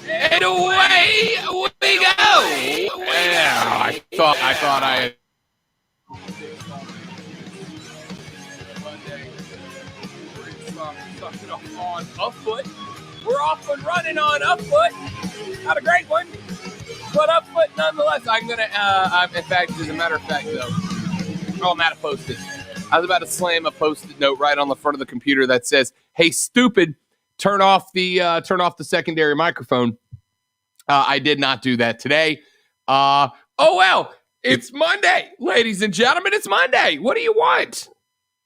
And away we go. Yeah, I thought I had. On a foot. We're off and running on a foot. Not a great one, but a foot nonetheless. I'm gonna. In fact, as a matter of fact, though, I'm out of Post-it. I was about to slam a Post-it note right on the front of the computer that says, "Hey, stupid, turn off the secondary microphone." I did not do that today. Oh well, it's Monday, ladies and gentlemen. It's Monday. What do you want?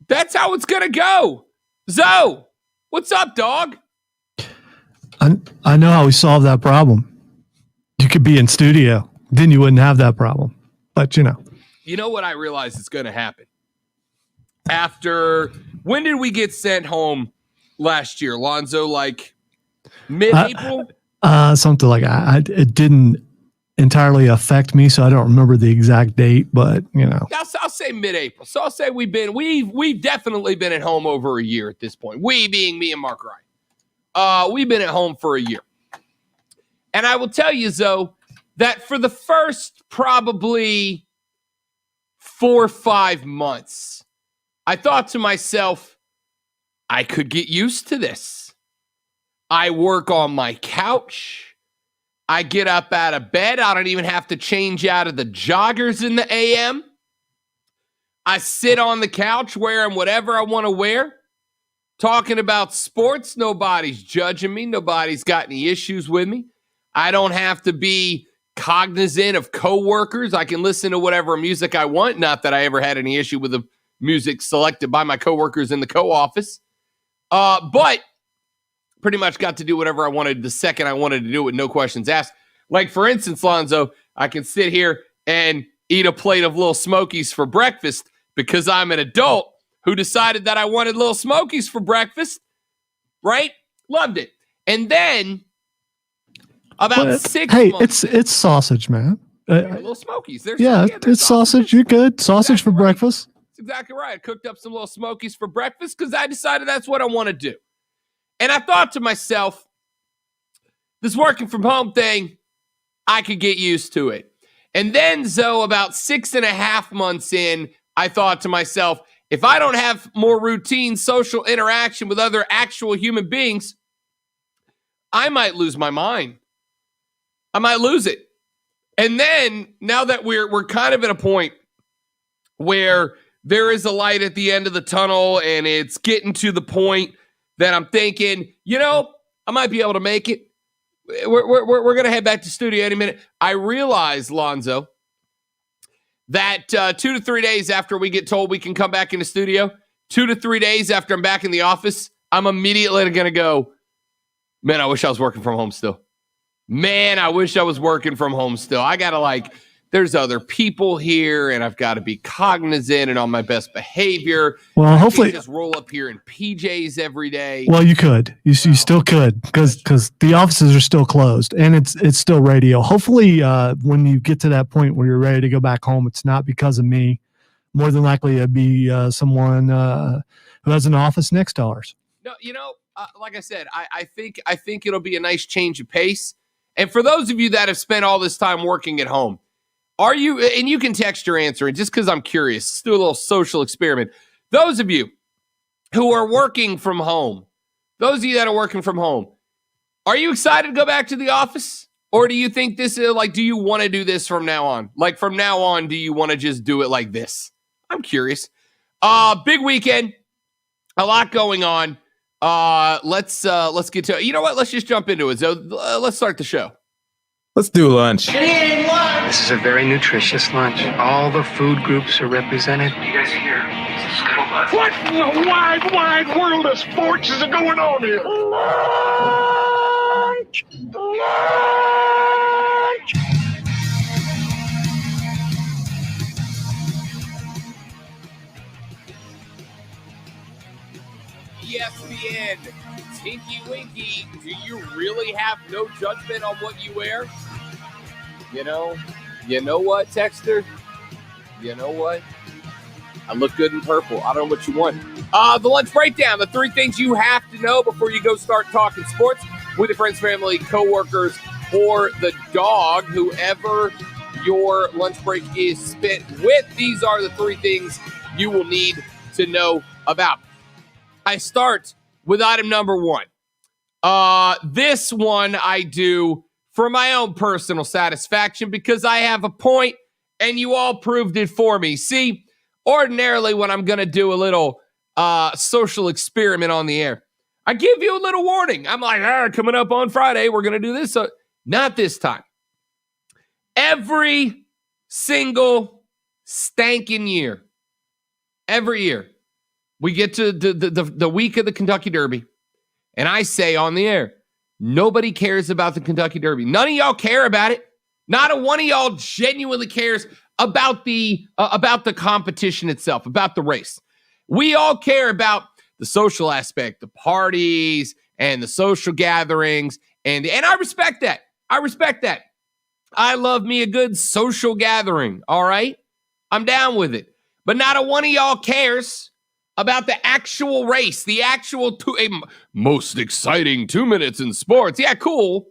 That's how it's gonna go. Zoe, what's up, dog? I know how we solve that problem. You could be in studio, then you wouldn't have that problem. But you know what I realize is going to happen. After when did we get sent home last year, Lonzo? Like mid-April? Something like that. It didn't entirely affect me, so I don't remember the exact date. But I'll say mid-April. So I'll say we've definitely been at home over a year at this point. We being me and Mark Ryan. We've been at home for a year. And I will tell you, Zoe, that for the first probably 4 or 5 months, I thought to myself, I could get used to this. I work on my couch. I get up out of bed. I don't even have to change out of the joggers in the AM. I sit on the couch wearing whatever I want to wear. Talking about sports, nobody's judging me. Nobody's got any issues with me. I don't have to be cognizant of coworkers. I can listen to whatever music I want. Not that I ever had any issue with the music selected by my coworkers in the co-office. But pretty much got to do whatever I wanted the second I wanted to do it with no questions asked. Like, for instance, Lonzo, I can sit here and eat a plate of Little Smokies for breakfast because I'm an adult who decided that I wanted Little Smokies for breakfast, right? Loved it. And then about 6 months. Hey, it's sausage, man. Little Smokies. It's sausage. You're good. Sausage for breakfast. That's exactly right. I cooked up some Little Smokies for breakfast because I decided that's what I want to do. And I thought to myself, this working from home thing, I could get used to it. And then, Zoe, about 6.5 months in, I thought to myself, if I don't have more routine social interaction with other actual human beings, I might lose my mind. I might lose it. And then, now that we're kind of at a point where there is a light at the end of the tunnel and it's getting to the point that I'm thinking, I might be able to make it. We're going to head back to studio any minute. I realize, Lonzo, that 2 to 3 days after we get told we can come back in the studio, 2 to 3 days after I'm back in the office, I'm immediately going to go, man, I wish I was working from home still. I got to there's other people here and I've got to be cognizant and on my best behavior. Well, hopefully just roll up here in PJs every day. Well, you could. You still could because the offices are still closed and it's still radio. Hopefully, when you get to that point where you're ready to go back home, it's not because of me. More than likely, it'd be someone who has an office next to ours. No, like I said, I think it'll be a nice change of pace. And for those of you that have spent all this time working at home, are you, and you can text your answer, and just because I'm curious, let's do a little social experiment. Those of you who are working from home, are you excited to go back to the office? Or do you think this is do you want to do this from now on? From now on, do you want to just do it like this? I'm curious. Big weekend, a lot going on. Let's get to it. You know what? Let's just jump into it. So let's start the show. Let's do lunch. This is a very nutritious lunch. All the food groups are represented. You guys hear? What in the wide, wide world of sports is going on here? Lunch! ESPN, Tinky Winky, do you really have no judgment on what you wear? You know what, Texter? You know what? I look good in purple. I don't know what you want. The lunch breakdown, the 3 things you have to know before you go start talking sports. with your friends, family, coworkers, or the dog, whoever your lunch break is spent with. These are the 3 things you will need to know about. I start with item number 1. This one I do for my own personal satisfaction because I have a point and you all proved it for me. See, ordinarily when I'm going to do a little social experiment on the air, I give you a little warning. I'm like, coming up on Friday, we're going to do this. So, not this time. Every single stankin' year, every year, we get to the week of the Kentucky Derby, and I say on the air, nobody cares about the Kentucky Derby. None of y'all care about it. Not a one of y'all genuinely cares about the competition itself, about the race. We all care about the social aspect, the parties and the social gatherings, and I respect that. I respect that. I love me a good social gathering, all right? I'm down with it. But not a one of y'all cares about the actual race, the actual most exciting 2 minutes in sports. Yeah, cool.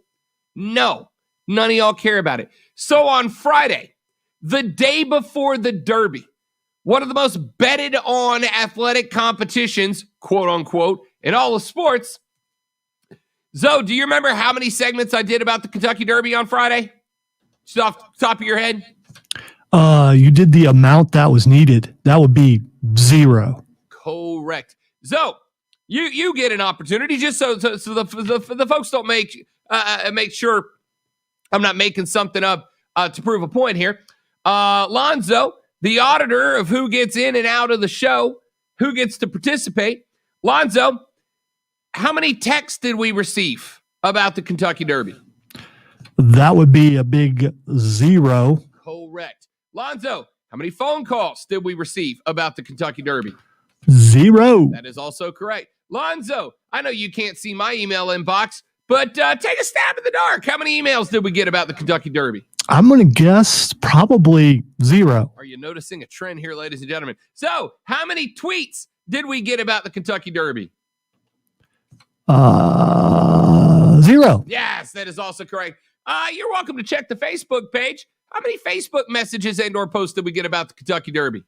No, none of y'all care about it. So on Friday, the day before the Derby, one of the most betted on athletic competitions, quote unquote, in all of sports. Zoe, do you remember how many segments I did about the Kentucky Derby on Friday? Just off the top of your head? You did the amount that was needed. That would be 0. Correct. Zoe, you get an opportunity just so the folks don't make sure I'm not making something up to prove a point here. Lonzo, the auditor of who gets in and out of the show, who gets to participate. Lonzo, how many texts did we receive about the Kentucky Derby? That would be a big 0. Correct. Lonzo, how many phone calls did we receive about the Kentucky Derby? 0. That is also correct. Lonzo, I know you can't see my email inbox, but take a stab in the dark. How many emails did we get about the Kentucky Derby? I'm going to guess probably 0. Are you noticing a trend here, ladies and gentlemen? So, how many tweets did we get about the Kentucky Derby? 0. Yes, that is also correct. You're welcome to check the Facebook page. How many Facebook messages and or posts did we get about the Kentucky Derby?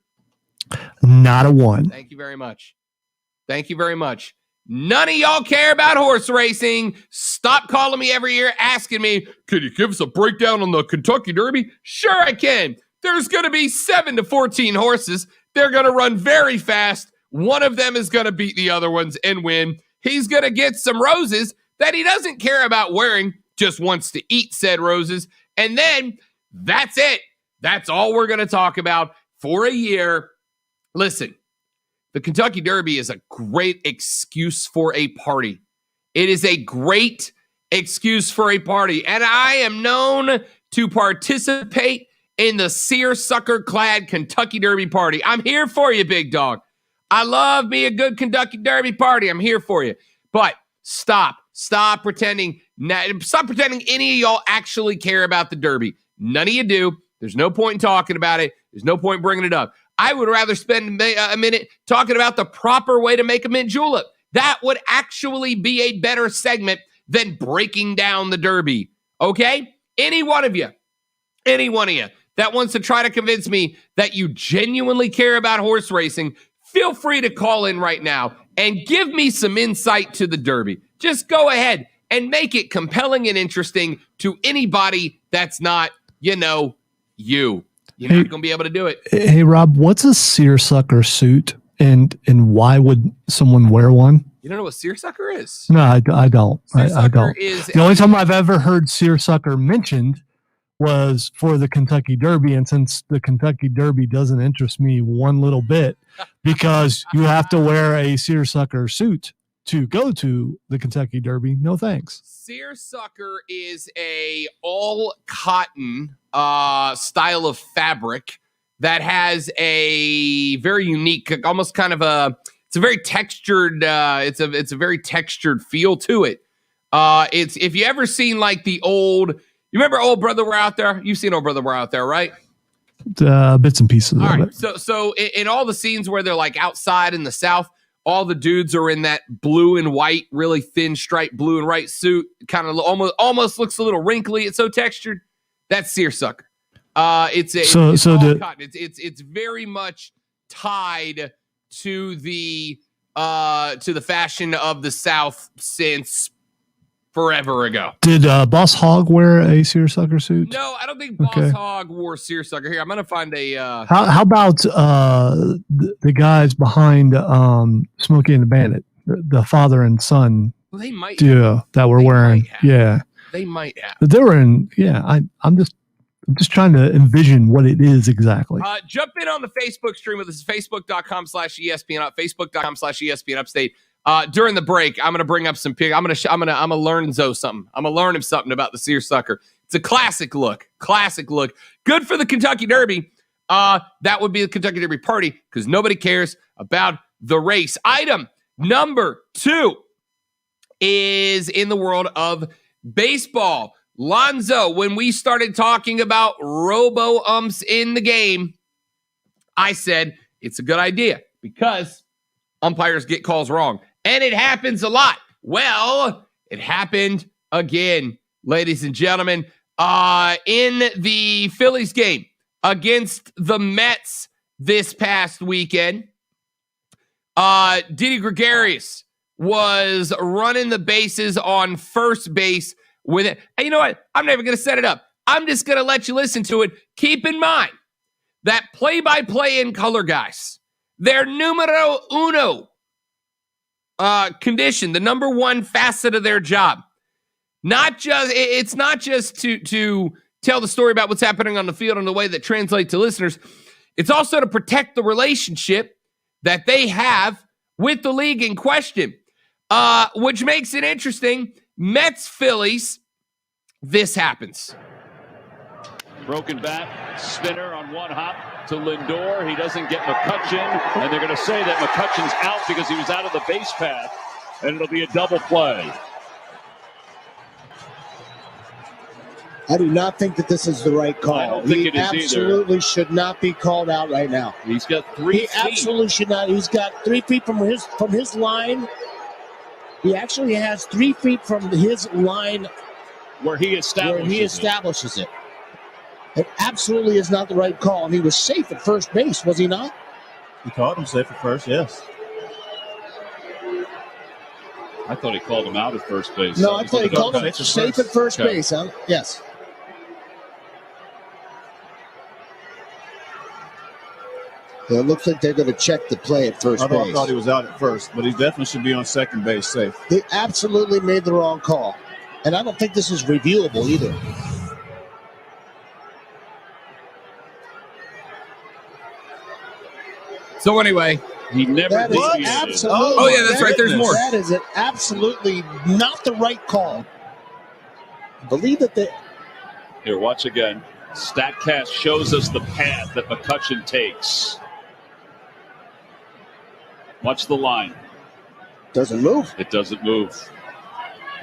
Not a 1. Thank you very much. Thank you very much. None of y'all care about horse racing. Stop calling me every year asking me, can you give us a breakdown on the Kentucky Derby? Sure I can. There's going to be 7 to 14 horses. They're going to run very fast. One of them is going to beat the other ones and win. He's going to get some roses that he doesn't care about wearing, just wants to eat said roses. And then that's it. That's all we're going to talk about for a year. Listen. The Kentucky Derby is a great excuse for a party. It is a great excuse for a party. And I am known to participate in the seersucker-clad Kentucky Derby party. I'm here for you, big dog. I love me a good Kentucky Derby party. I'm here for you. But stop pretending. Stop pretending any of y'all actually care about the Derby. None of you do. There's no point in talking about it. There's no point in bringing it up. I would rather spend a minute talking about the proper way to make a mint julep. That would actually be a better segment than breaking down the Derby. Okay? Any one of you that wants to try to convince me that you genuinely care about horse racing, feel free to call in right now and give me some insight to the Derby. Just go ahead and make it compelling and interesting to anybody that's not, you. You're not going to be able to do it. Hey, Rob, what's a seersucker suit, and why would someone wear one? You don't know what seersucker is? No, I don't. I don't. Is the only time I've ever heard seersucker mentioned was for the Kentucky Derby, and since the Kentucky Derby doesn't interest me one little bit, because you have to wear a seersucker suit to go to the Kentucky Derby, no thanks. Seersucker is a all cotton style of fabric that has a very unique, almost kind of it's a very textured, it's a very textured feel to it. It's, if you ever seen like the old, you remember Old Brother We're Out There? You've seen Old Brother We're Out There, right? Bits and pieces all of right. it. So in all the scenes where they're like outside in the South, all the dudes are in that blue and white, really thin striped blue and white suit. Kind of almost looks a little wrinkly. It's so textured. That's seersucker. It's all cotton. It's very much tied to the fashion of the South since forever ago. Did Boss Hogg wear a seersucker suit? No, I don't think Boss Hogg wore seersucker. Here, I'm gonna find a. How about the guys behind Smokey and the Bandit, the father and son? Well, they might. Yeah, that were wearing. Yeah, they might have. But they were in. Yeah, I'm just trying to envision what it is exactly. Jump in on the Facebook stream with us, facebook.com/ESPN up, facebook.com/ESPN Upstate. During the break, I'm going to bring up some pig. I'm going to learn Zoe something. I'm going to learn him something about the seersucker. It's a classic look. Good for the Kentucky Derby. That would be the Kentucky Derby party because nobody cares about the race. Item number 2 is in the world of baseball. Lonzo, when we started talking about robo-umps in the game, I said it's a good idea because umpires get calls wrong. And it happens a lot. Well, it happened again, ladies and gentlemen. In the Phillies game against the Mets this past weekend, Didi Gregorius was running the bases on first base with it. And you know what? I'm never going to set it up. I'm just going to let you listen to it. Keep in mind that play-by-play in color guys, their numero uno condition, the number one facet of their job. It's not just to tell the story about what's happening on the field in the way that translates to listeners. It's also to protect the relationship that they have with the league in question, which makes it interesting. Mets, Phillies, this happens. Broken bat, spinner on one hop to Lindor. He doesn't get McCutchen, and they're going to say that McCutchen's out because he was out of the base path, and it'll be a double play. I do not think that this is the right call. I don't think it is either. He absolutely should not be called out right now. He's got 3 feet. He absolutely should not. He's got 3 feet from his line. He actually has 3 feet from his line where he establishes it. It absolutely is not the right call. And he was safe at first base, was he not? He called him safe at first, yes. I thought he called him out at first base. No, I thought he called him safe at first base. Huh? Yes. It looks like they're going to check the play at first base. I thought he was out at first, but he definitely should be on second base safe. They absolutely made the wrong call. And I don't think this is reviewable either. So anyway, he never did. Oh, yeah, that's right. There's more. That is absolutely not the right call. I believe that they... Here, watch again. StatCast shows us the path that McCutchen takes. Watch the line. Doesn't move. It doesn't move.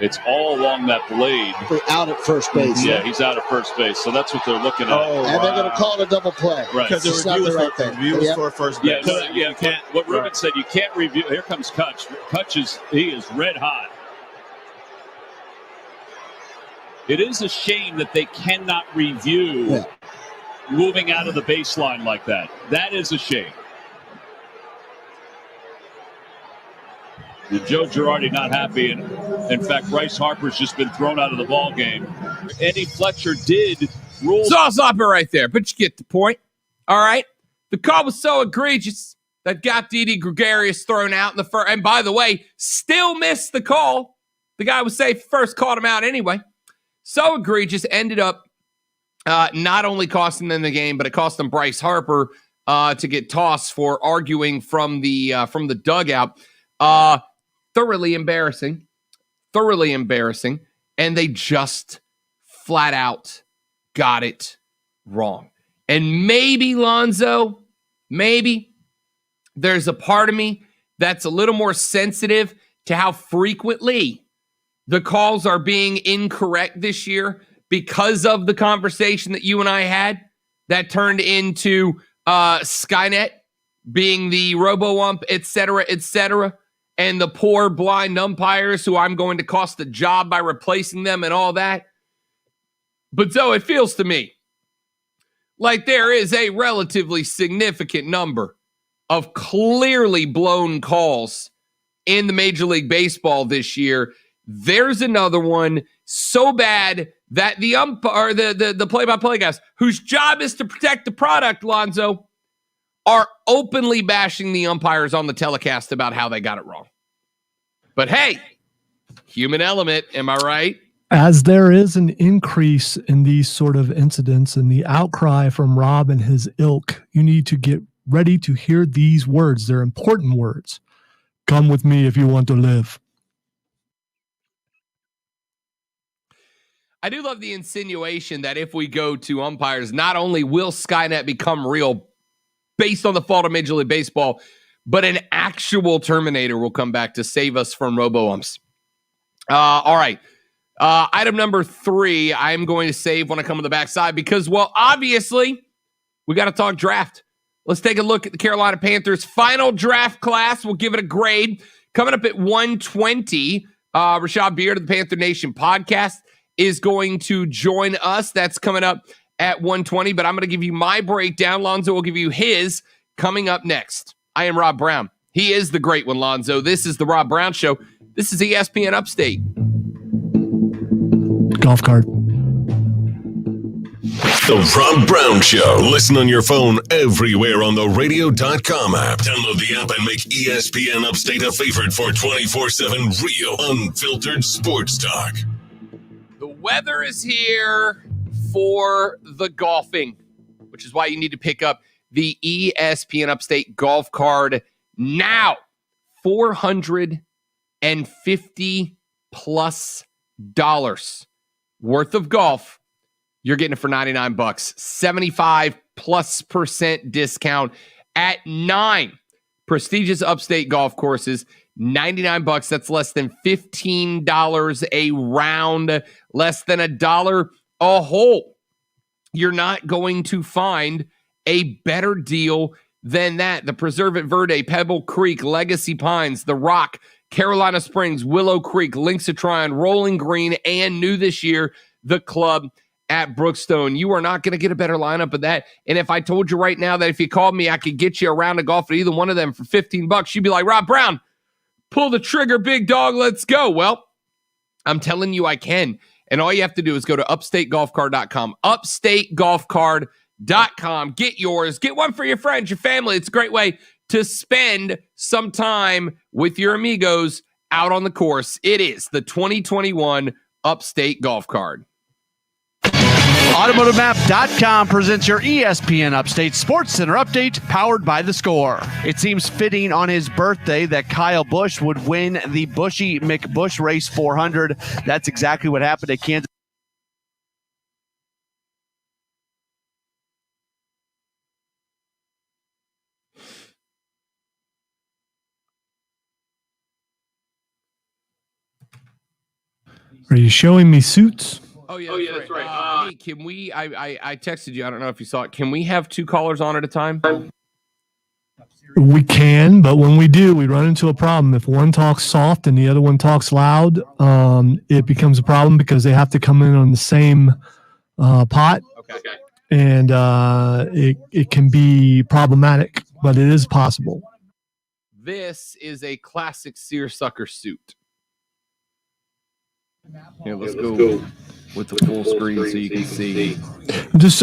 It's all along that blade. Out at first base. Yeah, he's out at first base. So that's what they're looking at. And they're going to call it a double play. Right. Because the review is for first base. Yeah, what Ruben said, you can't review. Here comes Kutch. Kutch he is red hot. It is a shame that they cannot review moving out of the baseline like that. That is a shame. And Joe Girardi not happy, and in fact, Bryce Harper's just been thrown out of the ball game. Eddie Fletcher did rule. I'll stop it right there, but you get the point. All right, the call was so egregious that got Didi Gregorius thrown out in the first. And by the way, still missed the call. The guy was safe first, caught him out anyway. So egregious, ended up not only costing them the game, but it cost them Bryce Harper to get tossed for arguing from the dugout. Thoroughly embarrassing, and they just flat out got it wrong. And maybe, Lonzo, there's a part of me that's a little more sensitive to how frequently the calls are being incorrect this year because of the conversation that you and I had that turned into Skynet being the robo-ump, et cetera, and the poor blind umpires who I'm going to cost a job by replacing them and all that. But so it feels to me like there is a relatively significant number of clearly blown calls in the Major League Baseball this year. There's another one so bad that the umpire, the play-by-play guys, whose job is to protect the product, Lonzo, are openly bashing the umpires on the telecast about how they got it wrong. But hey, human element, am I right? As there is an increase in these sort of incidents and the outcry from Rob and his ilk, you need to get ready to hear these words. They're important words. Come with me if you want to live. I do love the insinuation that if we go to umpires, not only will Skynet become real based on the fault of Major League Baseball, but an actual Terminator will come back to save us from robo-umps. All right. Item number 3, I'm going to save when I come to the backside because, well, obviously, we got to talk draft. Let's take a look at the Carolina Panthers' final draft class. We'll give it a grade. Coming up at 120, Rashad Beard of the Panther Nation podcast is going to join us. That's coming up at 120, but I'm going to give you my breakdown. Lonzo will give you his coming up next. I am Rob Brown. He is the great one, Lonzo. This is the Rob Brown Show. This is ESPN Upstate. Golf cart. The Rob Brown Show. Listen on your phone everywhere on the radio.com app. Download the app and make ESPN Upstate a favorite for 24/7 real, unfiltered sports talk. The weather is here for the golfing, which is why you need to pick up the ESPN Upstate golf card now. $450+ worth of golf. You're getting it for $99. 75+% discount at 9 prestigious upstate golf courses. $99. That's less than $15 a round, less than $1 a hole. You're not going to find a better deal than that. The Preserve at Verde, Pebble Creek, Legacy Pines, The Rock, Carolina Springs, Willow Creek, Links of Tryon, Rolling Green, and new this year, the Club at Brookstone. You are not going to get a better lineup of that. And if I told you right now that if you called me, I could get you a round of golf at either one of them for $15, you'd be like, Rob Brown, pull the trigger, big dog, let's go. Well, I'm telling you I can. And all you have to do is go to upstategolfcard.com. Upstategolfcard.com. Get yours. Get one for your friends, your family. It's a great way to spend some time with your amigos out on the course. It is the 2021 Upstate Golf Card. AutomotiveMap.com presents your ESPN Upstate Sports Center update powered by The Score. It seems fitting on his birthday that Kyle Busch would win the Bushy McBush Race 400. That's exactly what happened at Kansas. Are you showing me suits? Oh, yeah, that's right. Hey, can we, I texted you, I don't know if you saw it. Can we have 2 callers on at a time? We can, but when we do, we run into a problem. If one talks soft and the other one talks loud, it becomes a problem because they have to come in on the same pot. Okay. And it can be problematic, but it is possible. This is a classic seersucker suit. Here, let's go with the full screen so you can see.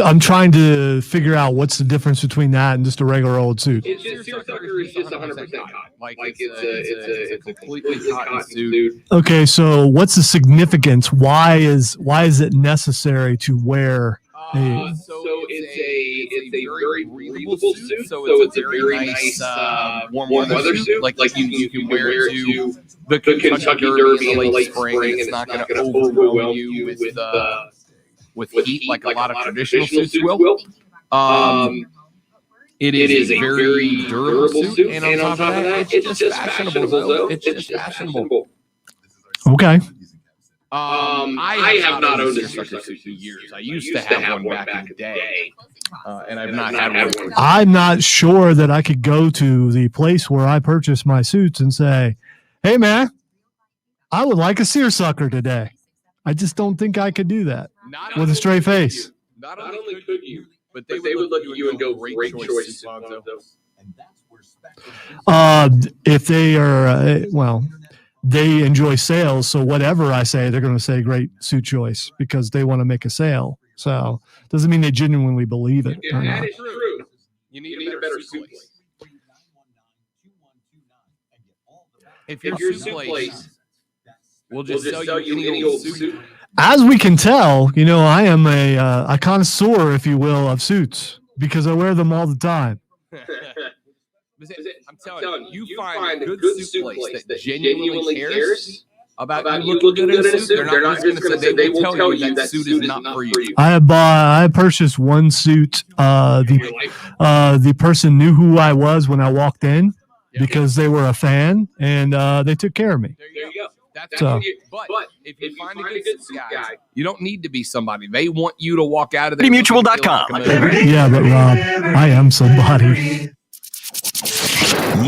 I'm trying to figure out what's the difference between that and just a regular old suit. It's just seersucker is just 100% cotton. Like it's a completely cotton suit. Okay, so what's the significance? Why is it necessary to wear a? So it's a very breathable suit. So it's a very nice warm weather suit. Like you can wear to the Kentucky Derby in the late spring, and it's not going to overwhelm you with heat like a lot of traditional suits will. It is a very durable suit, and on top of that, it's just fashionable, though. It's just fashionable. Okay. I have not owned a seersucker suit in years. I used to have one back in the day, and I've not had one. I'm not sure that I could go to the place where I purchase my suits and say, hey, man, I would like a seersucker today. I just don't think I could do that with a straight face. Not only could you, but they would look at you and go, great choice, Lonzo. If they are, they enjoy sales. So whatever I say, they're going to say great suit choice because they want to make a sale. So doesn't mean they genuinely believe it. Yeah, that is true. You need a better suit place. If your suit place, we'll just sell you any old suit. As we can tell, I am a connoisseur, if you will, of suits because I wear them all the time. I'm telling you, you find a good suit place that genuinely cares about you looking good in a suit. They're not just going to say, they will tell you that suit is not for you. I purchased one suit. The person knew who I was when I walked in because they were a fan and they took care of me. There you go. But if you find a good suit guy, you don't need to be somebody. They want you to walk out of there. Mutual.com. Yeah, but Rob, I am somebody.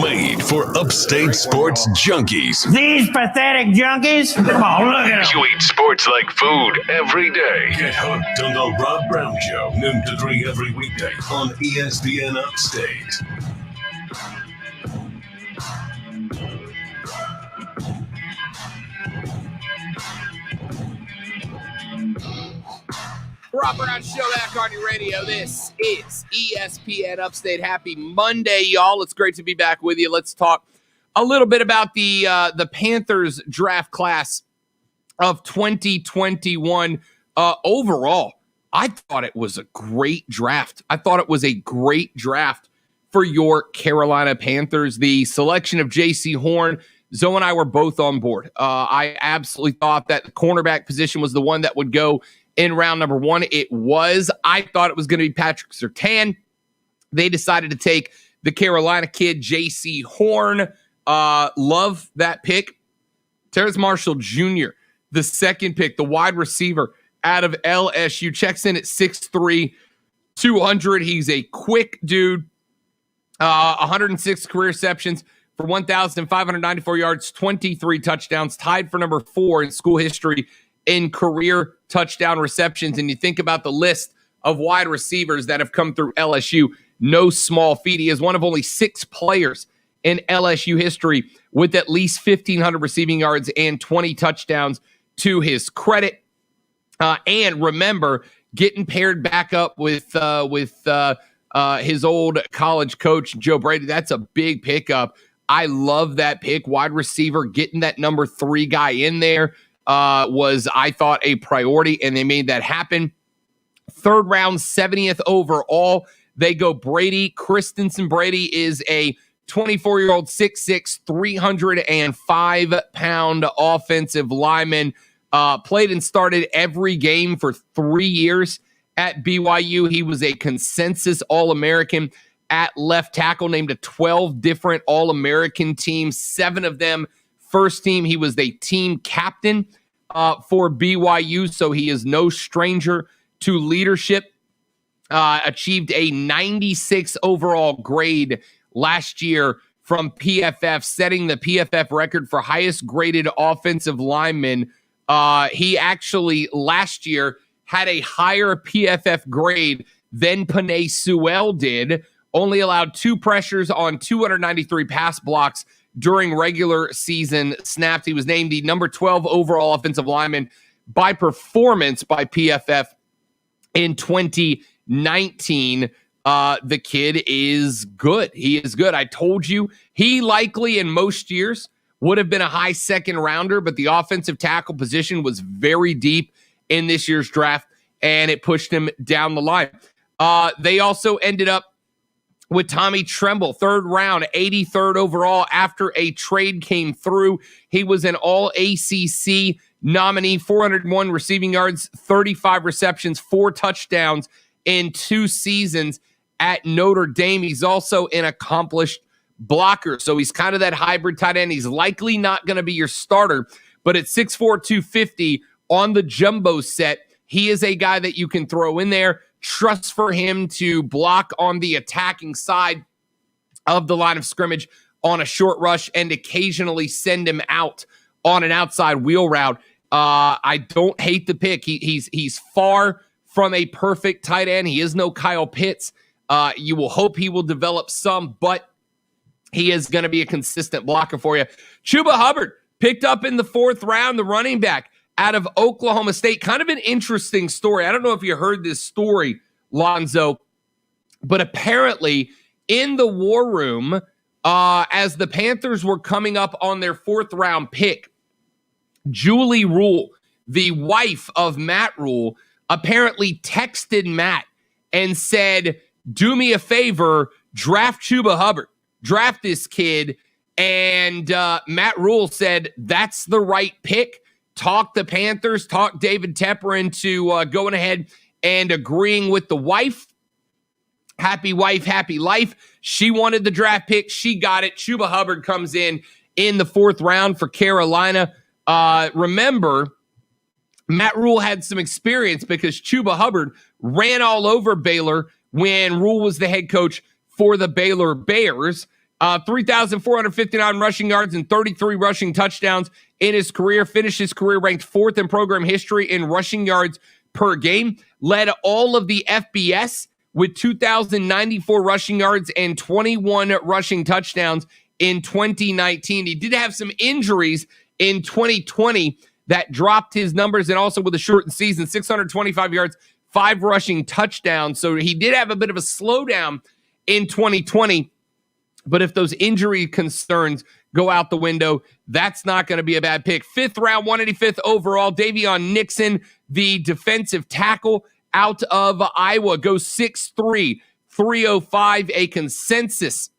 Made for upstate sports junkies. These pathetic junkies? Oh, look at them. You eat sports like food every day. Get hooked on the Rob Brown Show, noon to 3 every weekday on ESPN Upstate. Rob Brown Show back on your radio. This is ESPN Upstate. Happy Monday, y'all. It's great to be back with you. Let's talk a little bit about the Panthers draft class of 2021. Overall, I thought it was a great draft. I thought it was a great draft for your Carolina Panthers. The selection of J.C. Horn, Zoe and I were both on board. I absolutely thought that the cornerback position was the one that would go in round number 1. It was. I thought it was going to be Patrick Surtain. They decided to take the Carolina kid, J.C. Horn. Love that pick. Terrace Marshall Jr., the second pick, the wide receiver out of LSU, checks in at 6'3", 200. He's a quick dude. 106 career receptions for 1,594 yards, 23 touchdowns, tied for number 4 in school history in career touchdown receptions. And you think about the list of wide receivers that have come through LSU, no small feat. He is one of only 6 players in LSU history with at least 1,500 receiving yards and 20 touchdowns to his credit. And remember, getting paired back up with his old college coach, Joe Brady, that's a big pickup. I love that pick. Wide receiver, getting that number 3 guy in there was, I thought, a priority, and they made that happen. 3rd round, 70th overall, they go Brady. Christensen Brady is a 24-year-old, 6'6", 305-pound offensive lineman. Played and started every game for 3 years at BYU. He was a consensus All-American at left tackle, named to 12 different All-American teams, 7 of them first team. He was the team captain for BYU, so he is no stranger to leadership. Achieved a 96 overall grade last year from PFF, setting the PFF record for highest graded offensive lineman. He actually last year had a higher PFF grade than Penei Sewell did, only allowed 2 pressures on 293 pass blocks during regular season snaps. He was named the number 12 overall offensive lineman by performance by PFF in 2019. The kid is good. He is good. I told you he likely in most years would have been a high 2nd rounder, but the offensive tackle position was very deep in this year's draft, and it pushed him down the line. They also ended up with Tommy Tremble, 3rd round, 83rd overall. After a trade came through, he was an All-ACC nominee, 401 receiving yards, 35 receptions, 4 touchdowns in 2 seasons at Notre Dame. He's also an accomplished blocker, so he's kind of that hybrid tight end. He's likely not going to be your starter, but at 6'4", 250, on the jumbo set. He is a guy that you can throw in there. Trust for him to block on the attacking side of the line of scrimmage on a short rush and occasionally send him out on an outside wheel route. I don't hate the pick. He's far from a perfect tight end. He is no Kyle Pitts. You will hope he will develop some, but he is going to be a consistent blocker for you. Chuba Hubbard picked up in the 4th round, the running back out of Oklahoma State. Kind of an interesting story. I don't know if you heard this story, Lonzo, but apparently in the war room, as the Panthers were coming up on their 4th round pick, Julie Rule, the wife of Matt Rule, apparently texted Matt and said, do me a favor, draft Chuba Hubbard, draft this kid. And Matt Rule said, that's the right pick. Talk the Panthers, talk David Tepper into going ahead and agreeing with the wife. Happy wife, happy life. She wanted the draft pick. She got it. Chuba Hubbard comes in the 4th round for Carolina. Remember, Matt Rule had some experience because Chuba Hubbard ran all over Baylor when Rule was the head coach for the Baylor Bears. 3,459 rushing yards and 33 rushing touchdowns in his career. Finished his career ranked 4th in program history in rushing yards per game. Led all of the FBS with 2,094 rushing yards and 21 rushing touchdowns in 2019. He did have some injuries in 2020 that dropped his numbers, and also with a shortened season, 625 yards, 5 rushing touchdowns. So he did have a bit of a slowdown in 2020. But if those injury concerns go out the window, that's not going to be a bad pick. 5th round, 185th overall, Davion Nixon, the defensive tackle out of Iowa, goes 6'3", 305, a consensus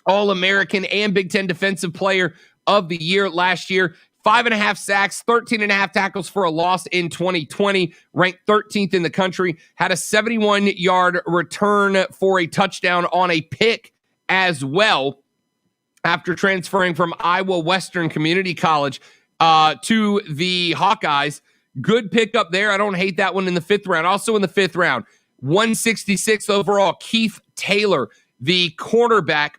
All-American and Big Ten Defensive Player of the Year last year. 5.5 sacks, 13.5 tackles for a loss in 2020, ranked 13th in the country, had a 71-yard return for a touchdown on a pick as well after transferring from Iowa Western Community College to the Hawkeyes. Good pickup there. I don't hate that one in the 5th round. Also in the 5th round, 166th overall, Keith Taylor, the cornerback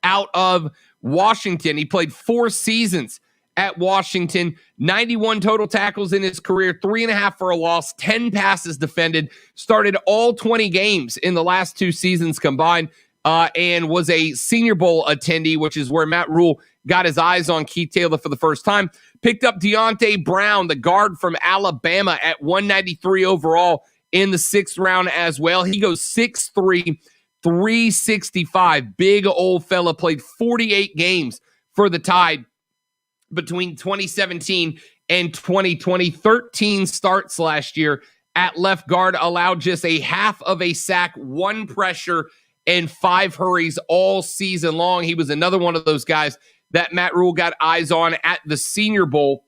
out of Washington. He played 4 seasons at Washington, 91 total tackles in his career, 3.5 for a loss, 10 passes defended, started all 20 games in the last 2 seasons combined, and was a Senior Bowl attendee, which is where Matt Rule got his eyes on Keith Taylor for the first time. Picked up Deontay Brown, the guard from Alabama, at 193 overall in the 6th round as well. He goes 6'3", 365. Big old fella, played 48 games for the Tide between 2017 and 2020. 13 starts last year at left guard, allowed just a half of a sack, 1 pressure, and 5 hurries all season long. He was another one of those guys that Matt Rule got eyes on at the Senior Bowl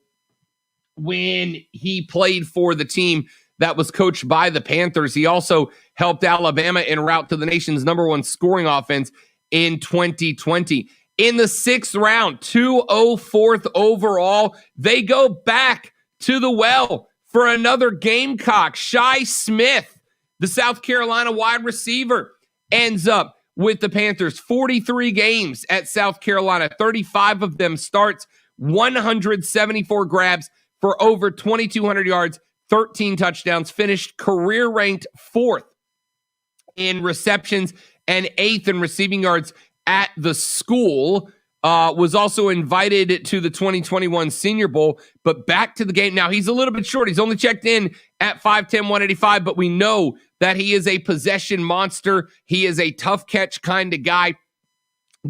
when he played for the team that was coached by the Panthers. He also helped Alabama en route to the nation's #1 scoring offense in 2020. In the 6th round, 204th overall, they go back to the well for another Gamecock. Shi Smith, the South Carolina wide receiver, ends up with the Panthers. 43 games at South Carolina, 35 of them starts, 174 grabs for over 2,200 yards, 13 touchdowns, finished career ranked 4th in receptions and 8th in receiving yards at the school. Was also invited to the 2021 Senior Bowl, but back to the game. Now, he's a little bit short. He's only checked in at 5'10", 185, but we know that he is a possession monster. He is a tough catch kind of guy.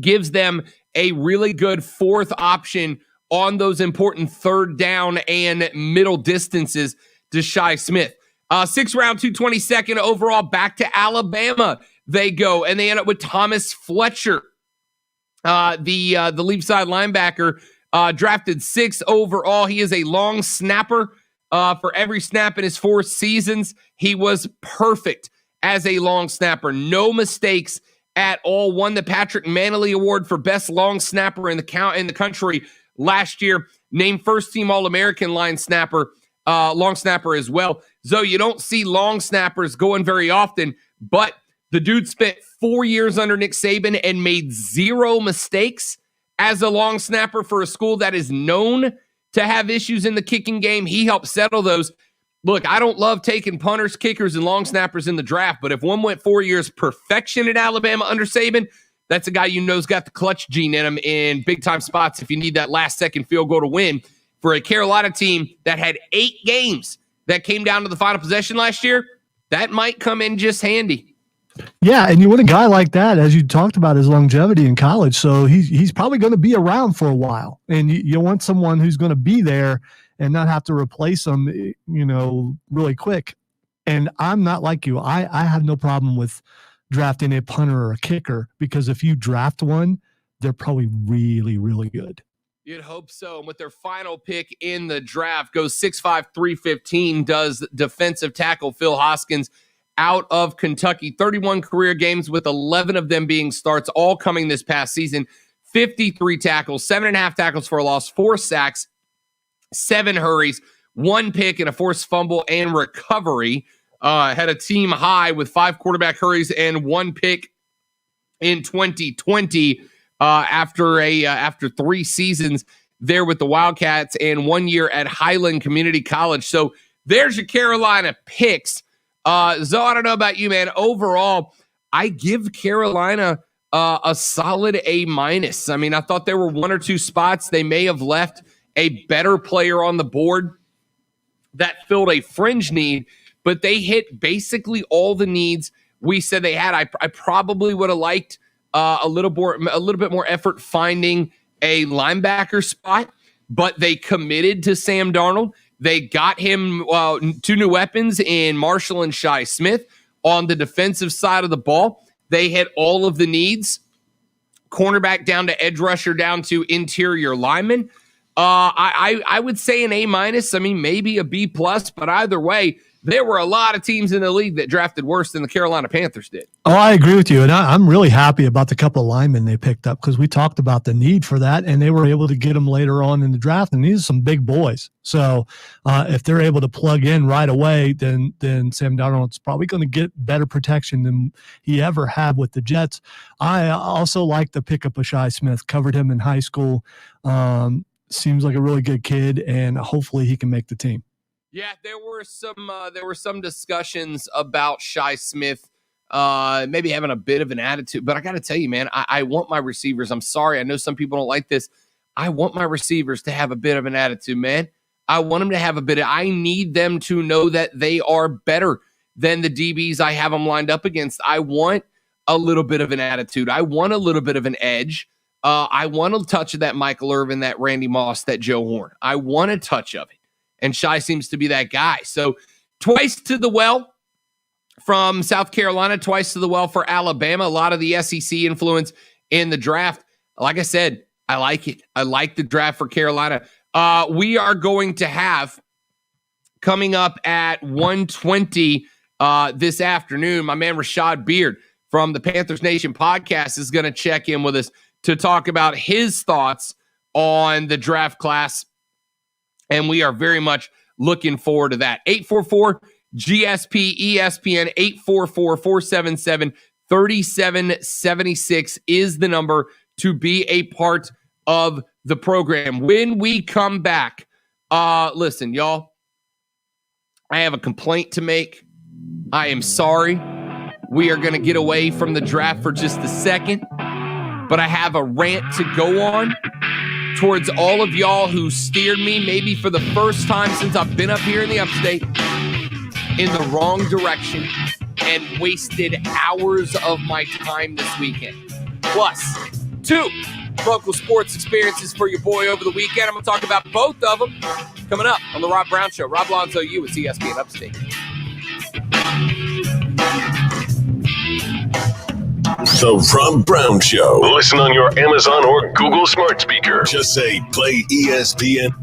Gives them a really good 4th option on those important 3rd down and middle distances to Shi Smith. 6th round, 222nd overall, back to Alabama they go, and they end up with Thomas Fletcher, the leap side linebacker, drafted 6th overall. He is a long snapper. For every snap in his 4 seasons, he was perfect as a long snapper. No mistakes at all. Won the Patrick Manley Award for best long snapper in the country last year. named first-team All-American long snapper as well. So you don't see long snappers going very often, but the dude spent 4 years under Nick Saban and made 0 mistakes as a long snapper for a school that is known to have issues in the kicking game. He helped settle those. Look, I don't love taking punters, kickers, and long snappers in the draft, but if one went 4 years perfection at Alabama under Saban, that's a guy you know's got the clutch gene in him in big-time spots if you need that last-second field goal to win. For a Carolina team that had 8 games that came down to the final possession last year, that might come in just handy. Yeah, and you want a guy like that, as you talked about his longevity in college, so he's probably going to be around for a while, and you want someone who's going to be there and not have to replace them, really quick. And I'm not like you. I have no problem with drafting a punter or a kicker, because if you draft one, they're probably really, really good. You'd hope so. And with their final pick in the draft, goes 6'5", 315, does defensive tackle Phil Hoskins out of Kentucky. 31 career games with 11 of them being starts, all coming this past season. 53 tackles, 7.5 tackles for a loss, 4 sacks, 7 hurries, 1 pick and a forced fumble and recovery. Had a team high with 5 quarterback hurries and 1 pick in 2020 after 3 seasons there with the Wildcats and 1 year at Highland Community College. So there's your Carolina picks. Zoe, I don't know about you, man. Overall, I give Carolina a solid A-. I mean, I thought there were 1 or 2 spots they may have left a better player on the board that filled a fringe need, but they hit basically all the needs we said they had. I probably would have liked a little bit more effort finding a linebacker spot, but they committed to Sam Darnold. They got him 2 new weapons in Marshall and Shi Smith. On the defensive side of the ball, they hit all of the needs. Cornerback down to edge rusher down to interior lineman. I would say an A-. I mean, maybe a B+, but either way, there were a lot of teams in the league that drafted worse than the Carolina Panthers did. Oh, I agree with you. And I'm really happy about the couple of linemen they picked up, because we talked about the need for that, and they were able to get them later on in the draft. And these are some big boys. So if they're able to plug in right away, then Sam Darnold's probably going to get better protection than he ever had with the Jets. I also like the pickup of Shi Smith. Covered him in high school. Seems like a really good kid, and hopefully he can make the team. Yeah, there were some discussions about Shi Smith maybe having a bit of an attitude, but I got to tell you, man, I want my receivers. I'm sorry, I know some people don't like this. I want my receivers to have a bit of an attitude, man. I want them to have I need them to know that they are better than the DBs I have them lined up against. I want a little bit of an attitude. I want a little bit of an edge. I want a touch of that Michael Irvin, that Randy Moss, that Joe Horn. I want a touch of it. And Shi seems to be that guy. So twice to the well from South Carolina, twice to the well for Alabama. A lot of the SEC influence in the draft. Like I said, I like it. I like the draft for Carolina. We are going to have, coming up at 1:20 this afternoon, my man Rashad Beard from the Panthers Nation podcast is going to check in with us to talk about his thoughts on the draft class. And we are very much looking forward to that. 844-GSP-ESPN, 844-477-3776 is the number to be a part of the program. When we come back, listen, y'all, I have a complaint to make. I am sorry. We are going to get away from the draft for just a second, but I have a rant to go on towards all of y'all who steered me, maybe for the first time since I've been up here in the upstate, in the wrong direction and wasted hours of my time this weekend. Plus, 2 local sports experiences for your boy over the weekend. I'm going to talk about both of them coming up on the Rob Brown Show. Rob Lonzo, you at ESPN Upstate. The Rob Brown Show. Listen on your Amazon or Google smart speaker. Just say, play ESPN.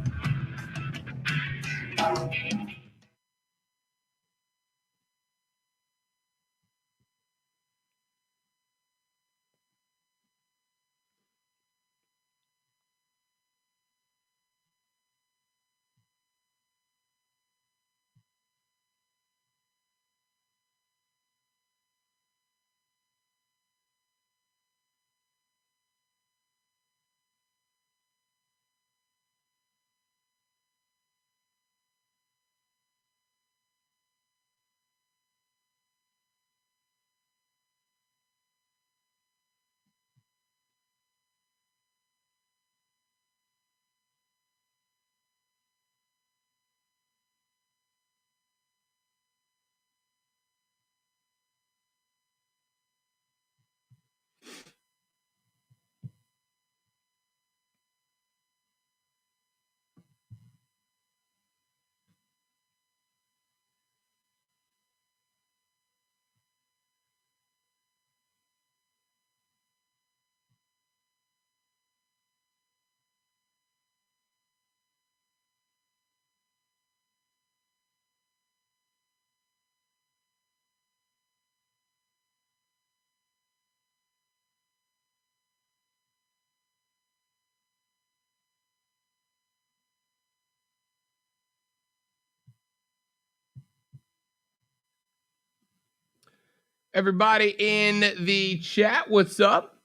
Everybody in the chat, what's up?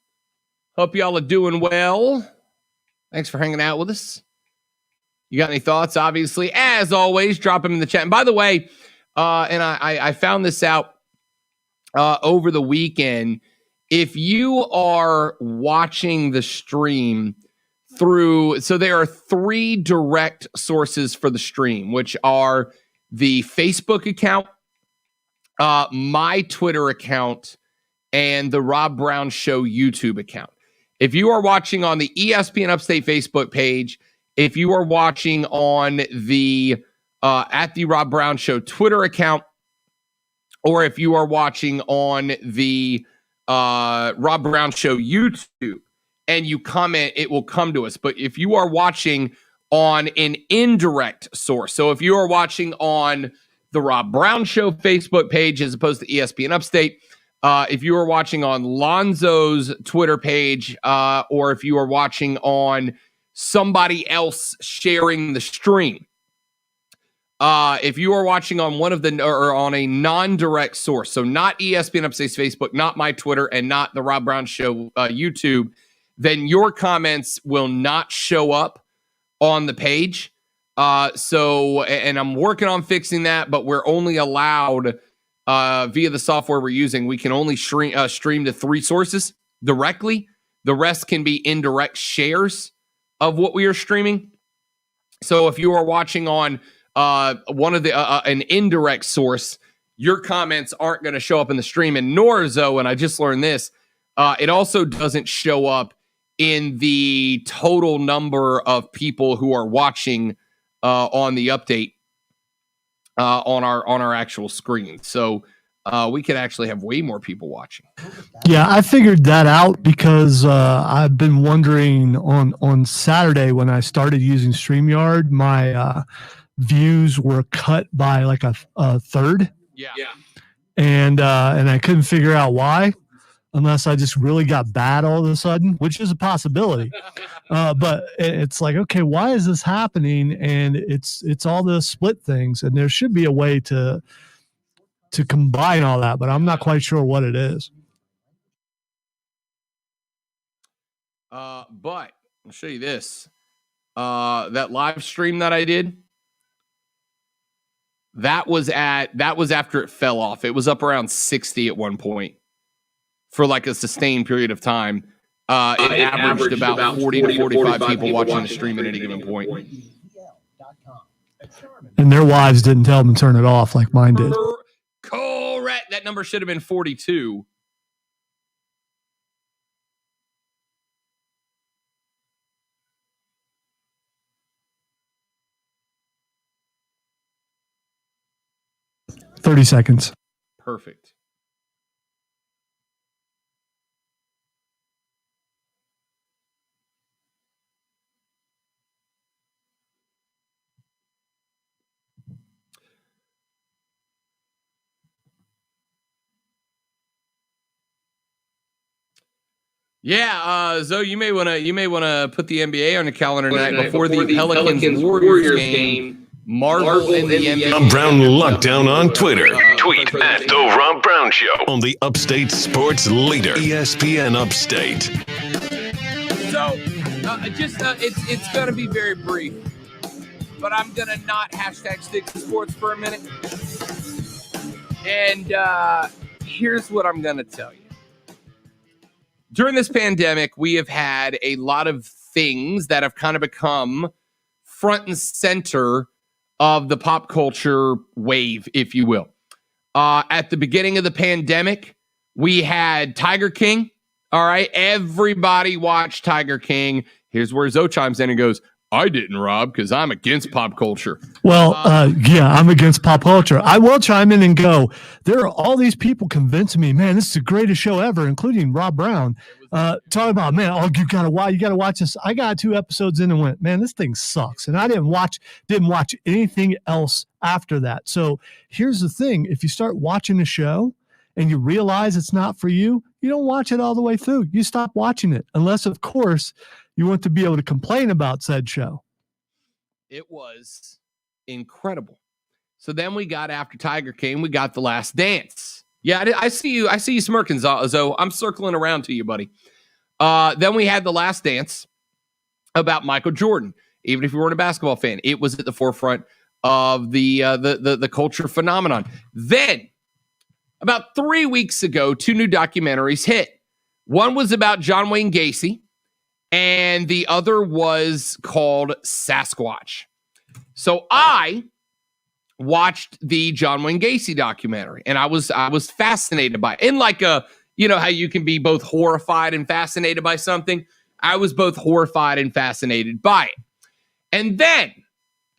Hope y'all are doing well. Thanks for hanging out with us. You got any thoughts? Obviously, as always, drop them in the chat. And by the way, and I found this out over the weekend. If you are watching the stream through, so there are 3 direct sources for the stream, which are the Facebook account, my Twitter account, and the Rob Brown Show YouTube account. If you are watching on the ESPN Upstate Facebook page, if you are watching on the at the Rob Brown Show Twitter account, or if you are watching on the Rob Brown Show YouTube and you comment, it will come to us. But if you are watching on an indirect source, so if you are watching on the Rob Brown Show Facebook page as opposed to ESPN Upstate, if you are watching on Lonzo's Twitter page, or if you are watching on somebody else sharing the stream, if you are watching on one of the, or on a non-direct source, so not ESPN Upstate's Facebook, not my Twitter, and not the Rob Brown Show YouTube, then your comments will not show up on the page. And I'm working on fixing that, but we're only allowed via the software we're using. We can only stream to 3 sources directly. The rest can be indirect shares of what we are streaming. So if you are watching on one of the an indirect source, your comments aren't going to show up in the stream, and nor, Zoe, and I just learned this, it also doesn't show up in the total number of people who are watching on the update on our actual screen. So we could actually have way more people watching. Yeah, I figured that out because I've been wondering on Saturday when I started using StreamYard, my views were cut by like a third. Yeah. And I couldn't figure out why, unless I just really got bad all of a sudden, which is a possibility. But it's like, okay, why is this happening? And it's all the split things, and there should be a way to combine all that, but I'm not quite sure what it is. But I'll show you this. That live stream that I did, that was after it fell off. It was up around 60 at one point for like a sustained period of time. It averaged about 40 to 45 people watching the stream at any given point. And their wives didn't tell them to turn it off like mine did. Correct. That number should have been 42. $30 seconds. Perfect. Yeah, Zoe, you may want to put the NBA on the calendar tonight before the Pelicans Warriors game. Marvel in the NBA. Rob Brown Lockdown on Twitter. Tweet at The Rob Brown Show on the Upstate Sports Leader, ESPN Upstate. So, it's going to be very brief, but I'm going to not hashtag stick to sports for a minute. And here's what I'm going to tell you. During this pandemic, we have had a lot of things that have kind of become front and center of the pop culture wave, if you will. At the beginning of the pandemic, we had Tiger King. All right. Everybody watched Tiger King. Here's where Zoe chimes in and goes, I didn't, Rob, because I'm against pop culture. Well, yeah, I'm against pop culture. I will chime in and go, there are all these people convincing me, man, this is the greatest show ever, including Rob Brown. Talking about, man, you gotta watch this. I got 2 episodes in and went, man, this thing sucks. And I didn't watch anything else after that. So here's the thing. If you start watching a show and you realize it's not for you, you don't watch it all the way through. You stop watching it. Unless, of course, you want to be able to complain about said show. It was incredible. So then we got, after Tiger King, we got The Last Dance. Yeah, I see you. I see you smirking, Zo. I'm circling around to you, buddy. Then we had The Last Dance about Michael Jordan. Even if you weren't a basketball fan, it was at the forefront of the culture phenomenon. Then, about 3 weeks ago, 2 new documentaries hit. One was about John Wayne Gacy, and the other was called Sasquatch. So I watched the John Wayne Gacy documentary, and I was fascinated by it. In like a, you know how you can be both horrified and fascinated by something? I was both horrified and fascinated by it. And then,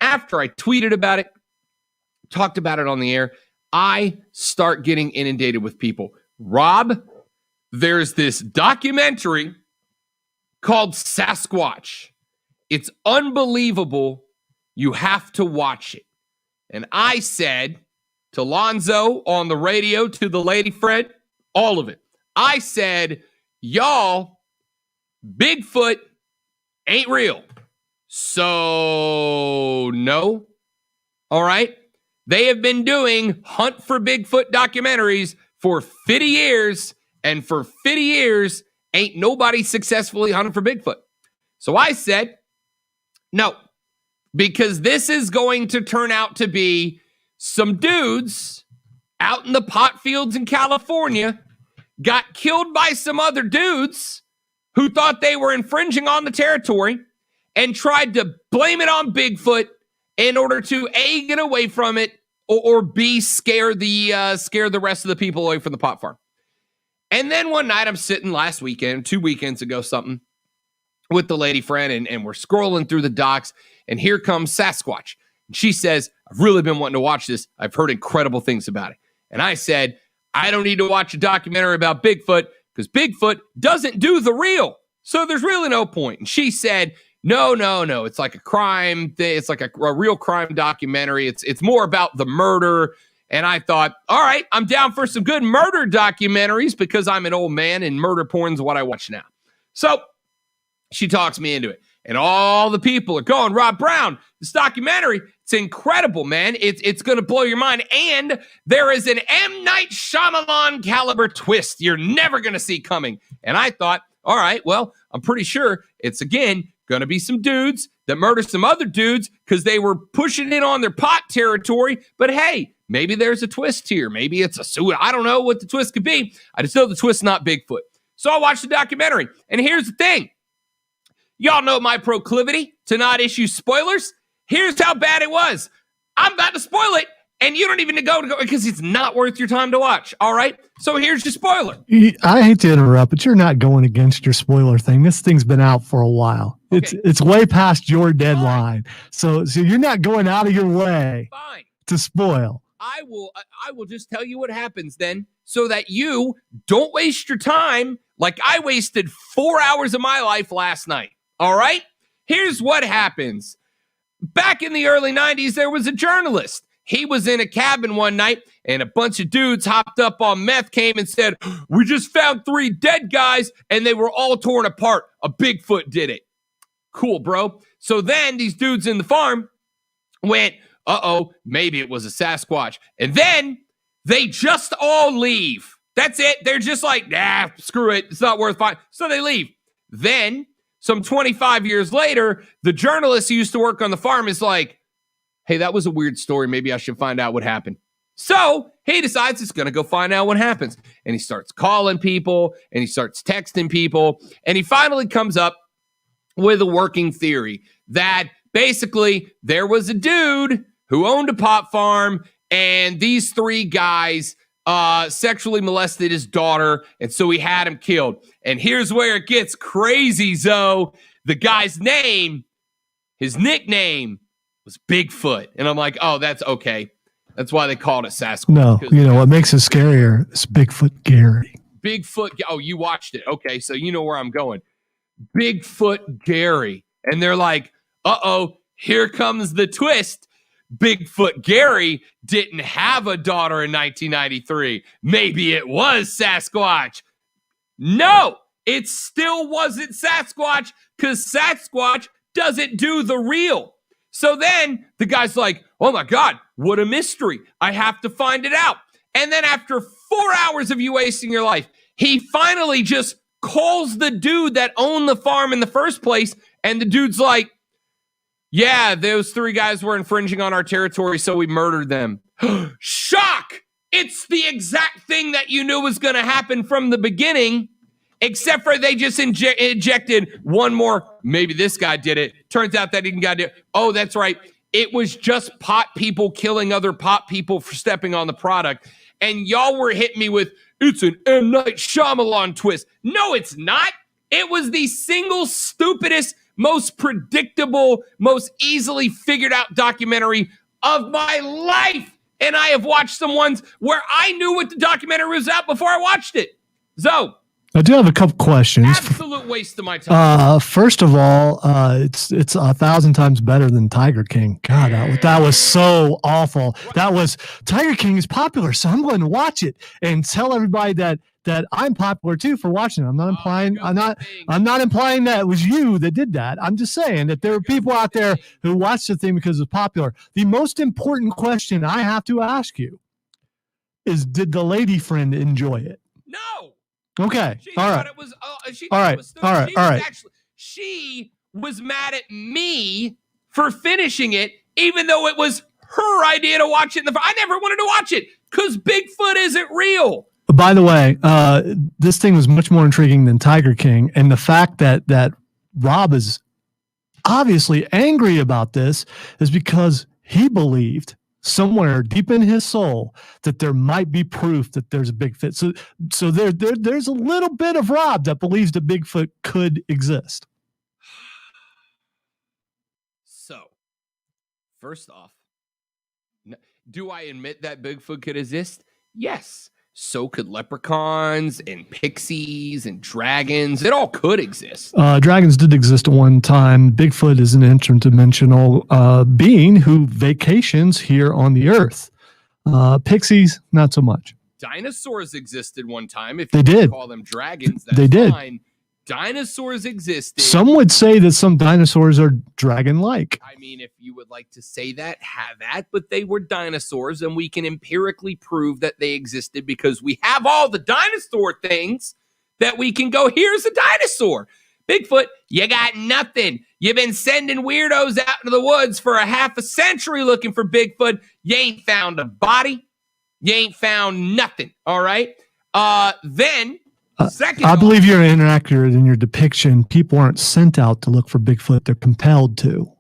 after I tweeted about it, talked about it on the air, I start getting inundated with people. Rob, there's this documentary called Sasquatch. It's unbelievable. You have to watch it. And I said to Lonzo on the radio, to the lady friend, all of it. I said, y'all, Bigfoot ain't real. So, no. All right. They have been doing Hunt for Bigfoot documentaries for 50 years. And for 50 years, ain't nobody successfully hunted for Bigfoot. So I said, no. Because this is going to turn out to be some dudes out in the pot fields in California got killed by some other dudes who thought they were infringing on the territory and tried to blame it on Bigfoot in order to A, get away from it, or B, scare the rest of the people away from the pot farm. And then one night I'm sitting last weekend, 2 weekends ago, something, with the lady friend, and we're scrolling through the docs, and here comes Sasquatch. And she says, I've really been wanting to watch this. I've heard incredible things about it. And I said, I don't need to watch a documentary about Bigfoot because Bigfoot doesn't do the real. So there's really no point. And she said, no. It's like a crime thing. It's like a real crime documentary. It's more about the murder. And I thought, all right, I'm down for some good murder documentaries because I'm an old man and murder porn's what I watch now. So she talks me into it. And all the people are going, Rob Brown, this documentary, it's incredible, man. It's going to blow your mind. And there is an M. Night Shyamalan caliber twist you're never going to see coming. And I thought, all right, well, I'm pretty sure it's, again, going to be some dudes that murder some other dudes because they were pushing in on their pot territory. But hey, maybe there's a twist here. Maybe it's a suit. I don't know what the twist could be. I just know the twist's not Bigfoot. So I watched the documentary. And here's the thing. Y'all know my proclivity to not issue spoilers. Here's how bad it was. I'm about to spoil it, and you don't even need to go because it's not worth your time to watch. All right? So here's your spoiler. I hate to interrupt, but you're not going against your spoiler thing. This thing's been out for a while. Okay. It's way past your deadline. So you're not going out of your way to spoil. I will just tell you what happens then so that you don't waste your time like I wasted 4 hours of my life last night. All right? Here's what happens. Back in the early 90s, there was a journalist. He was in a cabin one night, and a bunch of dudes hopped up on meth, came and said, we just found 3 dead guys, and they were all torn apart. A Bigfoot did it. Cool, bro. So then these dudes in the farm went, maybe it was a Sasquatch. And then they just all leave. That's it. They're just like, screw it. It's not worth fighting. So they leave. Then some 25 years later, the journalist who used to work on the farm is like, hey, that was a weird story. Maybe I should find out what happened. So he decides he's going to go find out what happens. And he starts calling people and he starts texting people. And he finally comes up with a working theory that basically there was a dude who owned a pot farm and these 3 guys sexually molested his daughter, and so he had him killed. And here's where it gets crazy, Zoe. The guy's name, his nickname, was Bigfoot. And I'm like, oh, that's okay. That's why they called it Sasquatch. No, you know what makes it scarier is Bigfoot Gary. Bigfoot. Oh, you watched it. Okay, so you know where I'm going. Bigfoot Gary. And they're like, here comes the twist. Bigfoot Gary didn't have a daughter in 1993. Maybe it was Sasquatch. No, it still wasn't Sasquatch because Sasquatch doesn't do the real. So then the guy's like, oh my God, what a mystery. I have to find it out. And then after 4 hours of you wasting your life. He finally just calls the dude that owned the farm in the first place, and the dude's like, yeah, those 3 guys were infringing on our territory, so we murdered them. Shock! It's the exact thing that you knew was going to happen from the beginning, except for they just injected one more. Maybe this guy did it. Turns out that he didn't do it. Oh, that's right. It was just pot people killing other pot people for stepping on the product. And y'all were hitting me with, it's an M. Night Shyamalan twist. No, it's not. It was the single stupidest, most predictable, most easily figured out documentary of my life. And I have watched some ones where I knew what the documentary was about before I watched it. So, I do have a couple questions. Absolute waste of my time. First of all, it's 1,000 times better than Tiger King. God, that was so awful. Tiger King is popular, so I'm going to watch it and tell everybody that I'm popular too for watching it. I'm not implying that it was you that did that. I'm just saying that there are people out there who watch the thing because it's popular. The most important question I have to ask you is, did the lady friend enjoy it? No. Okay. She All thought right. it was. She was mad at me for finishing it, even though it was her idea to watch it. I never wanted to watch it because Bigfoot isn't real. By the way, this thing was much more intriguing than Tiger King, and the fact that Rob is obviously angry about this is because he believed somewhere deep in his soul that there might be proof that there's a Bigfoot. So there's a little bit of Rob that believes that Bigfoot could exist. So, first off, do I admit that Bigfoot could exist? Yes. So could leprechauns and pixies and dragons. It all could exist. Dragons did exist at one time. Bigfoot is an interdimensional being who vacations here on the earth. Pixies, not so much. Dinosaurs existed one time. If they you did call them dragons, that's they did. Fine. Dinosaurs existed. Some would say that some dinosaurs are dragon-like. I mean, if you would like to say that, have that, but they were dinosaurs, and we can empirically prove that they existed because we have all the dinosaur things that we can go, here's a dinosaur. Bigfoot, you got nothing. You've been sending weirdos out into the woods for a half a century looking for Bigfoot. You ain't found a body. You ain't found nothing, all right? Then... I believe you're inaccurate in your depiction. People aren't sent out to look for Bigfoot. They're compelled to.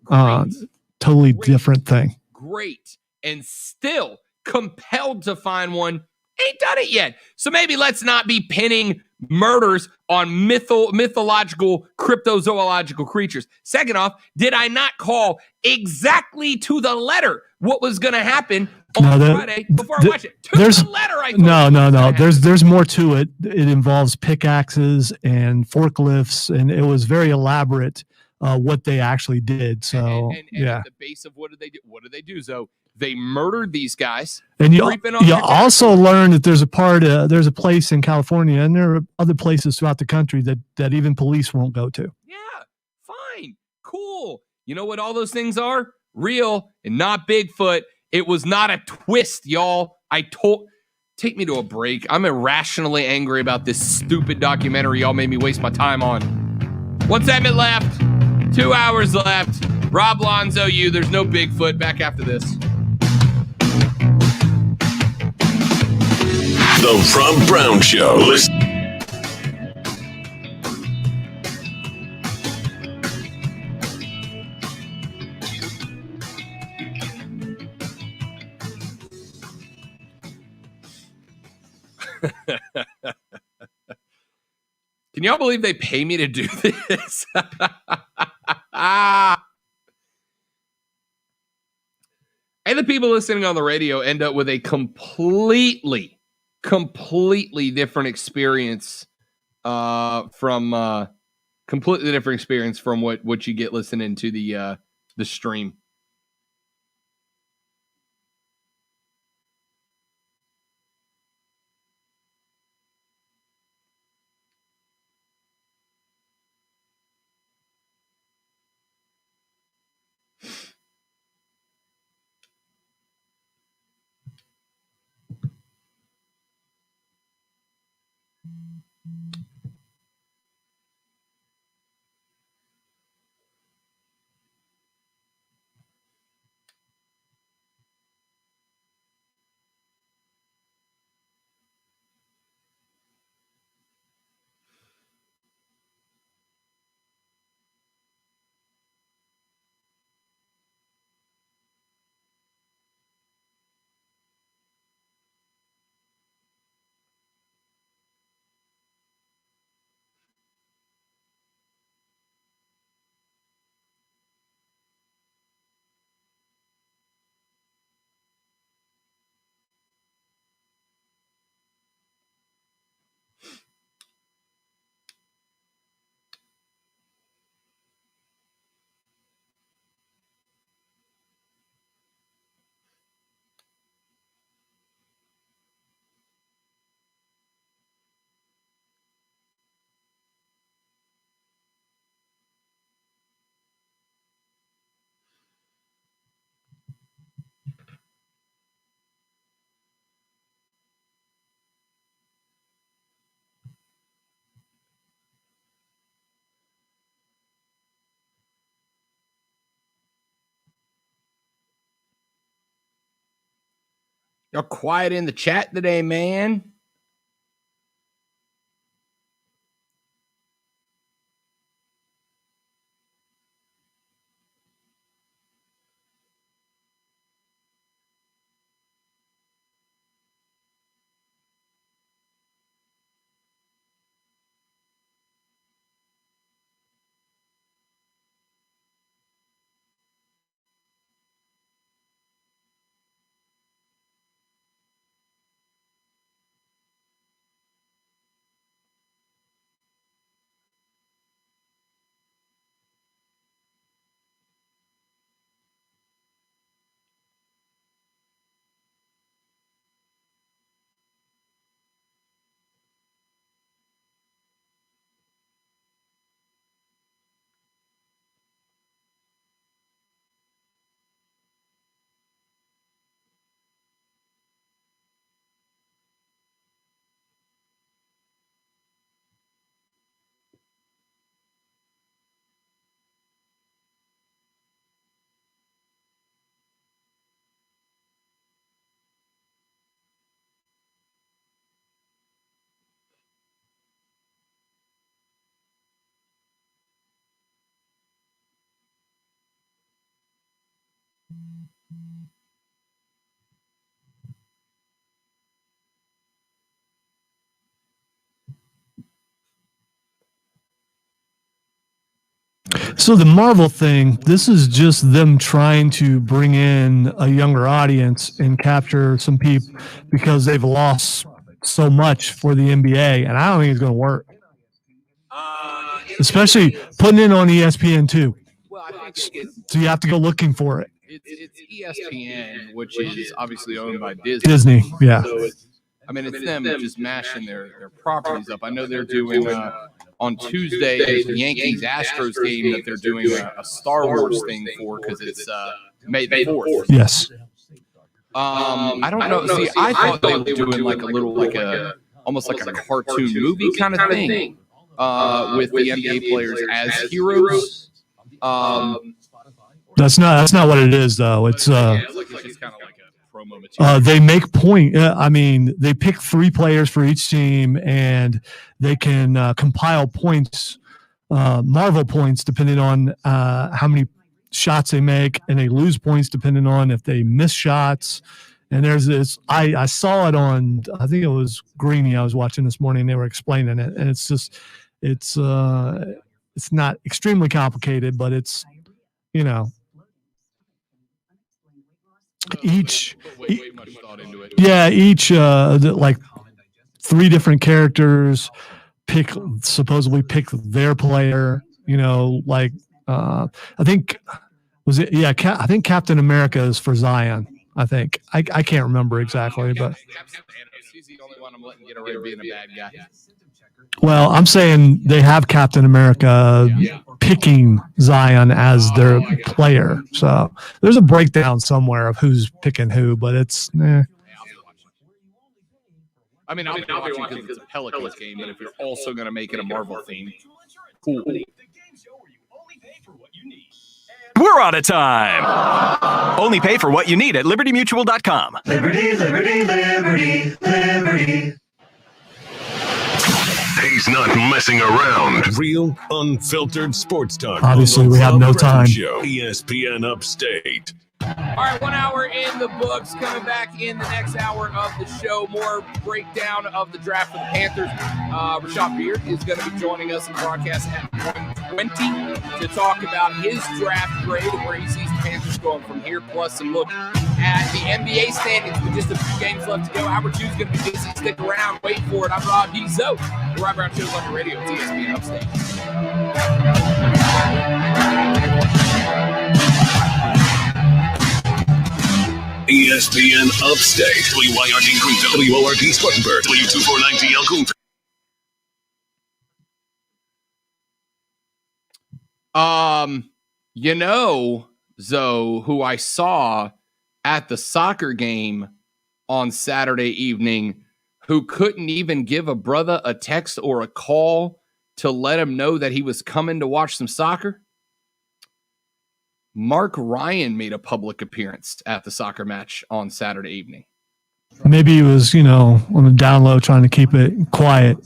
Totally different thing. Great. And still compelled to find one. Ain't done it yet. So maybe let's not be pinning murders on mythological, cryptozoological creatures. Second off, did I not call exactly to the letter what was going to happen on Friday before I watched it? To the letter, I told No. There's more to it. It involves pickaxes and forklifts, and it was very elaborate what they actually did. So, and at the base of what did they do? What did they do, Zoe? They murdered these guys. And you also learn that there's a place in California, and there are other places throughout the country that even police won't go to. Yeah, fine, cool. You know what all those things are? Real and not Bigfoot. It was not a twist, y'all. Take me to a break. I'm irrationally angry about this stupid documentary y'all made me waste my time on. 1 segment left. 2 hours left. Rob, Lonzo, you. There's no Bigfoot. Back after this. The Rob Brown Show. Listen. Can y'all believe they pay me to do this? And the people listening on the radio end up with a completely different experience from what you get listening to the stream. Y'all quiet in the chat today, man. So the Marvel thing, this is just them trying to bring in a younger audience and capture some people because they've lost so much for the NBA, and I don't think it's going to work. Especially putting it on ESPN2. Well, I think it's So you have to go looking for it. It's ESPN, which is obviously owned by Disney. Disney, yeah. So it's them just mashing their properties up. I know they're doing on Tuesday there's a Yankees Astros game that they're doing a Star Wars thing for because it's May the 4th. Yes. I don't know. See, I thought they were doing like a little almost like a cartoon movie kind of thing with the NBA players as heroes. That's not what it is, though. It's just kind of like a promo material. they make point. I mean, they pick 3 players for each team, and they can compile points, Marvel points, depending on how many shots they make, and they lose points depending on if they miss shots. And there's this. I saw it on. I think it was Greeny. I was watching this morning. They were explaining it, and it's just it's not extremely complicated, but it's each like 3 different characters supposedly pick their player, like I think I think Captain America is for Zion. I think I can't remember exactly, but He's the only one I'm letting get away with being a bad guy. well, I'm saying they have Captain America picking Zion as their player. So there's a breakdown somewhere of who's picking who, but it's I mean, I'll be watching because it's a Pelicans game, but if you're also going to make it a Marvel theme, cool. We're out of time. Only pay for what you need at libertymutual.com. Liberty, liberty, liberty, liberty. He's not messing around. Real, unfiltered sports talk. Obviously, we have no time. Show. ESPN Upstate. All right, 1 hour in the books. Coming back in the next hour of the show. More breakdown of the draft for the Panthers. Rashad Beard is going to be joining us in the broadcast at 1:20 to talk about his draft grade and where he sees the Panthers going from here. Plus, some look at the NBA standings with just a few games left to go. Hour 2 is going to be busy. Stick around. Wait for it. I'm Rob Dezo. The Rob Brown Show's on your radio. It's ESPN Upstate. ESPN Upstate. WYRD Greenville. WORD Spartanburg. W249DL Greenville. Zoe, who I saw at the soccer game on Saturday evening, who couldn't even give a brother a text or a call to let him know that he was coming to watch some soccer? Mark Ryan made a public appearance at the soccer match on Saturday evening. Maybe he was, on the down low trying to keep it quiet,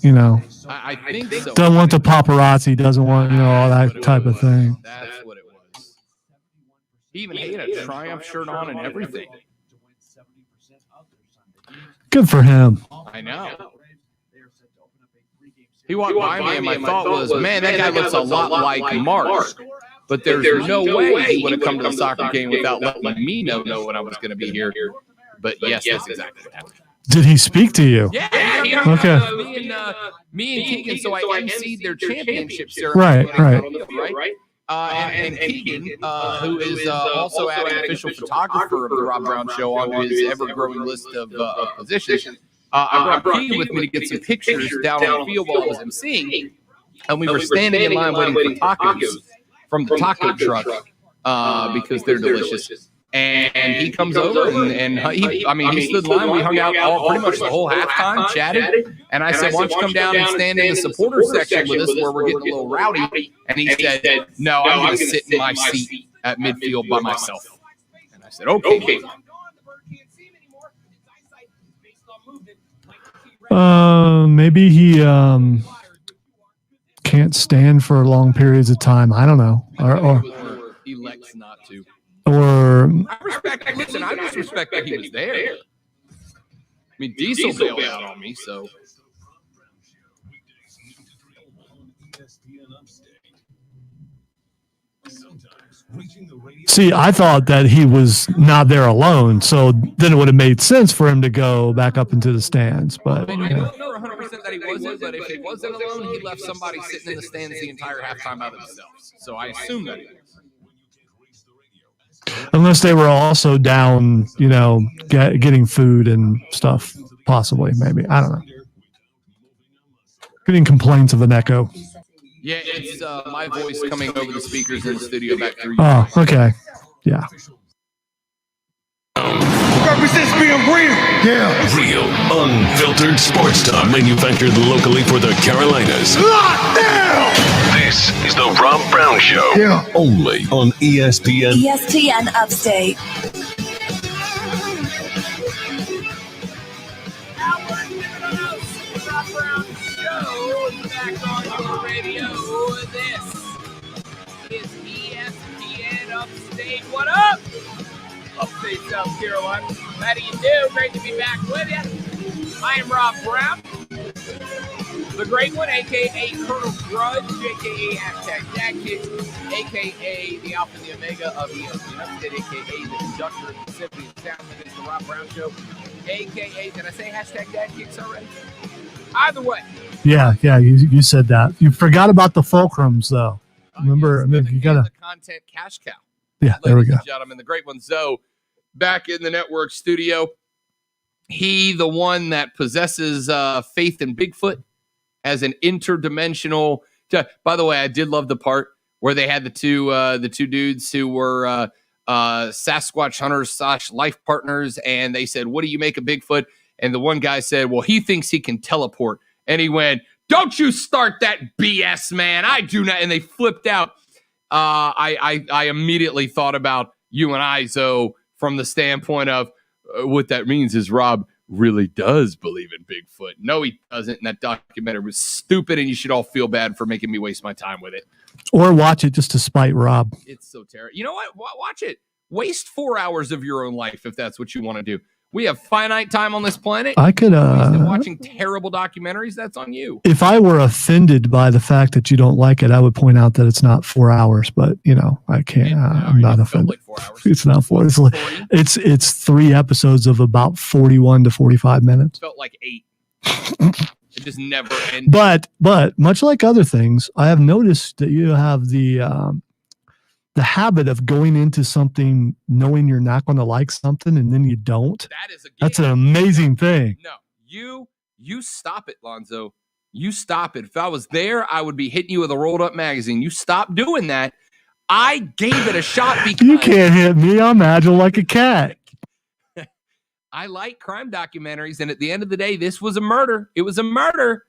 I think so. Doesn't want the paparazzi, doesn't want, all that type of thing. That's what it was. He even had a Triumph shirt on and everything. Good for him. I know. He walked by me and my thought was, man, that guy looks a lot like Mark. But there's no way he would have come to the soccer game without letting me know when I was going to be here. But yes, that's exactly what happened. Did he speak to you? Yeah. Okay. Me and Keegan, so I emceed their championship ceremony. Right. And Keegan, who is also adding official photographer of the Rob Brown Show onto his ever-growing list of positions. I brought Keegan with me to get some pictures down on the field while I was emceeing, and we were standing in line waiting for tacos from the taco truck because they're delicious. And he comes over and he stood in line. We hung out pretty much the whole halftime, chatted. And I said, why don't you come down and stand in the supporter section with us where we're getting a little rowdy? And he said, no, I'm going to sit in my seat at midfield by myself. And I said, okay. Maybe he can't stand for long periods of time. I don't know. Or elects not to. Or I just respect that he was there. I mean, Diesel bailed out on me, so. See, I thought that he was not there alone, so then it would have made sense for him to go back up into the stands. But I don't know 100% that he wasn't, but if he wasn't alone, he left somebody sitting in the stands the entire halftime by themselves. So I assume that he was. Unless they were also down, getting food and stuff, possibly, maybe. I don't know. Getting complaints of an echo. Yeah, it's my voice coming over the speakers in the studio back through you. Oh, okay. Yeah. Represents being real. Yeah. Real, unfiltered sports talk manufactured locally for the Carolinas. This is the Rob Brown Show. Yeah. Only on ESPN. ESPN Upstate. Rob Brown Show back on your radio. This is ESPN Upstate. What up? Upstate, South Carolina. How do you do? Great to be back with you. I am Rob Brown, the great one, a.k.a. Colonel Grudge, a.k.a. Hashtag Dad Kids, a.k.a. the Alpha and the Omega of ESPN Upstate, a.k.a. the conductor of the Symphony of Sound. It is the Rob Brown Show, a.k.a. Did I say hashtag Dad Kicks already? Either way. Yeah, you said that. You forgot about the fulcrums, though. Remember, you got the content cash cow. Yeah, there we go. Gentlemen, the great one, Zoe, back in the network studio. He, the one that possesses faith in Bigfoot as an interdimensional. By the way, I did love the part where they had the two dudes who were Sasquatch hunters / life partners, and they said, "What do you make of Bigfoot?" And the one guy said, "Well, he thinks he can teleport." And he went, "Don't you start that BS, man! I do not." And they flipped out. I immediately thought about you and I, Zoe, from the standpoint of what that means is Rob really does believe in Bigfoot. No, he doesn't. And that documentary was stupid, and you should all feel bad for making me waste my time with it. Or watch it just to spite Rob. It's so terrible. You know what? Watch it. Waste 4 hours of your own life if that's what you want to do. We have finite time on this planet. I could watching terrible documentaries. That's on you. If I were offended by the fact that you don't like it, I would point out that it's not 4 hours. But I can't. I'm not offended. Like 4 hours. It's not 4. It's 3 episodes of about 41 to 45 minutes. Felt like 8. It just never ended. But much like other things, I have noticed that you have the habit of going into something knowing you're not going to like something and then you don't. That's an amazing thing. No, you stop it, Lonzo. You stop it. If I was there, I would be hitting you with a rolled up magazine. You stop doing that. I gave it a shot because you can't hit me. I'm agile like a cat. I like crime documentaries, and at the end of the day, this was a murder. It was a murder.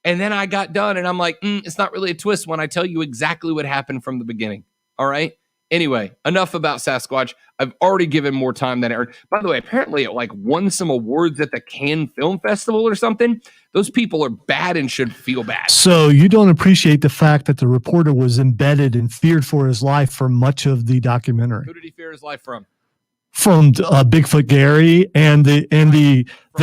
And then I got done, and I'm like, it's not really a twist when I tell you exactly what happened from the beginning. All right? Anyway, enough about Sasquatch. I've already given more time than I earned. By the way, apparently it won some awards at the Cannes Film Festival or something. Those people are bad and should feel bad. So you don't appreciate the fact that the reporter was embedded and feared for his life for much of the documentary. Who did he fear his life from? From Bigfoot Gary and the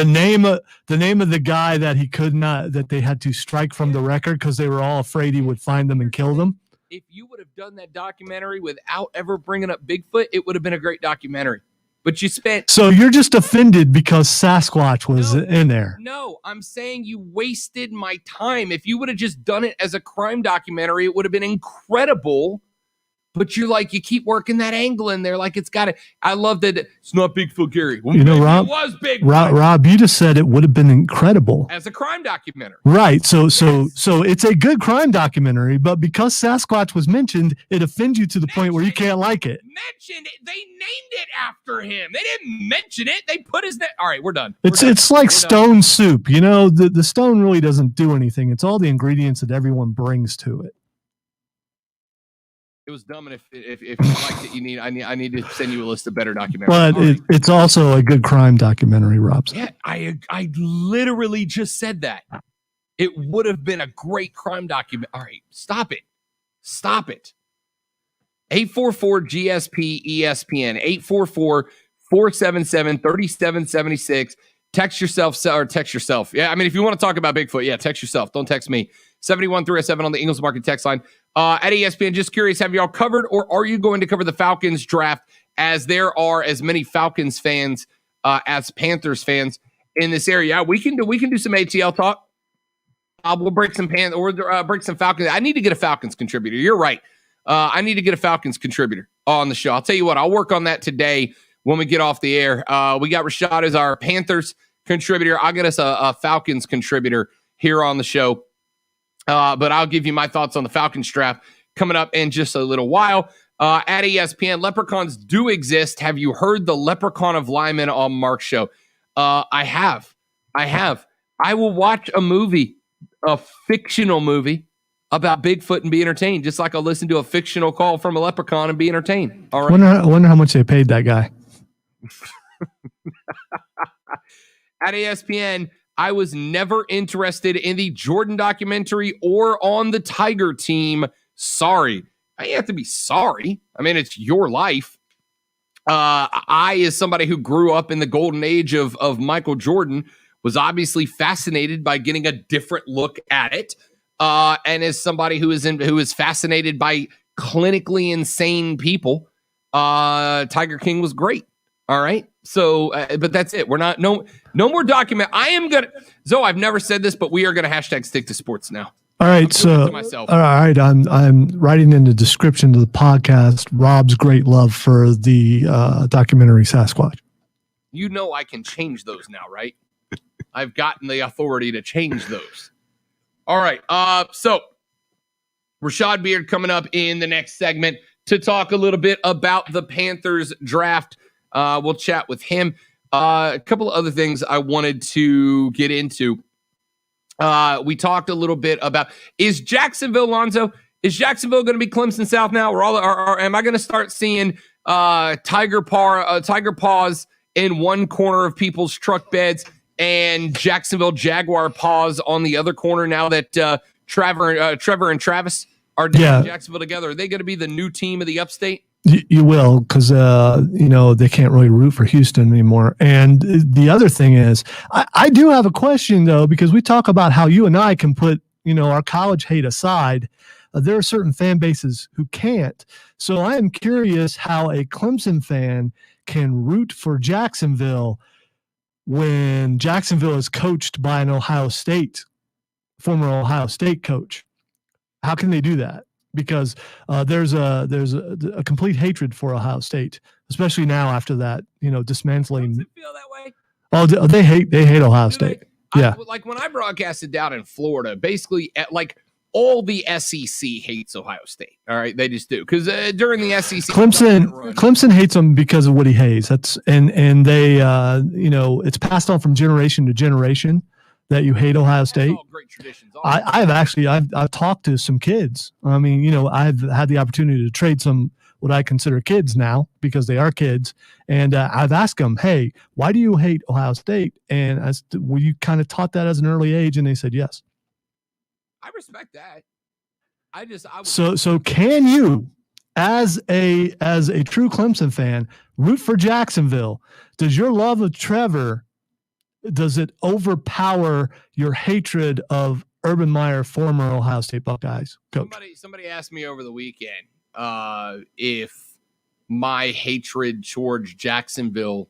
name of the guy that they had to strike from the record because they were all afraid he would find them and kill them. If you would have done that documentary without ever bringing up Bigfoot, it would have been a great documentary. But you spent... So you're just offended because Sasquatch was in there. No, I'm saying you wasted my time. If you would have just done it as a crime documentary, it would have been incredible. But you keep working that angle in there it's got to... I love that it's not Bigfoot Gary. Well, Rob, it was Bigfoot. Rob, you just said it would have been incredible. As a crime documentary. Right. So it's a good crime documentary, but because Sasquatch was mentioned, it offends you to the point where you can't like it. Mentioned it. They named it after him. They didn't mention it. They put his name. All right, we're done. It's like stone soup. The stone really doesn't do anything. It's all the ingredients that everyone brings to it. It was dumb, and if you liked it, I need to send you a list of better documentaries. But it's also a good crime documentary, Rob. Yeah, I literally just said that. It would have been a great crime document. All right, stop it. 844-GSP-ESPN, 844-477-3776. Text yourself. Yeah, I mean, if you want to talk about Bigfoot, text yourself. Don't text me. 71307 on the Ingles Market text line. At ESPN, just curious, have y'all covered or are you going to cover the Falcons draft, as there are as many Falcons fans as Panthers fans in this area? Yeah, we can do some ATL talk. We'll break some break some Falcons. I need to get a Falcons contributor. You're right. I need to get a Falcons contributor on the show. I'll tell you what, I'll work on that today when we get off the air. We got Rashad as our Panthers contributor. I'll get us a Falcons contributor here on the show. But I'll give you my thoughts on the Falcons draft coming up in just a little while. At ESPN, leprechauns do exist. Have you heard the Leprechaun of Lyman on Mark's show? I have. I will watch a fictional movie about Bigfoot and be entertained, just like I'll listen to a fictional call from a leprechaun and be entertained. All right. I wonder how much they paid that guy. At ESPN, I was never interested in the Jordan documentary or on the Tiger team. Sorry. You have to be sorry. I mean, it's your life. I, as somebody who grew up in the golden age of Michael Jordan, was obviously fascinated by getting a different look at it. And as somebody who is fascinated by clinically insane people, Tiger King was great. All right. So, but that's it. We're not, no more document. I've never said this, but we are going to hashtag stick to sports now. All right. All right. I'm writing in the description to the podcast Rob's great love for the documentary Sasquatch. You know, I can change those now, right? I've gotten the authority to change those. All right. So Rashad Beard coming up in the next segment to talk a little bit about the Panthers draft. We'll chat with him. A couple of other things I wanted to get into. We talked a little bit about, is Jacksonville, Lonzo, is Jacksonville going to be Clemson South now? Am I going to start seeing tiger paws in one corner of people's truck beds and Jacksonville Jaguar paws on the other corner now that Trevor and Travis are down in Jacksonville together? Are they going to be the new team of the upstate? You will, because they can't really root for Houston anymore. And the other thing is, I do have a question though, because we talk about how you and I can put our college hate aside. There are certain fan bases who can't. So I am curious how a Clemson fan can root for Jacksonville when Jacksonville is coached by an former Ohio State coach. How can they do that? Because there's a complete hatred for Ohio State, especially now after that, dismantling. Does it feel that way? Oh, they hate Ohio State. Yeah. Like when I broadcasted down in Florida, basically all the SEC hates Ohio State. All right, they just do, because during the SEC, Clemson hates him because of Woody Hayes. And they it's passed on from generation to generation that you hate Ohio State. Great traditions. I've talked to some kids. I mean, I've had the opportunity to trade some what I consider kids now, because they are kids. And I've asked them, hey, why do you hate Ohio State? And were you kind of taught that as an early age? And they said yes. I respect that. So can you, as a true Clemson fan, root for Jacksonville? Does your love of Trevor, does it overpower your hatred of Urban Meyer, former Ohio State Buckeyes coach? Somebody asked me over the weekend if my hatred towards Jacksonville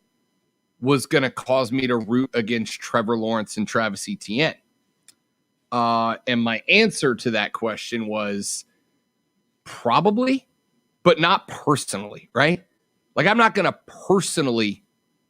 was going to cause me to root against Trevor Lawrence and Travis Etienne. And my answer to that question was probably, but not personally, right? Like, I'm not going to personally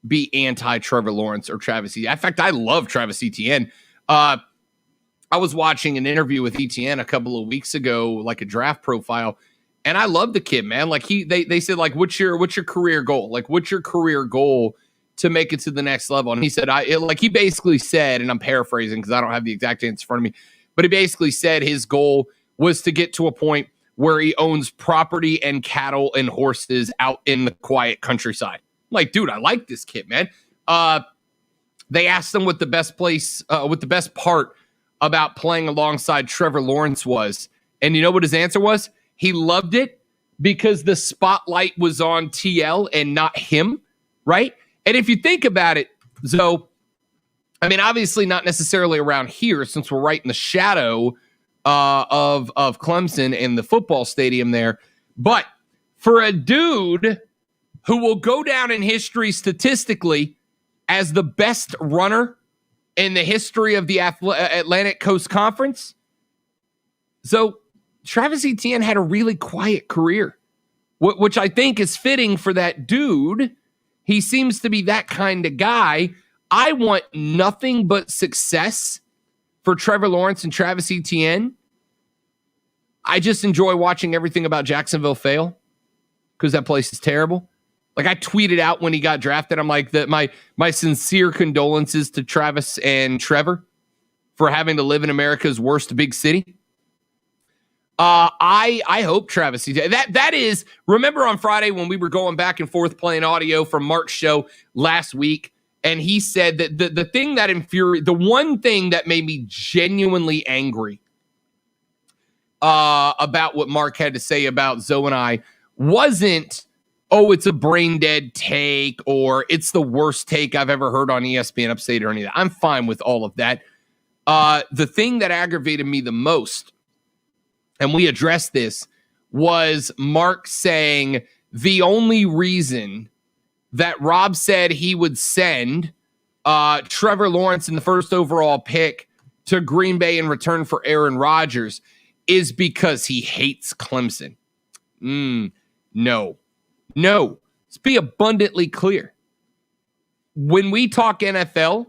be anti-Trevor Lawrence or Travis Etienne. In fact, I love Travis Etienne. I was watching an interview with Etienne a couple of weeks ago, like a draft profile, and I love the kid, man. Like, they said, like, what's your career goal? Like, what's your career goal to make it to the next level? And he said, he basically said, and I'm paraphrasing because I don't have the exact answer in front of me, but he basically said his goal was to get to a point where he owns property and cattle and horses out in the quiet countryside. I'm like, dude, I like this kid, man. They asked him what the best part about playing alongside Trevor Lawrence was. And you know what his answer was? He loved it because the spotlight was on TL and not him, right? And if you think about it, Zoe, I mean, obviously not necessarily around here since we're right in the shadow of Clemson and the football stadium there. But for a dude who will go down in history statistically as the best runner in the history of the Atlantic Coast Conference, so Travis Etienne had a really quiet career, which I think is fitting for that dude. He seems to be that kind of guy. I want nothing but success for Trevor Lawrence and Travis Etienne. I just enjoy watching everything about Jacksonville fail because that place is terrible. Like, I tweeted out when he got drafted, I'm like, my sincere condolences to Travis and Trevor for having to live in America's worst big city. I hope Travis, that is, remember on Friday when we were going back and forth playing audio from Mark's show last week, and he said that the thing that the one thing that made me genuinely angry about what Mark had to say about Zoe and I wasn't, oh, it's a brain dead take or it's the worst take I've ever heard on ESPN Upstate or any of that. I'm fine with all of that. The thing that aggravated me the most, and we addressed this, was Mark saying the only reason that Rob said he would send Trevor Lawrence in the first overall pick to Green Bay in return for Aaron Rodgers is because he hates Clemson. No. Let's be abundantly clear. When we talk NFL,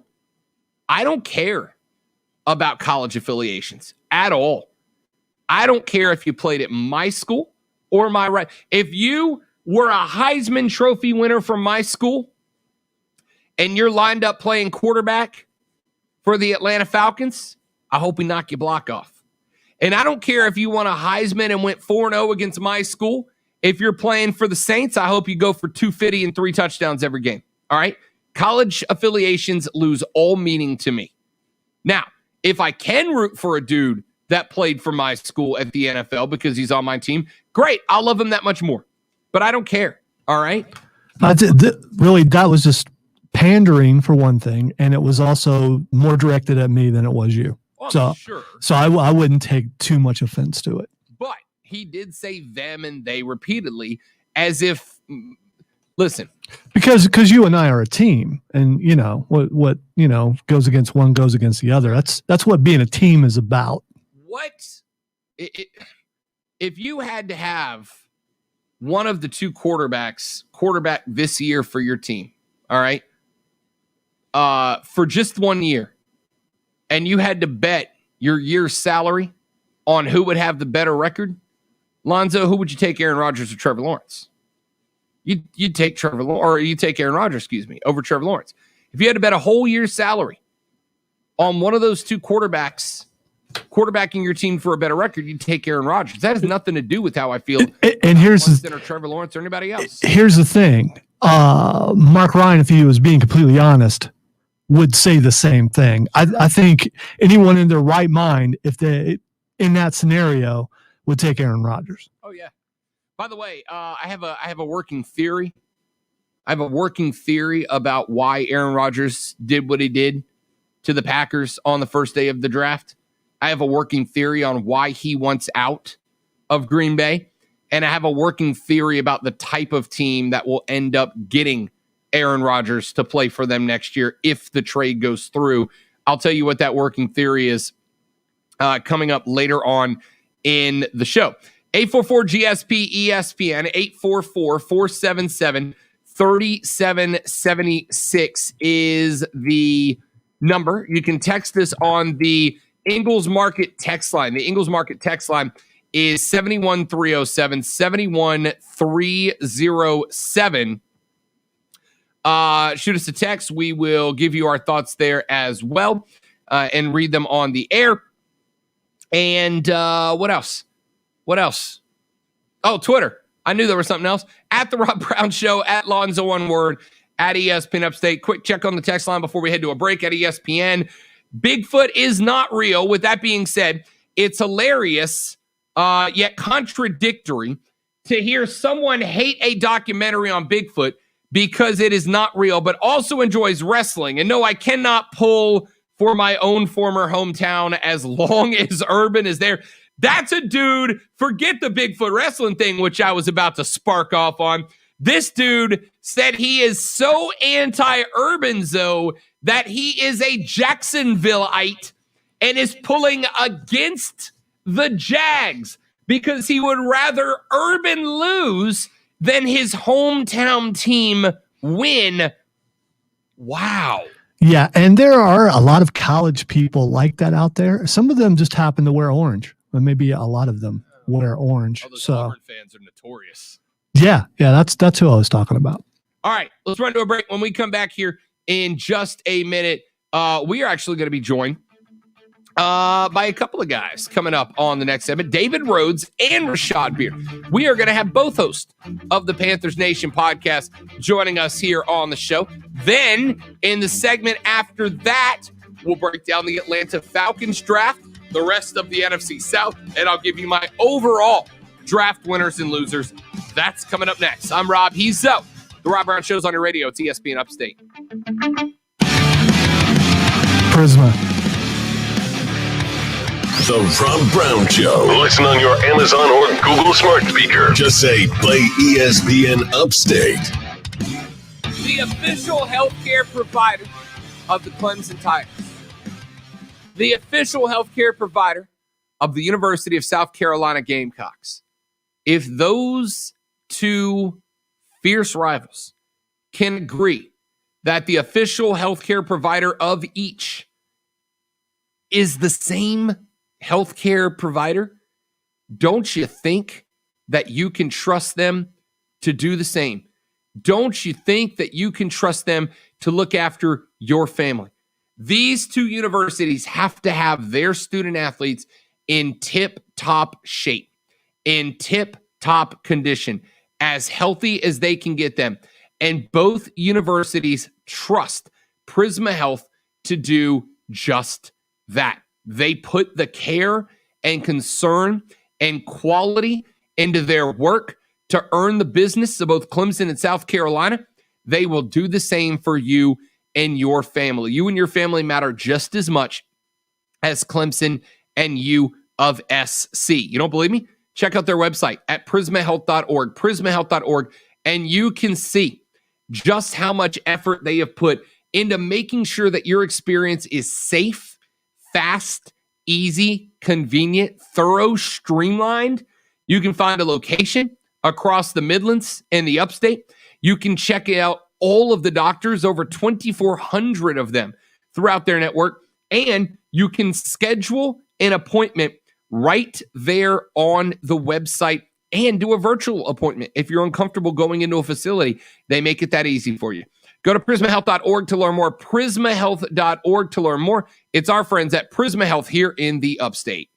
I don't care about college affiliations at all. I don't care if you played at my school or my right. If you were a Heisman Trophy winner from my school and you're lined up playing quarterback for the Atlanta Falcons, I hope we knock your block off. And I don't care if you won a Heisman and went 4-0 against my school. If you're playing for the Saints, I hope you go for 250 and 3 touchdowns every game. All right? College affiliations lose all meaning to me. Now, if I can root for a dude that played for my school at the NFL because he's on my team, great. I'll love him that much more. But I don't care. All right? Really, that was just pandering for one thing, and it was also more directed at me than it was you. Well, So I wouldn't take too much offense to it. But he did say them and they repeatedly, as if, listen. Because you and I are a team, and you know what goes against one goes against the other. That's what being a team is about. If you had to have one of the two quarterback this year for your team, all right, for just 1 year, and you had to bet your year's salary on who would have the better record, Lonzo, who would you take, Aaron Rodgers or Trevor Lawrence? You'd take Trevor Lawrence, or you take Aaron Rodgers, over Trevor Lawrence. If you had to bet a whole year's salary on one of those two quarterbacks quarterbacking your team for a better record, you take Aaron Rodgers. That has nothing to do with how I feel. And here's or Trevor Lawrence or anybody else. Here's the thing. Mark Ryan, if he was being completely honest, would say the same thing. I think anyone in their right mind, if they in that scenario, would take Aaron Rodgers. Oh yeah. By the way, I have a working theory. I have a working theory about why Aaron Rodgers did what he did to the Packers on the first day of the draft. I have a working theory on why he wants out of Green Bay. And I have a working theory about the type of team that will end up getting Aaron Rodgers to play for them next year if the trade goes through. I'll tell you what that working theory is coming up later on in the show. 844-GSP-ESPN, 844-477-3776 is the number. You can text us on the Ingles Market text line. The Ingles Market text line is 71307, 71307. Shoot us a text. We will give you our thoughts there as well and read them on the air. And what else? What else? Oh, Twitter. I knew there was something else. At The Rob Brown Show, at Lonzo One Word, at ESPN Upstate. Quick check on the text line before we head to a break at ESPN. Bigfoot is not real. With that being said, it's hilarious, yet contradictory to hear someone hate a documentary on Bigfoot because it is not real, but also enjoys wrestling. And no, I cannot pull for my own former hometown as long as Urban is there. That's a dude, forget the Bigfoot wrestling thing, which I was about to spark off on. This dude said he is so anti-Urban, though, that he is a Jacksonvilleite and is pulling against the Jags because he would rather Urban lose than his hometown team win. Wow. Yeah, and there are a lot of college people like that out there. Some of them just happen to wear orange, but maybe a lot of them wear orange. Those so Auburn fans are notorious. Yeah, that's who I was talking about. All right, let's run to a break. When we come back here in just a minute, we are actually going to be joined by a couple of guys coming up on the next segment, David Rhodes and Rashad Beard. We are going to have both hosts of the Panthers Nation podcast joining us here on the show. Then in the segment after that, we'll break down the Atlanta Falcons draft, the rest of the NFC South, and I'll give you my overall draft winners and losers. That's coming up next. I'm Rob. He's Zoe. The Rob Brown Show's on your radio. It's ESPN Upstate. Prisma. The Rob Brown Show. Listen on your Amazon or Google smart speaker. Just say, play ESPN Upstate. The official healthcare provider of the Clemson Tigers. The official healthcare provider of the University of South Carolina Gamecocks. If those two fierce rivals can agree that the official healthcare provider of each is the same healthcare provider, don't you think that you can trust them to do the same? Don't you think that you can trust them to look after your family? These two universities have to have their student athletes in tip-top shape, in tip-top condition, as healthy as they can get them. And both universities trust Prisma Health to do just that. They put the care and concern and quality into their work to earn the business of both Clemson and South Carolina. They will do the same for you and your family. You and your family matter just as much as Clemson and U of SC. You don't believe me? Check out their website at prismahealth.org, prismahealth.org, and you can see just how much effort they have put into making sure that your experience is safe, fast, easy, convenient, thorough, streamlined. You can find a location across the Midlands and the Upstate. You can check out all of the doctors, over 2,400 of them throughout their network, and you can schedule an appointment right there on the website and do a virtual appointment. If you're uncomfortable going into a facility, they make it that easy for you. Go to prismahealth.org to learn more. Prismahealth.org to learn more. It's our friends at Prisma Health here in the Upstate.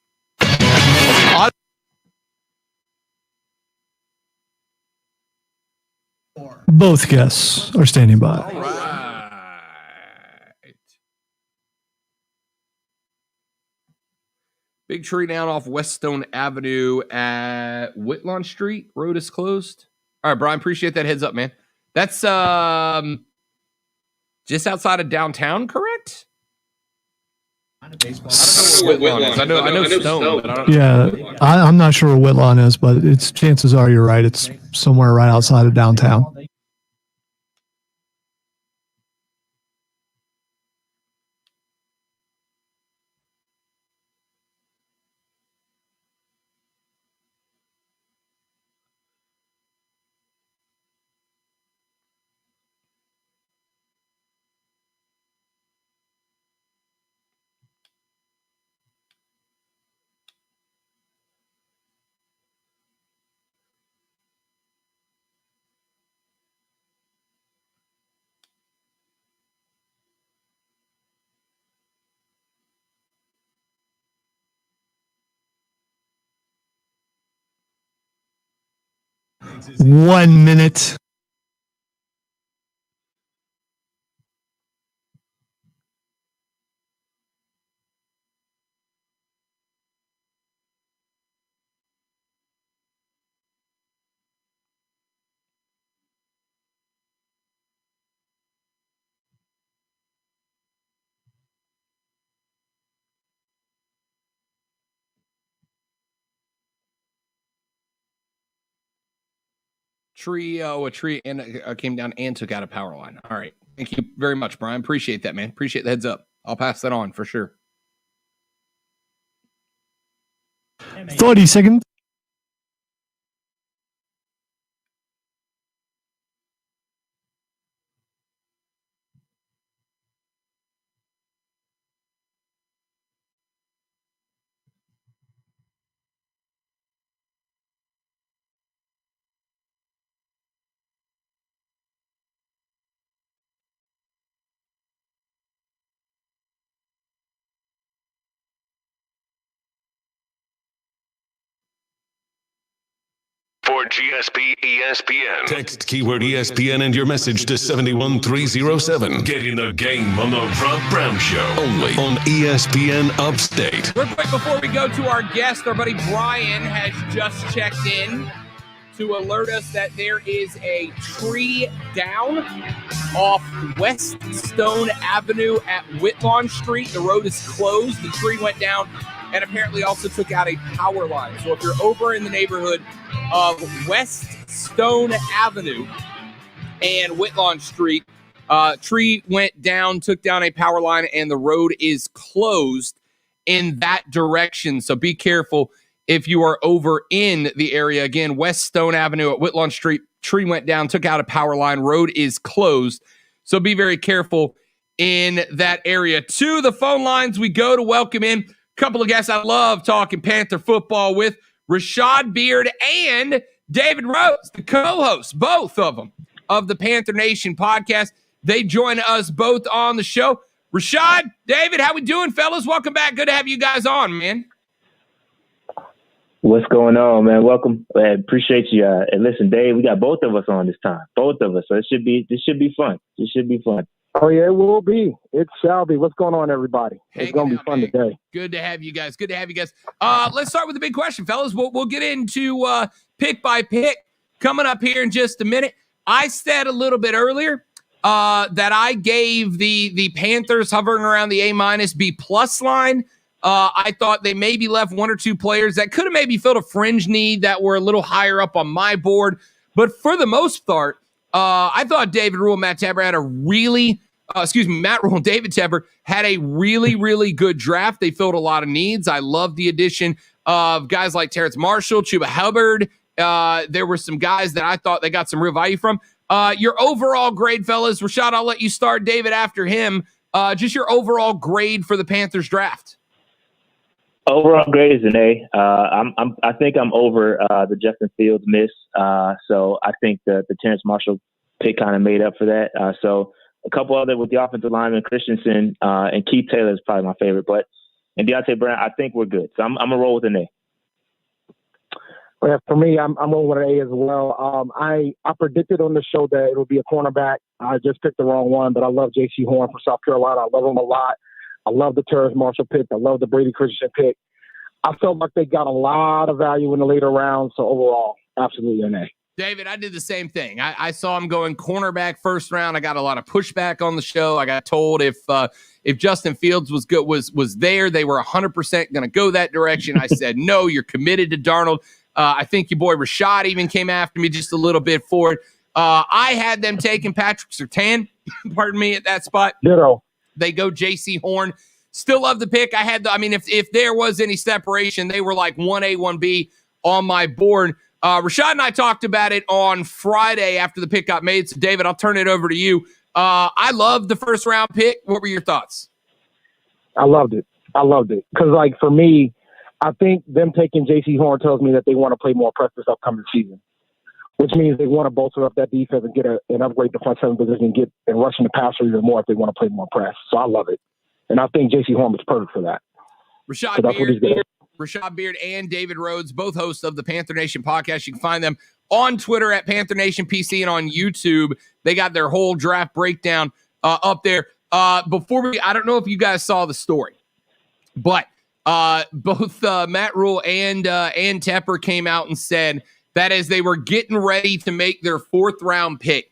Both guests are standing by. All right. Big tree down off West Stone Avenue at Whitlawn Street. Road is closed. All right, Brian, appreciate that heads up, man. That's just outside of downtown, correct? I don't know where Whitlawn is. I know Stone, but I don't know. Yeah, I'm not sure where Whitlawn is, but it's chances are you're right. It's somewhere right outside of downtown. One minute. A tree and came down and took out a power line. All right. Thank you very much, Brian. Appreciate that, man. Appreciate the heads up. I'll pass that on for sure. 30 seconds. For GSP ESPN, text keyword ESPN and your message to 71307. Get in the game on the Rob Brown Show, only on ESPN Upstate. Real quick before we go to our guest, our buddy Brian has just checked in to alert us that there is a tree down off West Stone Avenue at Whitlawn Street. The road is closed. The tree went down and apparently also took out a power line. So if you're over in the neighborhood of West Stone Avenue and Whitlawn Street, tree went down, took down a power line, and the road is closed in that direction. So be careful if you are over in the area. Again, West Stone Avenue at Whitlawn Street, tree went down, took out a power line, road is closed. So be very careful in that area. To the phone lines we go to welcome in a couple of guests I love talking Panther football with. Rashad Beard and David Rose, the co-hosts, both of them, of the Panther Nation podcast. They join us both on the show. Rashad, David, how we doing, fellas? Welcome back. Good to have you guys on, man. What's going on, man? Welcome. I appreciate you. And listen, Dave, we got both of us on this time. Both of us. So this should be fun. This should be fun. Oh, yeah, it will be. It shall be. What's going on, everybody? It's going to be fun today. Good to have you guys. Let's start with the big question, fellas. We'll get into pick by pick coming up here in just a minute. I said a little bit earlier that I gave the Panthers hovering around the A- B+ line. I thought they maybe left one or two players that could have maybe filled a fringe need that were a little higher up on my board. But for the most part, I thought David Rule and Matt Tabor had a really Matt Rule and David Tepper had a really, really good draft. They filled a lot of needs. I love the addition of guys like Terrence Marshall, Chuba Hubbard. There were some guys that I thought they got some real value from. Your overall grade, fellas. Rashad, I'll let you start. David after him. Just your overall grade for the Panthers draft. Overall grade is an A. I think I'm over the Justin Fields miss. So I think the Terrence Marshall pick kind of made up for that. So a couple other with the offensive lineman, Christensen and Keith Taylor is probably my favorite. But and Deontay Brown, I think we're good. So I'm gonna roll with an A. Well, for me, I'm rolling with an A as well. I predicted on the show that it would be a cornerback. I just picked the wrong one, but I love J.C. Horn from South Carolina. I love him a lot. I love the Terrace Marshall pick. I love the Brady Christensen pick. I felt like they got a lot of value in the later rounds. So overall, absolutely an A. David, I did the same thing. I saw him going cornerback first round. I got a lot of pushback on the show. I got told if Justin Fields was good, was there, they were 100% going to go that direction. I said, no, you're committed to Darnold. I think your boy Rashad even came after me just a little bit for it. I had them taking Patrick Surtain, pardon me, at that spot. Ditto. They go J.C. Horn. Still love the pick. If there was any separation, they were like 1A, 1B on my board. Rashad and I talked about it on Friday after the pick got made. So, David, I'll turn it over to you. I love the first round pick. What were your thoughts? I loved it. Because, like, for me, I think them taking J.C. Horn tells me that they want to play more press this upcoming season, which means they want to bolster up that defense and get an upgrade the front seven position and rushing the passer even more if they want to play more press. So I love it. And I think J.C. Horn was perfect for that. Rashad Beard and David Rhodes, both hosts of the Panther Nation podcast. You can find them on Twitter at Panther Nation PC and on YouTube. They got their whole draft breakdown up there. I don't know if you guys saw the story, but both Matt Rule and Tepper came out and said that as they were getting ready to make their fourth round pick,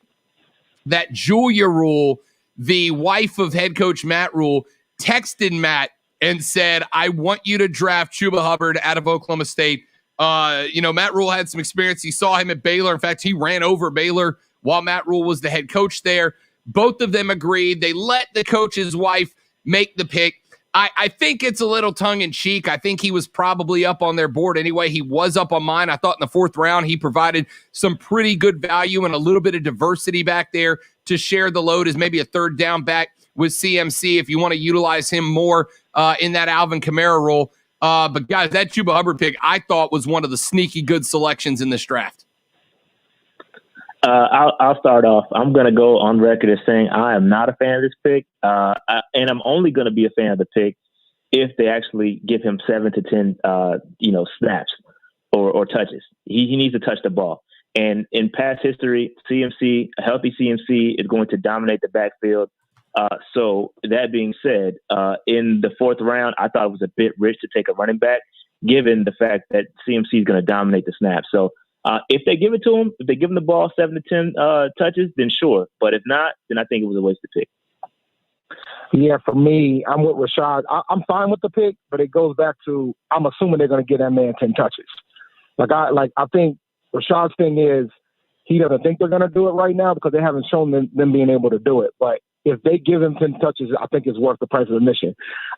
that Julia Rule, the wife of head coach Matt Rule, texted Matt and said, I want you to draft Chuba Hubbard out of Oklahoma State. Matt Rule had some experience. He saw him at Baylor. In fact, he ran over Baylor while Matt Rule was the head coach there. Both of them agreed. They let the coach's wife make the pick. I think it's a little tongue-in-cheek. I think he was probably up on their board anyway. He was up on mine. I thought in the fourth round he provided some pretty good value and a little bit of diversity back there to share the load as maybe a third down back with CMC if you want to utilize him more in that Alvin Kamara role. But, guys, that Chuba Hubbard pick I thought was one of the sneaky good selections in this draft. I'll start off. I'm going to go on record as saying I am not a fan of this pick, and I'm only going to be a fan of the pick if they actually give him 7 to 10, snaps or touches. He needs to touch the ball. And in past history, a healthy CMC is going to dominate the backfield. So that being said, in the fourth round, I thought it was a bit rich to take a running back, given the fact that CMC is going to dominate the snap. So if they give it to him, if they give him the ball 7 to 10 touches, then sure. But if not, then I think it was a waste of pick. Yeah, for me, I'm with Rashad. I'm fine with the pick, but it goes back to I'm assuming they're going to get that man 10 touches. I think Rashad's thing is he doesn't think they're going to do it right now because they haven't shown them being able to do it. But if they give him 10 touches, I think it's worth the price of admission.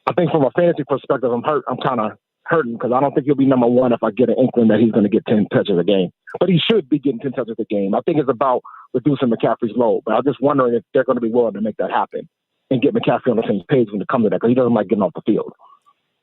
I think from a fantasy perspective, I'm kind of hurting because I don't think he'll be number one if I get an inkling that he's going to get 10 touches a game. But he should be getting 10 touches a game. I think it's about reducing McCaffrey's load. But I'm just wondering if they're going to be willing to make that happen and get McCaffrey on the same page when it comes to that because he doesn't like getting off the field.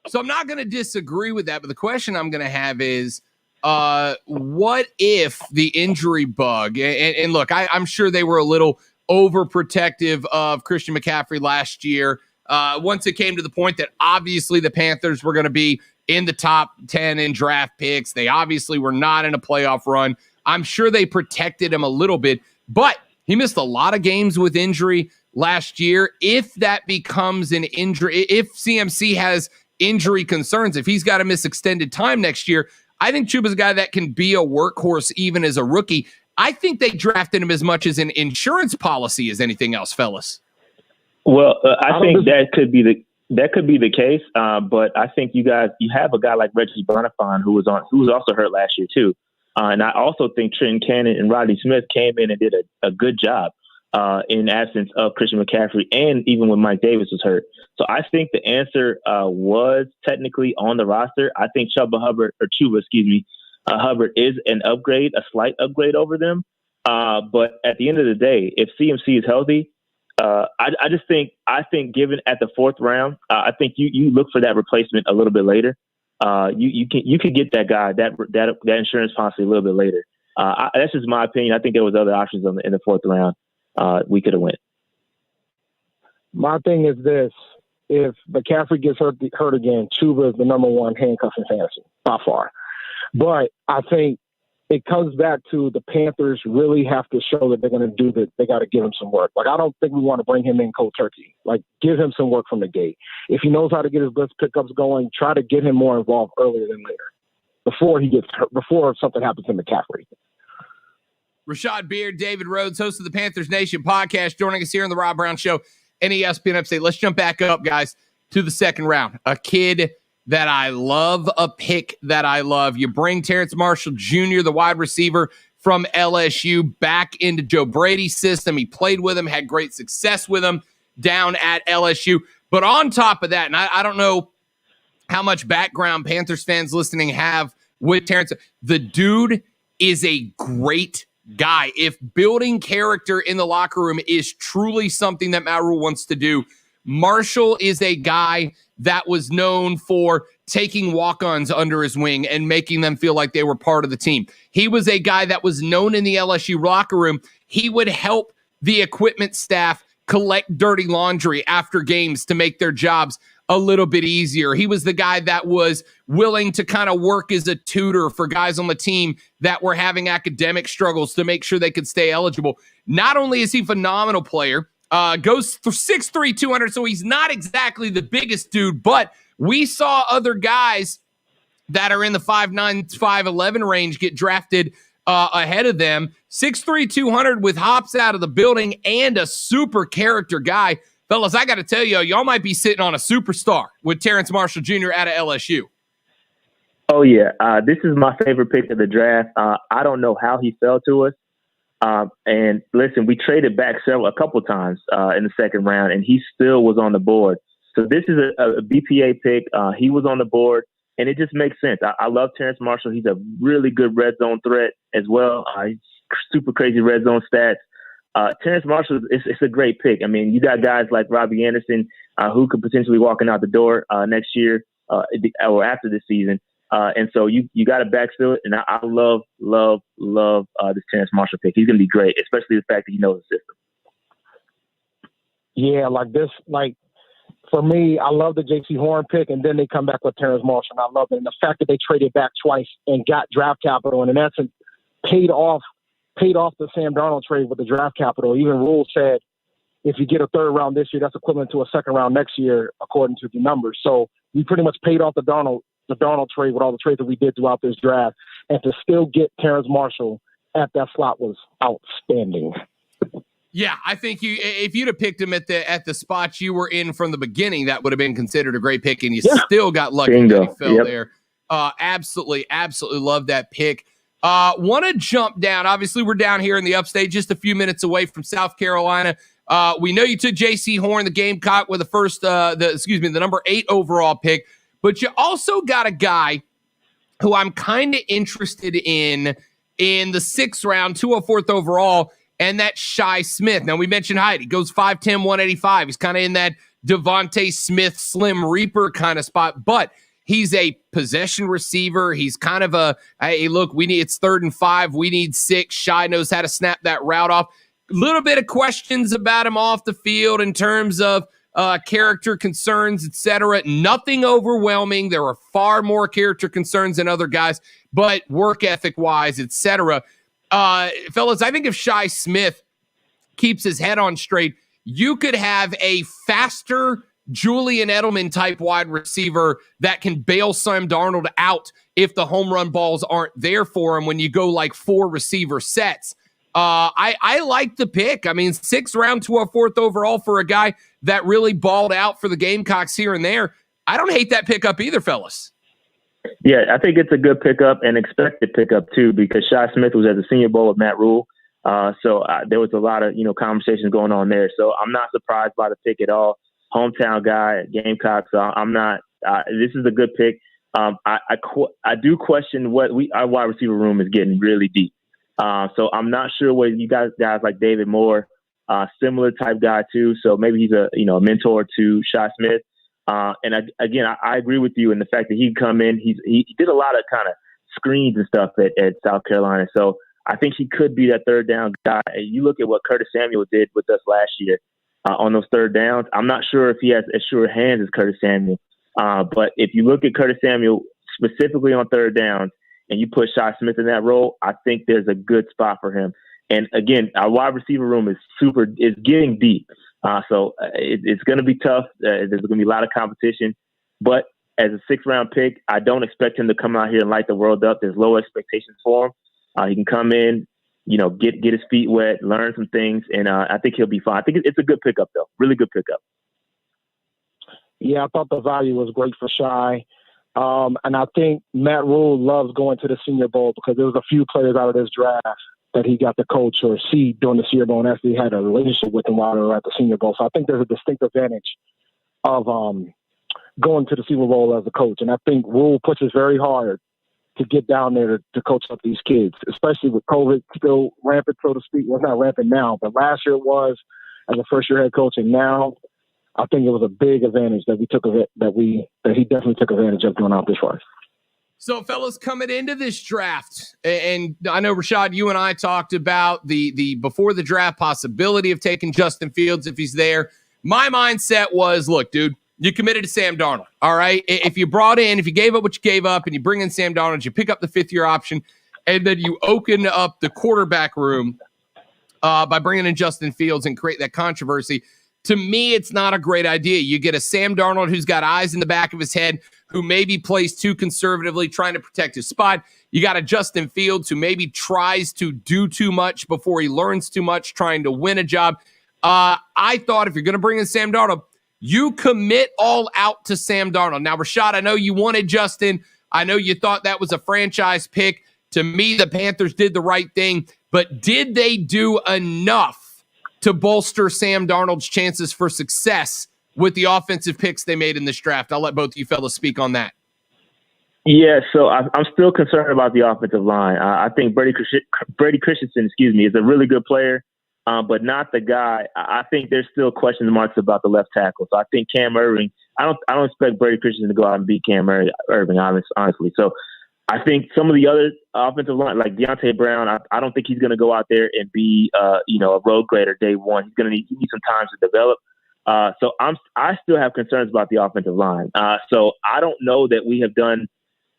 So I'm not going to disagree with that, but the question I'm going to have is, what if the injury bug, and look, I'm sure they were a little overprotective of Christian McCaffrey last year. Once it came to the point that obviously the Panthers were going to be in the top 10 in draft picks, they obviously were not in a playoff run. I'm sure they protected him a little bit, but he missed a lot of games with injury last year. If that becomes an injury, if CMC has injury concerns, if he's got to miss extended time next year, I think Chuba's a guy that can be a workhorse even as a rookie. I think they drafted him as much as an insurance policy as anything else, fellas. Well, I think that could be the case. But I think you have a guy like Reggie Bonifant who was also hurt last year too. And I also think Trenton Cannon and Rodney Smith came in and did a good job in absence of Christian McCaffrey and even when Mike Davis was hurt. So I think the answer was technically on the roster. I think Chuba Hubbard is an upgrade, a slight upgrade over them. But at the end of the day, if CMC is healthy, I think given at the fourth round, I think you look for that replacement a little bit later. You could get that guy, that insurance policy a little bit later. That's just my opinion. I think there was other options in the fourth round. We could have went. My thing is this. If McCaffrey gets hurt again, Chuba is the number one handcuff in fantasy by far. But I think it comes back to the Panthers really have to show that they're going to do that. They got to give him some work. Like, I don't think we want to bring him in cold turkey. Like, give him some work from the gate. If he knows how to get his blitz pickups going, try to get him more involved earlier than later before he gets hurt, before something happens to McCaffrey. Rashad Beard, David Rhodes, host of the Panthers Nation podcast, joining us here on the Rob Brown Show and ESPN Upstate. Let's jump back up, guys, to the second round. A kid that I love, a pick that I love. You bring Terrence Marshall Jr., the wide receiver from LSU, back into Joe Brady's system. He played with him, had great success with him down at LSU. But on top of that, and I don't know how much background Panthers fans listening have with Terrence, the dude is a great guy. If building character in the locker room is truly something that Matt Rule wants to do, Marshall is a guy that was known for taking walk-ons under his wing and making them feel like they were part of the team. He was a guy that was known in the LSU locker room. He would help the equipment staff collect dirty laundry after games to make their jobs a little bit easier. He was the guy that was willing to kind of work as a tutor for guys on the team that were having academic struggles to make sure they could stay eligible. Not only is he a phenomenal player, goes for 6'3", 200, so he's not exactly the biggest dude, but we saw other guys that are in the 5'9", 5'11 range get drafted ahead of them. 6'3", 200 with hops out of the building and a super character guy. Fellas, I got to tell you, y'all might be sitting on a superstar with Terrence Marshall Jr. out of LSU. Oh, yeah. This is my favorite pick of the draft. I don't know how he fell to us. And listen, we traded back a couple times in the second round, and he still was on the board. So this is a BPA pick. He was on the board, and it just makes sense. I love Terrence Marshall. He's a really good red zone threat as well. He's super crazy red zone stats. Terrence Marshall, it's a great pick. I mean, you got guys like Robbie Anderson who could potentially walking out the door next year or after this season. And so you got to backfill it. And I love this Terrence Marshall pick. He's going to be great, especially the fact that he knows the system. Yeah, for me, I love the J.C. Horn pick, and then they come back with Terrence Marshall. And I love it. And the fact that they traded back twice and got draft capital and in essence paid off the Sam Darnold trade with the draft capital. Even Rule said if you get a third round this year, that's equivalent to a second round next year, according to the numbers. So we pretty much paid off the Darnold trade with all the trades that we did throughout this draft. And to still get Terrence Marshall at that slot was outstanding. Yeah, I think if you'd have picked him at the spot you were in from the beginning, that would have been considered a great pick, and you still got lucky that he fell there. Absolutely love that pick. Want to jump down. Obviously, we're down here in the upstate, just a few minutes away from South Carolina. We know you took J.C. Horn, the Gamecock, with the number 8 overall pick, but you also got a guy who I'm kind of interested in the 6th round, 204th overall, and that's Shi Smith. Now, we mentioned height. He goes 5'10", 185. He's kind of in that Devontae Smith, Slim Reaper kind of spot, but he's a possession receiver. He's kind of hey, look, it's 3rd and 5. We need 6. Shi knows how to snap that route off. A little bit of questions about him off the field in terms of character concerns, etc. Nothing overwhelming. There are far more character concerns than other guys, but work ethic-wise, etc. Fellas, I think if Shi Smith keeps his head on straight, you could have a faster Julian Edelman type wide receiver that can bail Sam Darnold out if the home run balls aren't there for him when you go like 4 receiver sets. I like the pick. I mean, 6th round, 204th overall for a guy that really balled out for the Gamecocks here and there. I don't hate that pickup either, fellas. Yeah, I think it's a good pickup and expected pickup too, because Shi Smith was at the Senior Bowl with Matt Rule. So there was a lot of, conversations going on there. So I'm not surprised by the pick at all. Hometown guy at Gamecock. So I'm not, this is a good pick. I do question what our wide receiver room is getting really deep. So I'm not sure whether you guys like David Moore, similar type guy too. So maybe he's a mentor to Shi Smith. And I agree with you in the fact that he'd come in. He did a lot of kind of screens and stuff at South Carolina. So I think he could be that third down guy. You look at what Curtis Samuel did with us last year on those third downs. I'm not sure if he has as sure hands as Curtis Samuel, but if you look at Curtis Samuel specifically on third downs and you put Shi Smith in that role, I think there's a good spot for him. And again, our wide receiver room is getting deep. So it's going to be tough. There's going to be a lot of competition. But as a 6th-round pick, I don't expect him to come out here and light the world up. There's low expectations for him. He can come in, get his feet wet, learn some things, and I think he'll be fine. I think it's a good pickup, though. Really good pickup. Yeah, I thought the value was great for Shi. And I think Matt Rule loves going to the Senior Bowl because there was a few players out of this draft that he got to coach or see during the Senior Bowl and actually had a relationship with them while they were at the Senior Bowl. So I think there's a distinct advantage of going to the Senior Bowl as a coach. And I think Rule pushes very hard to get down there to coach up these kids, especially with COVID still rampant, so to speak. Well, it's not rampant now, but last year it was as a first-year head coach. And now I think it was a big advantage that he definitely took advantage of going out this far. So, fellas, coming into this draft, and I know, Rashad, you and I talked about the before the draft possibility of taking Justin Fields if he's there. My mindset was, look, dude, you committed to Sam Darnold, all right? If you gave up what you gave up and you bring in Sam Darnold, you pick up the 5th-year option, and then you open up the quarterback room by bringing in Justin Fields and create that controversy. To me, it's not a great idea. You get a Sam Darnold who's got eyes in the back of his head, who maybe plays too conservatively, trying to protect his spot. You got a Justin Fields who maybe tries to do too much before he learns too much, trying to win a job. I thought if you're going to bring in Sam Darnold, you commit all out to Sam Darnold. Now, Rashad, I know you wanted Justin. I know you thought that was a franchise pick. To me, the Panthers did the right thing. But did they do enough to bolster Sam Darnold's chances for success with the offensive picks they made in this draft? I'll let both of you fellas speak on that. Yeah, so I'm still concerned about the offensive line. I think Brady Christensen, is a really good player, but not the guy. I think there's still question marks about the left tackle. So I think Cam Irving, I don't expect Brady Christensen to go out and beat Cam Irving, honestly. So I think some of the other offensive line, like Deontay Brown, I don't think he's going to go out there and be, a road grader day one. He need some time to develop. So I still have concerns about the offensive line. So I don't know that we have done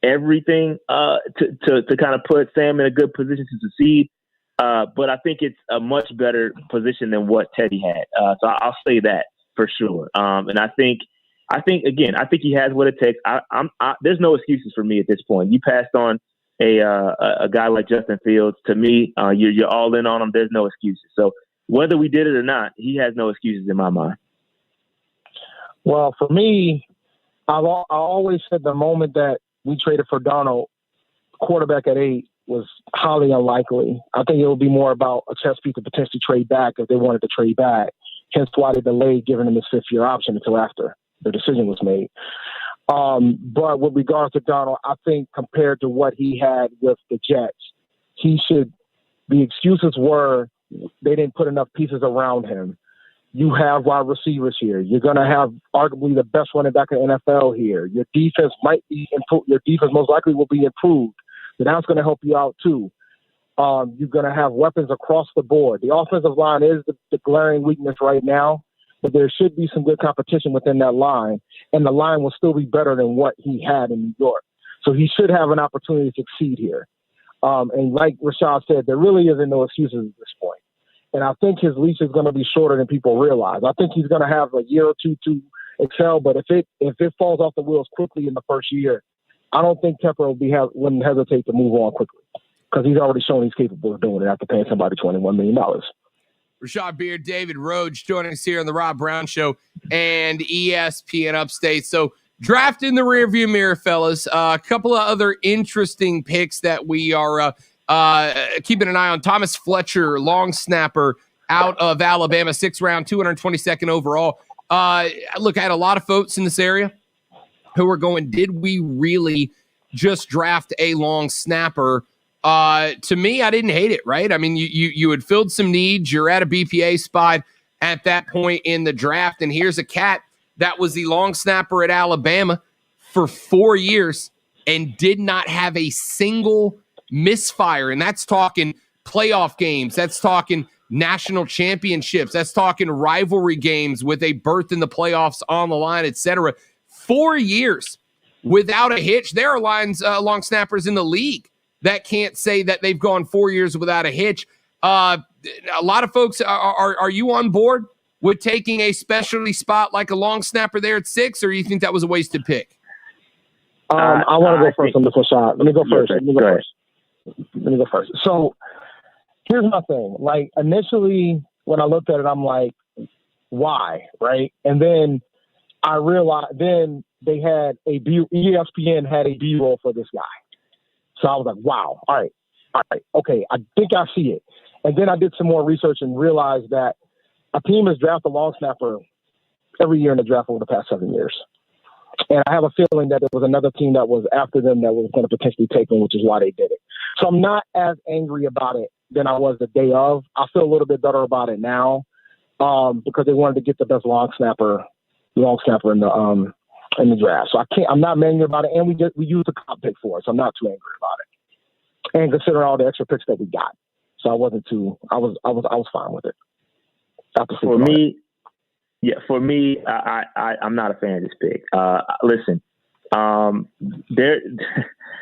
everything to kind of put Sam in a good position to succeed. But I think it's a much better position than what Teddy had. So I'll say that for sure. And I think he has what it takes. There's no excuses for me at this point. You passed on a guy like Justin Fields. To me, you're all in on him. There's no excuses. So whether we did it or not, he has no excuses in my mind. Well, for me, I always said the moment that we traded for Darnold, quarterback at 8 was highly unlikely. I think it would be more about a chess piece to potentially trade back if they wanted to trade back. Hence why they delayed giving him his 5th-year option until after the decision was made. But with regards to Darnold, I think compared to what he had with the Jets, the excuses were they didn't put enough pieces around him. You have wide receivers here. You're going to have arguably the best running back in the NFL here. Your defense might be improved. Your defense most likely will be improved. So that's going to help you out too. You're going to have weapons across the board. The offensive line is the glaring weakness right now, but there should be some good competition within that line, and the line will still be better than what he had in New York. So he should have an opportunity to succeed here. And like Rashad said, there really isn't no excuses at this point. And I think his leash is going to be shorter than people realize. I think he's going to have a year or two to excel, but if it falls off the wheels quickly in the first year, I don't think Tepper wouldn't hesitate to move on quickly because he's already shown he's capable of doing it after paying somebody $21 million. Rashad Beard, David Rhodes joining us here on the Rob Brown Show and ESPN Upstate. So draft in the rearview mirror, fellas. A couple of other interesting picks that we are keeping an eye on. Thomas Fletcher, long snapper out of Alabama, 6th round, 222nd overall. Look, I had a lot of folks in this area who were going, did we really just draft a long snapper? To me, I didn't hate it, right? I mean, you had filled some needs. You're at a BPA spot at that point in the draft, and here's a cat that was the long snapper at Alabama for 4 years and did not have a single misfire. And that's talking playoff games. That's talking national championships. That's talking rivalry games with a berth in the playoffs on the line, etc. 4 years without a hitch. There are long snappers in the league that can't say that they've gone 4 years without a hitch. A lot of folks, are you on board with taking a specialty spot like a long snapper there at 6, or you think that was a wasted pick? I want to go first on this one, Shot. Let me go first. Let me go first. So here's my thing. Like, initially, when I looked at it, I'm like, why, right? And then I realized, then they had ESPN had a B-roll for this guy. So I was like, wow, all right, okay, I think I see it. And then I did some more research and realized that a team has drafted a long snapper every year in the draft over the past 7 years. And I have a feeling that there was another team that was after them that was going to potentially take them, which is why they did it. So I'm not as angry about it than I was the day of. I feel a little bit better about it now because they wanted to get the best long snapper in the draft. So I'm not angry about it, and we used the comp pick for it, so I'm not too angry about it. And considering all the extra picks that we got, so I wasn't too. I was fine with it. For me, I'm not a fan of this pick. Listen,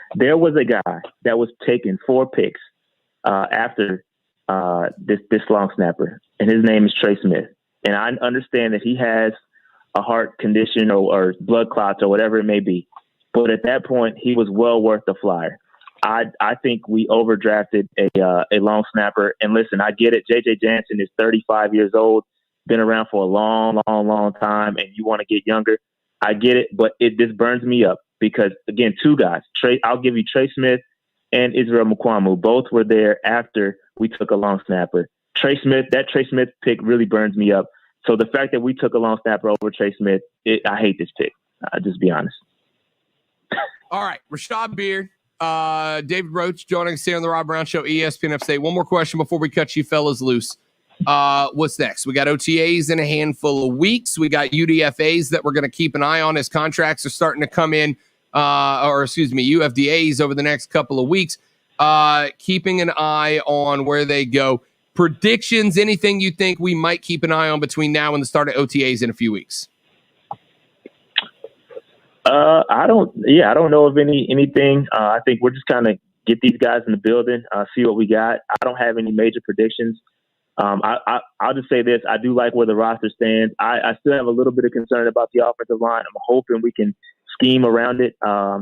there was a guy that was taking 4 picks after this long snapper, and his name is Trey Smith. And I understand that he has a heart condition or blood clots or whatever it may be, but at that point, he was well worth the flyer. I think we overdrafted a long snapper. And listen, I get it. J.J. Jansen is 35 years old, been around for a long, long, long time, and you want to get younger. I get it, but this burns me up because, again, 2 guys. I'll give you Trey Smith and Israel Mukuamu. Both were there after we took a long snapper. That Trey Smith pick really burns me up. So the fact that we took a long snapper over Trey Smith, I hate this pick. I'll just be honest. All right, Rashad Beard, David Roach joining us here on the Rob Brown Show, ESPN Upstate. One more question before we cut you fellas loose. What's next? We got OTAs in a handful of weeks. We got UDFAs that we're going to keep an eye on as contracts are starting to come in, UFDAs over the next couple of weeks. Keeping an eye on where they go. Predictions, anything you think we might keep an eye on between now and the start of OTAs in a few weeks? I don't know of anything. I think we're just kind of get these guys in the building, see what we got. I don't have any major predictions. I'll just say this. I do like where the roster stands. I still have a little bit of concern about the offensive line. I'm hoping we can scheme around it. I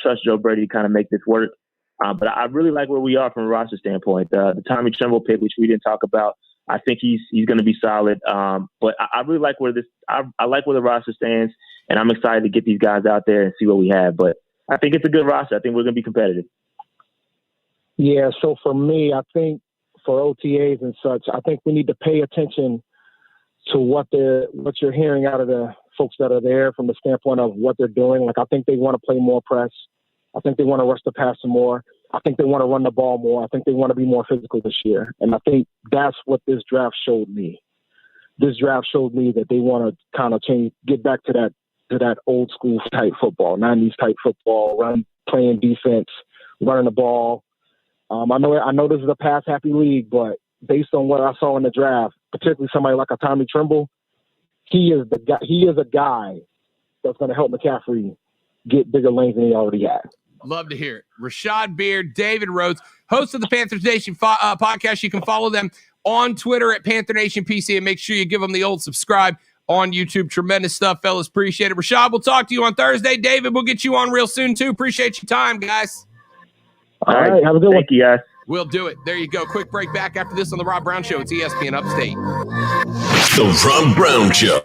trust Joe Brady to kind of make this work. But I really like where we are from a roster standpoint. The Tommy Tremble pick, which we didn't talk about, I think he's going to be solid. But I really like where I like where the roster stands, and I'm excited to get these guys out there and see what we have. But I think it's a good roster. I think we're going to be competitive. Yeah. So for me, I think for OTAs and such, I think we need to pay attention to what you're hearing out of the folks that are there from the standpoint of what they're doing. Like, I think they want to play more press. I think they want to rush the passer more. I think they want to run the ball more. I think they want to be more physical this year. And I think that's what this draft showed me. This draft showed me that they want to kind of get back to that old school type football, 90s type football, playing defense, running the ball. I know this is a pass happy league, but based on what I saw in the draft, particularly somebody like a Tommy Tremble, he is a guy that's going to help McCaffrey get bigger lanes than he already had. Love to hear it. Rashad Beard, David Rhodes, host of the Panthers Nation podcast. You can follow them on Twitter at Panther Nation PC, and make sure you give them the old subscribe on YouTube. Tremendous stuff, fellas. Appreciate it. Rashad, we'll talk to you on Thursday. David, we'll get you on real soon, too. Appreciate your time, guys. All right. Have a good one. Thank you, guys. We'll do it. There you go. Quick break back after this on The Rob Brown Show. It's ESPN Upstate. The Rob Brown Show.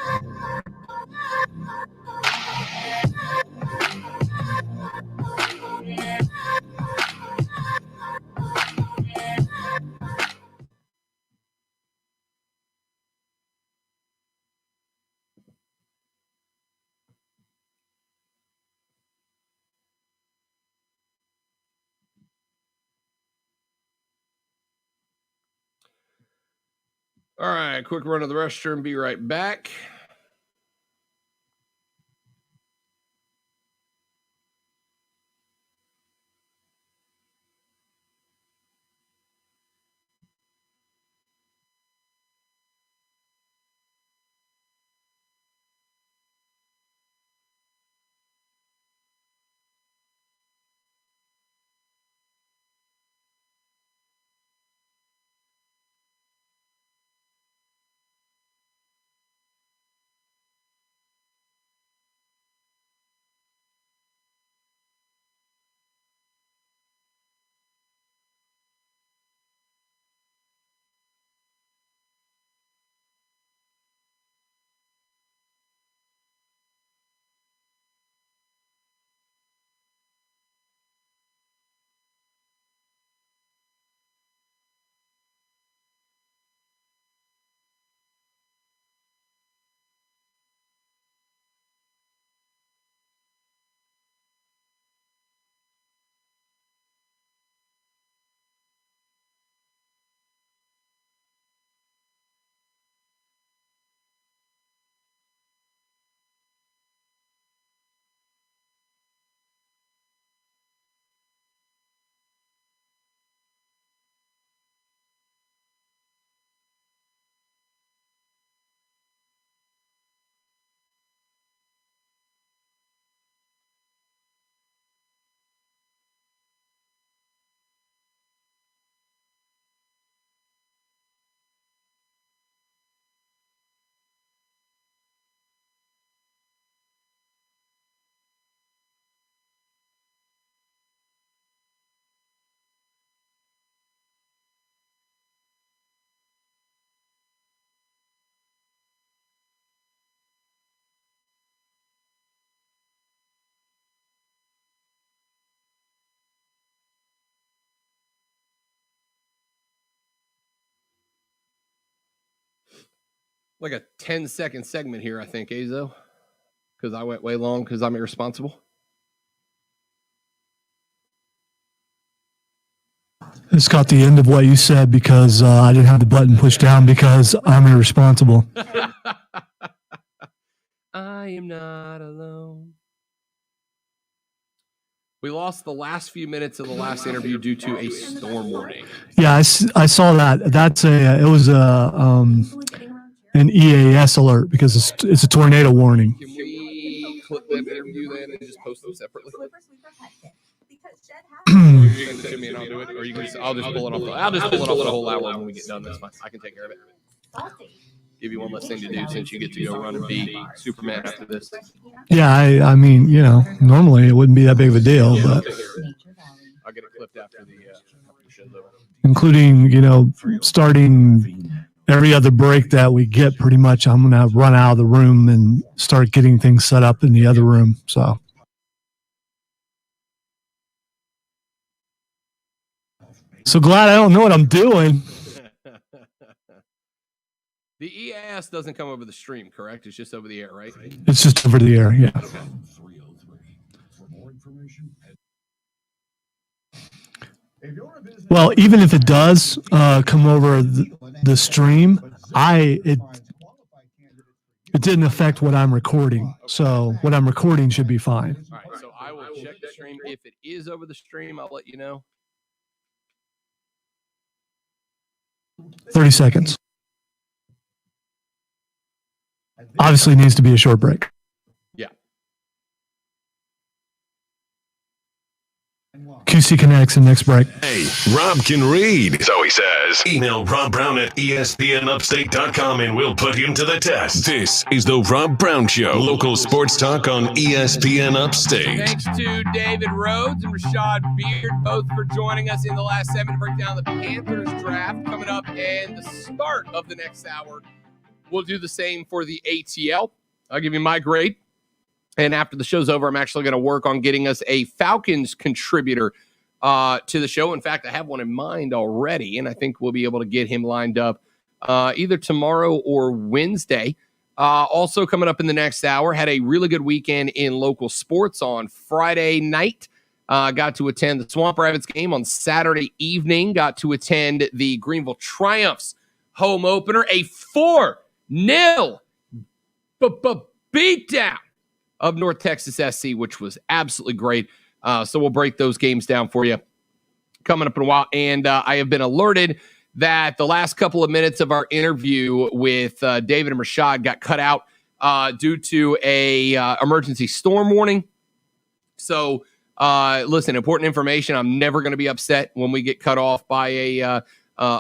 All right, quick run to the restroom. Be right back. Like a 10-second segment here, I think, Azo. Because I went way long because I'm irresponsible. It's got the end of what you said because I didn't have the button pushed down because I'm irresponsible. I am not alone. We lost the last few minutes of the last interview due to a storm warning. Yeah, I saw that. That's it was an EAS alert because it's a tornado warning. Can we clip that interview then and just post them separately? You send it to me and I'll do it, or you can. I'll just pull it off. I'll just pull it off the whole hour when we get done. That's fine. I can take care of it. Give you one less thing to do since you get to go run and be Superman after this. Yeah, I mean, normally it wouldn't be that big of a deal, but I'll get it clipped after the show's over. Including, starting every other break that we get, pretty much, I'm going to run out of the room and start getting things set up in the other room. So. So glad I don't know what I'm doing. The EAS doesn't come over the stream, correct? It's just over the air, right? It's just over the air, yeah. Okay. Well, even if it does come over the stream, it didn't affect what I'm recording. So what I'm recording should be fine. All right, so I will check the stream. If it is over the stream, I'll let you know. 30 seconds. Obviously needs to be a short break. Yeah. QC Connects in next break. Hey, Rob can read, so he says. Email Rob Brown at ESPNUpstate.com and we'll put him to the test. This is the Rob Brown Show, local sports talk on ESPN Upstate. Thanks to David Rhodes and Rashad Beard, both for joining us in the last segment to break down the Panthers draft coming up and the start of the next hour. We'll do the same for the ATL. I'll give you my grade. And after the show's over, I'm actually going to work on getting us a Falcons contributor to the show. In fact, I have one in mind already, and I think we'll be able to get him lined up either tomorrow or Wednesday. Also coming up in the next hour, had a really good weekend in local sports on Friday night. Got to attend the Swamp Rabbits game on Saturday evening. Got to attend the Greenville Triumphs home opener, a 4-0 beatdown of North Texas SC, which was absolutely great. So we'll break those games down for you coming up in a while. And I have been alerted that the last couple of minutes of our interview with David and Rashad got cut out due to a emergency storm warning. So listen, important information. I'm never going to be upset when we get cut off by a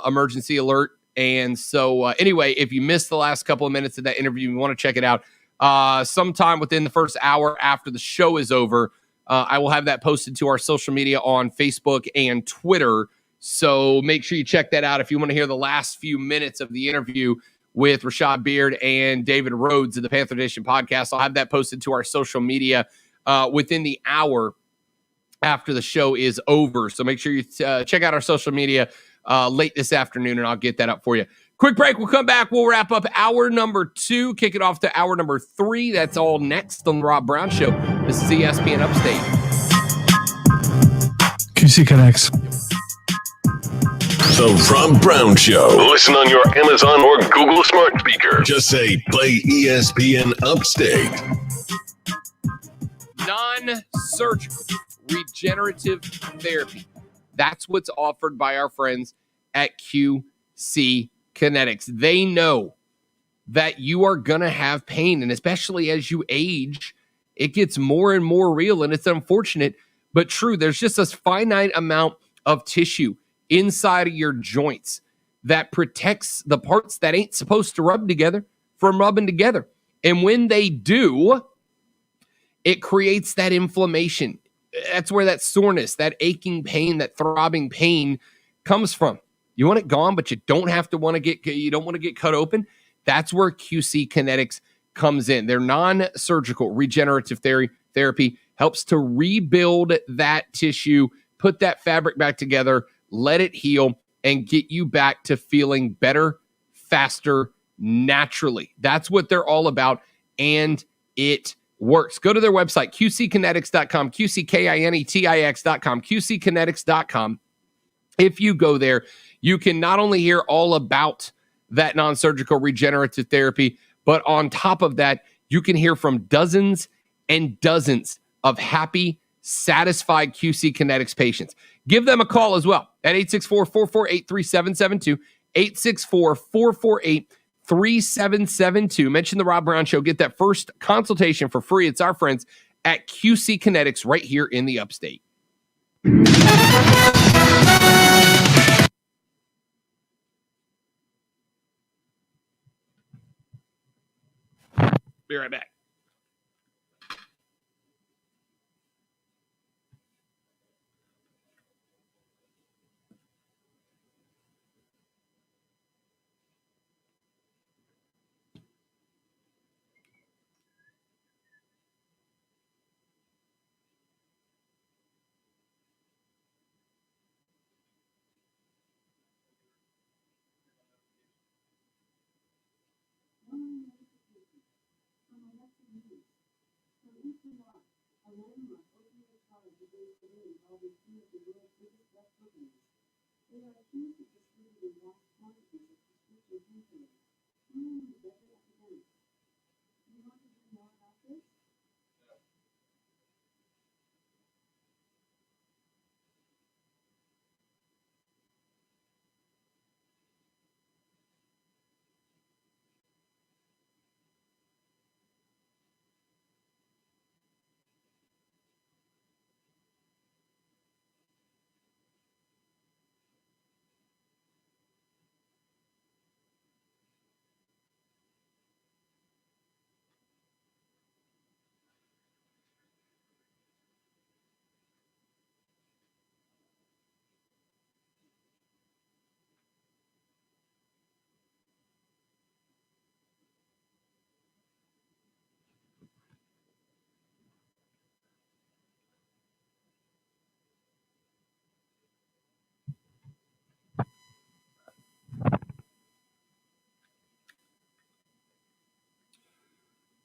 emergency alert. And so anyway, if you missed the last couple of minutes of that interview, you want to check it out. Sometime within the first hour after the show is over, I will have that posted to our social media on Facebook and Twitter. So make sure you check that out if you want to hear the last few minutes of the interview with Rashad Beard and David Rhodes of the Panther Nation podcast. I'll have that posted to our social media within the hour after the show is over. So make sure you check out our social media late this afternoon, and I'll get that up for you. Quick break. We'll come back. We'll wrap up hour number 2, kick it off to hour number 3. That's all next on the Rob Brown Show. This is ESPN Upstate. QC Connects. The Rob Brown Show. Listen on your Amazon or Google smart speaker. Just say, play ESPN Upstate. Non-surgical regenerative therapy. That's what's offered by our friends at QC Kinetics. They know that you are going to have pain, and especially as you age, it gets more and more real, and it's unfortunate, but true. There's just a finite amount of tissue inside of your joints that protects the parts that ain't supposed to rub together from rubbing together. And when they do, it creates that inflammation. That's where that soreness, that aching pain, that throbbing pain comes from. You want it gone, but you don't want to get cut open. That's where QC Kinetics comes in. Their non-surgical regenerative therapy helps to rebuild that tissue, put that fabric back together, let it heal, and get you back to feeling better, faster, naturally. That's what they're all about, and it works. Go to their website, qckinetics.com, qckinetix.com, qckinetics.com. If you go there, you can not only hear all about that non-surgical regenerative therapy, but on top of that, you can hear from dozens and dozens of happy, satisfied QC Kinetics patients. Give them a call as well at 864-448-3772, 864-448-3772. Mention the Rob Brown Show. Get that first consultation for free. It's our friends at QC Kinetics right here in the Upstate. Be right back.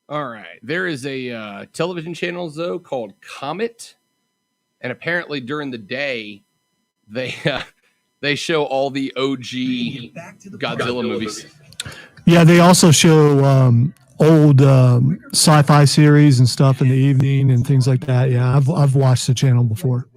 All right. There is a television channel, though, called Comet. And apparently during the day, they show all the OG Godzilla movies. Yeah, they also show old sci-fi series and stuff in the evening and things like that. Yeah, I've watched the channel before.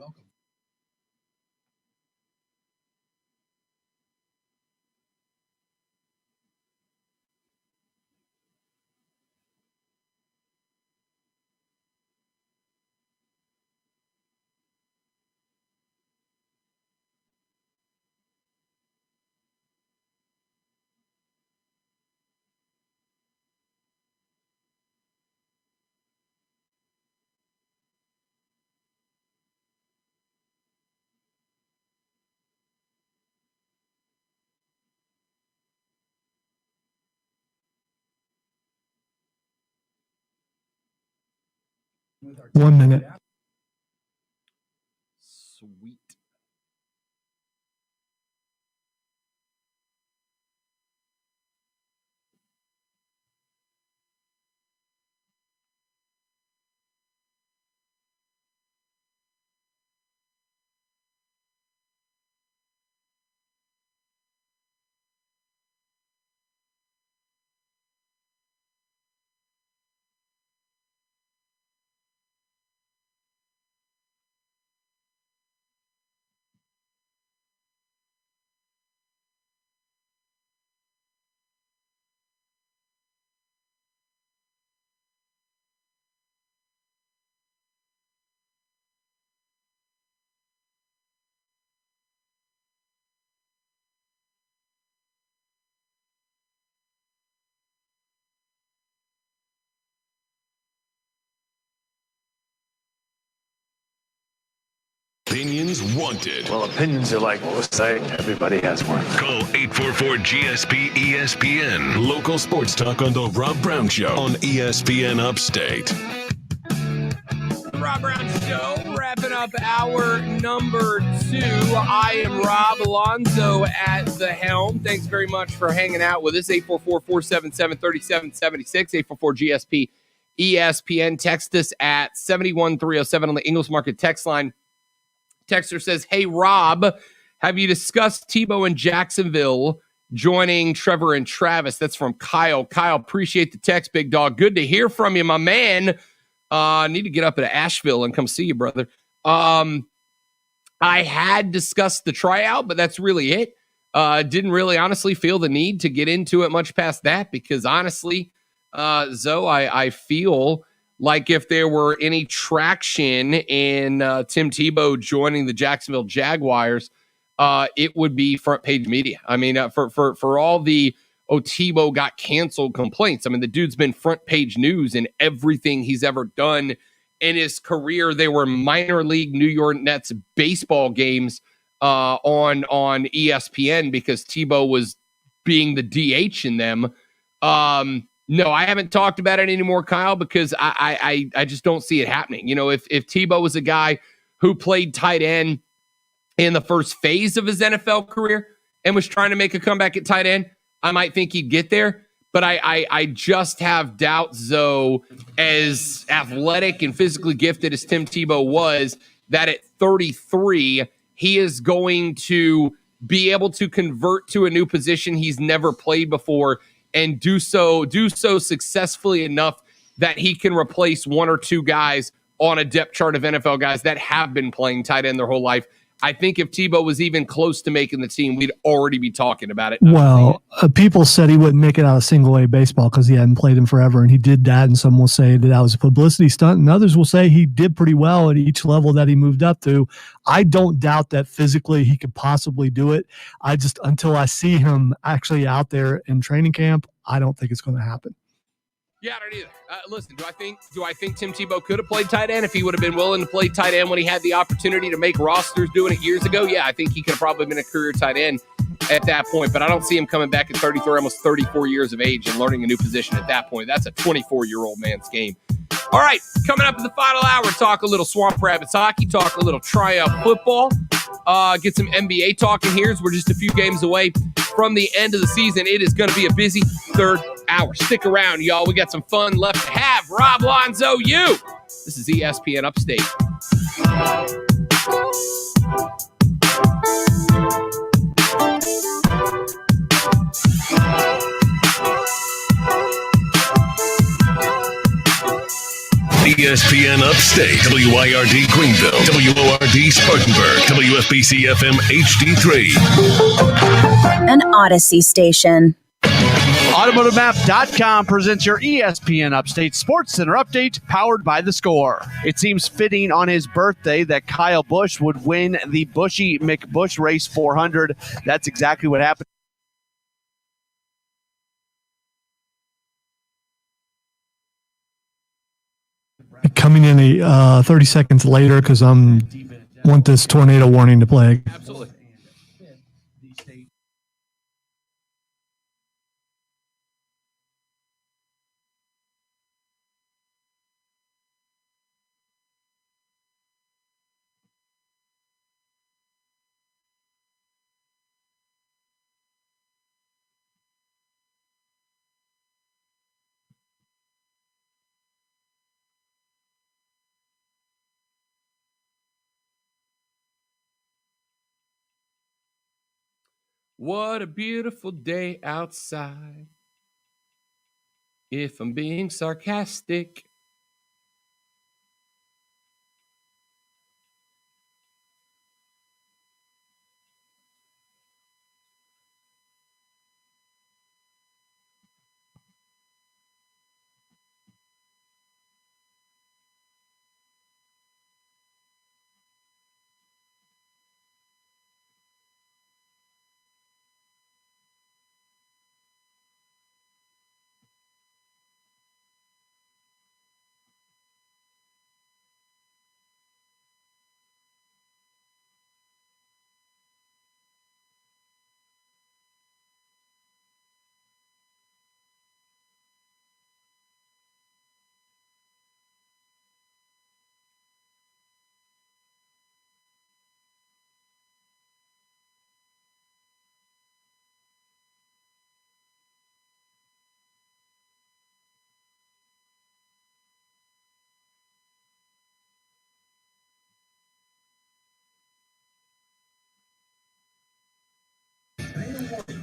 One minute. Sweet. Opinions wanted. Well, opinions are like, we'll say, everybody has one. Call 844-GSP-ESPN. Local sports talk on The Rob Brown Show on ESPN Upstate. The Rob Brown Show, wrapping up up hour number 2. I am Rob, Lonzo at the helm. Thanks very much for hanging out with us. 844-477-3776, 844-GSP ESPN. Text us at 71307 on the Ingles Market text line. Texter says, hey, Rob, have you discussed Tebow and Jacksonville joining Trevor and Travis? That's from Kyle. Kyle, appreciate the text, big dog. Good to hear from you, my man. Need to get up to Asheville and come see you, brother. I had discussed the tryout, but that's really it. Didn't really honestly feel the need to get into it much past that because honestly, Zoe, I feel like if there were any traction in Tim Tebow joining the Jacksonville Jaguars, it would be front page media. I mean, for all the Tebow got canceled complaints, I mean, the dude's been front page news in everything he's ever done in his career. They were minor league New York Nets baseball games on ESPN because Tebow was being the DH in them. No, I haven't talked about it anymore, Kyle, because I just don't see it happening. You know, if Tebow was a guy who played tight end in the first phase of his NFL career and was trying to make a comeback at tight end, I might think he'd get there. But I just have doubts, though, as athletic and physically gifted as Tim Tebow was, that at 33, he is going to be able to convert to a new position he's never played before and do so successfully enough that he can replace one or two guys on a depth chart of NFL guys that have been playing tight end their whole life. I think if Tebow was even close to making the team, we'd already be talking about it. Well, people said he wouldn't make it out of single-A baseball because he hadn't played in forever, and he did that, and some will say that was a publicity stunt, and others will say he did pretty well at each level that he moved up to. I don't doubt that physically he could possibly do it. I just, until I see him actually out there in training camp, I don't think it's going to happen. Yeah, I don't either. Listen, do I think Tim Tebow could have played tight end if he would have been willing to play tight end when he had the opportunity to make rosters doing it years ago? Yeah, I think he could have probably been a career tight end at that point, but I don't see him coming back at 33, almost 34 years of age and learning a new position at that point. That's a 24-year-old man's game. All right, coming up in the final hour, talk a little Swamp Rabbits hockey, talk a little tryout football, get some NBA talking here as we're just a few games away from the end of the season. It is going to be a busy third hour. Stick around, y'all. We got some fun left to have. Rob, Lonzo, you. This is ESPN Upstate. ESPN Upstate, WIRD Greenville, WORD Spartanburg, WFBC FM HD3. An Odyssey station. AutomotiveMap.com presents your ESPN Upstate Sports Center update powered by The Score. It seems fitting on his birthday that Kyle Busch would win the Bushy McBush Race 400. That's exactly what happened. Coming in 30 seconds later because I want this tornado warning to play. Absolutely. What a beautiful day outside. If I'm being sarcastic.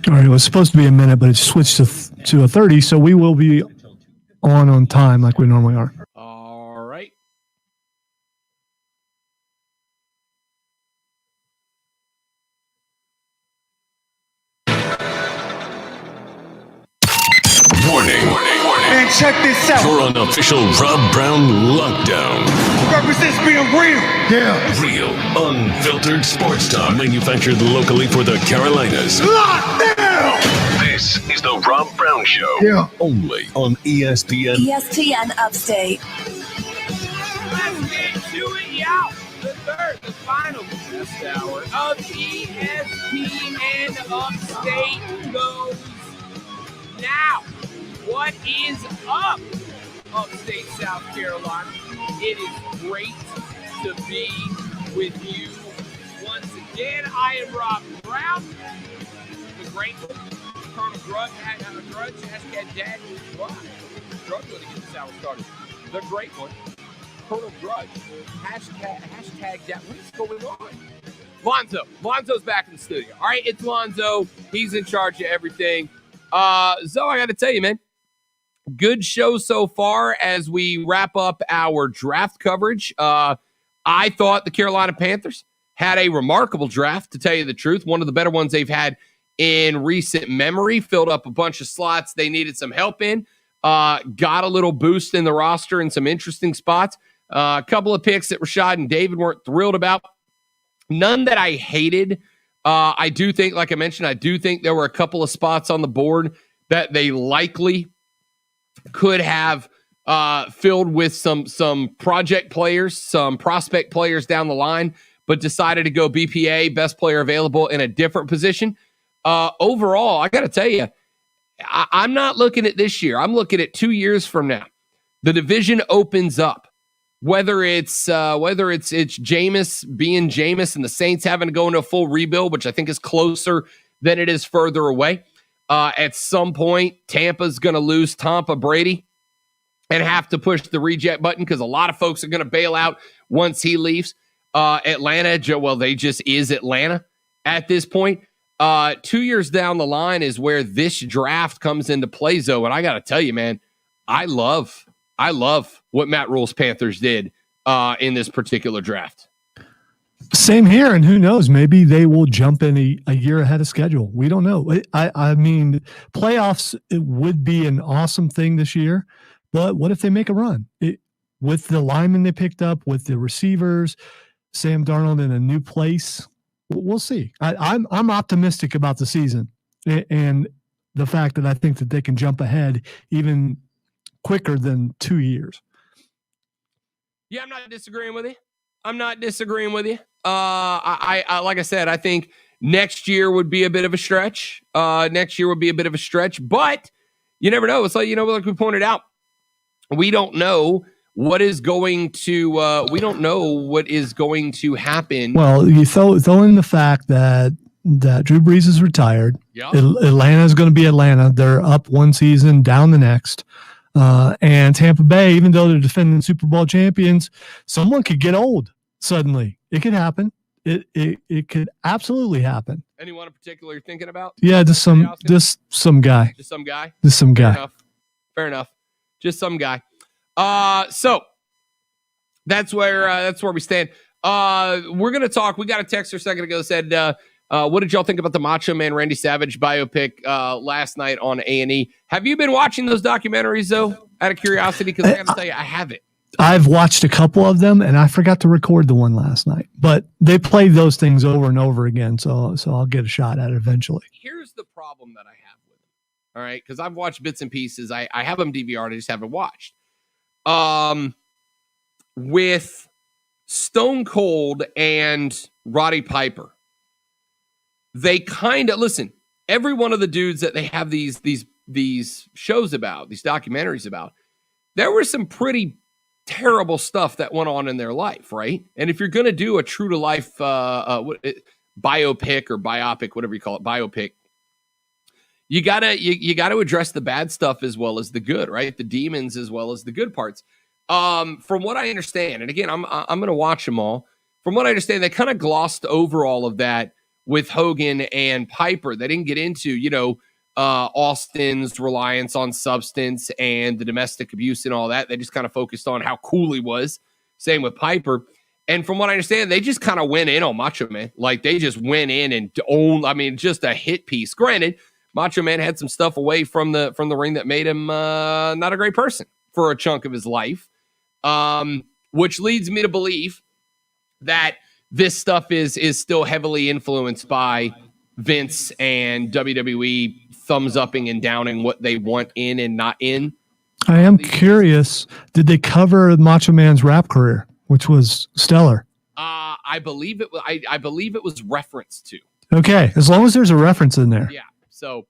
All right, it was supposed to be a minute, but it switched to a 30, so we will be on time like we normally are. All right. Warning. Man, check this out. You're on official Rob Brown lockdown. Represents being real. Yeah. Real, unfiltered sports talk manufactured locally for the Carolinas. Lockdown. This is the Rob Brown Show. Yeah. Only on ESPN. ESPN Upstate. Let's get to it, y'all. The third, the final best hour of ESPN Upstate goes now. What is up, Upstate South Carolina? It is great to be with you once again. I am Rob Brown, the great Colonel Grudge, hashtag Dad. Wow, struggling to get this hour started. The great one, Colonel Grudge, hashtag Dad. What is going on? Lonzo's back in the studio. All right, it's Lonzo. He's in charge of everything. Zoe, I got to tell you, man, good show so far as we wrap up our draft coverage. I thought the Carolina Panthers had a remarkable draft, to tell you the truth. One of the better ones they've had in recent memory. Filled up a bunch of slots they needed some help in. Got a little boost in the roster in some interesting spots. A couple of picks that Rashad and David weren't thrilled about. None that I hated. I do think, like I mentioned, I do think there were a couple of spots on the board that they likely could have filled with some project players, some prospect players down the line, but decided to go BPA, best player available, in a different position. Overall, I got to tell you, I'm not looking at this year. I'm looking at 2 years from now. The division opens up. Whether it's Jameis being Jameis and the Saints having to go into a full rebuild, which I think is closer than it is further away. At some point, Tampa's going to lose Tampa Brady and have to push the reject button because a lot of folks are going to bail out once he leaves. Atlanta, well, they just is Atlanta at this point. 2 years down the line is where this draft comes into play, Zoe. And I got to tell you, man, I love what Matt Rule's Panthers did in this particular draft. Same here, and who knows? Maybe they will jump in a year ahead of schedule. We don't know. I mean, playoffs, it would be an awesome thing this year, but what if they make a run? With the linemen they picked up, with the receivers, Sam Darnold in a new place, we'll see. I'm optimistic about the season and the fact that I think that they can jump ahead even quicker than 2 years. Yeah, I'm not disagreeing with you. I like I said, I think next year would be a bit of a stretch. But you never know. It's like, like we pointed out, we don't know what is going to happen. Well, you throw in the fact that Drew Brees is retired. Yep. Atlanta is going to be Atlanta. They're up one season, down the next. And Tampa Bay, even though they're defending Super Bowl champions, someone could get old suddenly. It could happen. It could absolutely happen. Anyone in particular you're thinking about? Yeah, just some guy. Just some guy. Fair enough. Just some guy. So that's where we stand. We're gonna talk. We got a text a second ago that said, what did y'all think about the Macho Man Randy Savage biopic last night on A&E? Have you been watching those documentaries, though, out of curiosity? Because I got to tell you, I haven't. I've watched a couple of them, and I forgot to record the one last night. But they play those things over and over again, so I'll get a shot at it eventually. Here's the problem that I have with them, all right? Because I've watched bits and pieces. I have them DVR'd. I just haven't watched. With Stone Cold and Roddy Piper, they kind of listen. Every one of the dudes that they have these shows about, these documentaries about, there was some pretty terrible stuff that went on in their life, right? And if you're going to do a true to life biopic or biopic, whatever you call it, biopic, you gotta address the bad stuff as well as the good, right? The demons as well as the good parts. From what I understand, and again, I'm going to watch them all. From what I understand, they kind of glossed over all of that with Hogan and Piper. They didn't get into, Austin's reliance on substance and the domestic abuse and all that. They just kind of focused on how cool he was. Same with Piper. And from what I understand, they just kind of went in on Macho Man. Like, they just went in and just a hit piece. Granted, Macho Man had some stuff away from the ring that made him not a great person for a chunk of his life, which leads me to believe that this stuff is still heavily influenced by Vince and WWE thumbs-upping and downing what they want in and not in. I am curious, did they cover Macho Man's rap career, which was stellar? I believe it was. I believe it was referenced to. Okay, as long as there's a reference in there. Yeah. So,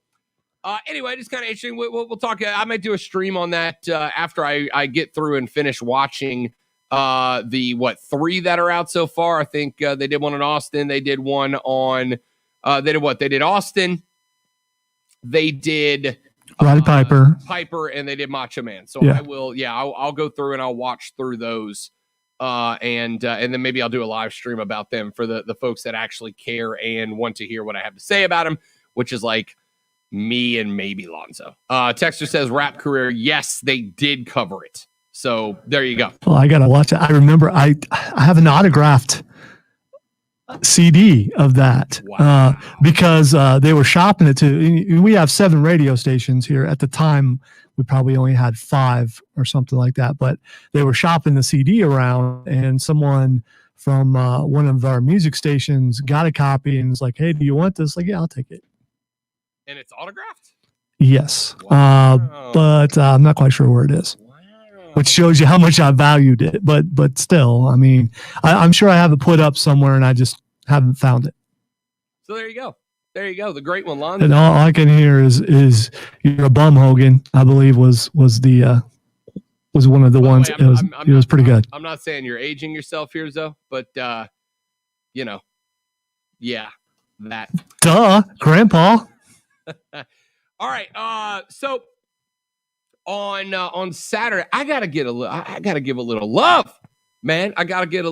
anyway, it's kind of interesting. We'll talk. I might do a stream on that after I get through and finish watching the 3 that are out so far. I think they did one in Austin. They did one on. They did what? They did Austin. They did Roddy Piper, and they did Macho Man. So yeah. I will. Yeah, I'll go through and I'll watch through those. And then maybe I'll do a live stream about them for the folks that actually care and want to hear what I have to say about them, which is like me and maybe Lonzo. Texter says rap career. Yes, they did cover it. So there you go. Well, I got to watch it. I remember I have an autographed CD of that. Wow. Because they were shopping it too. We have 7 radio stations here. At the time, we probably only had 5 or something like that, but they were shopping the CD around, and someone from one of our music stations got a copy and was like, "Hey, do you want this?" Like, yeah, I'll take it. And it's autographed? Yes. Wow. But I'm not quite sure where it is. Wow. Which shows you how much I valued it. But still, I mean, I'm sure I have it put up somewhere and I just haven't found it. So there you go. There you go. The great one, Lonzo. And all I can hear is "You're a bum, Hogan." I believe was one of the ones. It was pretty good. I'm not saying you're aging yourself here, Zoe, but yeah, that. Duh, Grandpa. All right. So on Saturday, I gotta give a little love, man. I gotta give a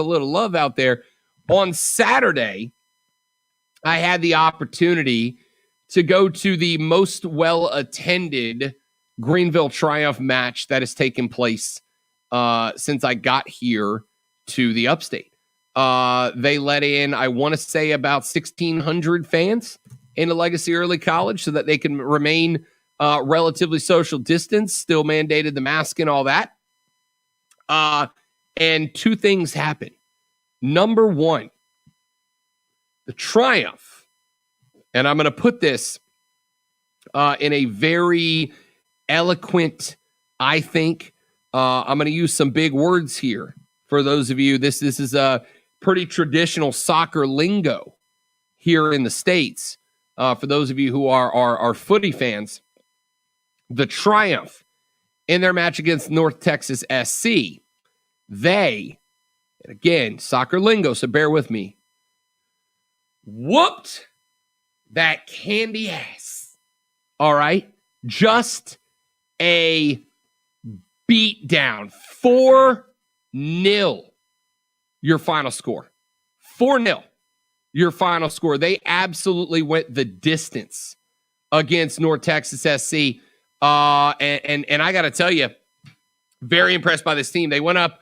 little love out there. On Saturday, I had the opportunity to go to the most well-attended Greenville Triumph match that has taken place since I got here to the Upstate. They let in, I want to say, about 1,600 fans into Legacy Early College so that they can remain relatively social distance, still mandated the mask and all that. And 2 things happened. Number 1, the Triumph, and I'm going to put this in a very eloquent, I think, I'm going to use some big words here for those of you. This is a pretty traditional soccer lingo here in the States. For those of you who are footy fans, the Triumph in their match against North Texas SC, they, and again, soccer lingo, so bear with me, whooped that candy ass. All right? Just a beat down. 4-0 your final score. 4-0 your final score. They absolutely went the distance against North Texas SC. And I got to tell you, very impressed by this team. They went up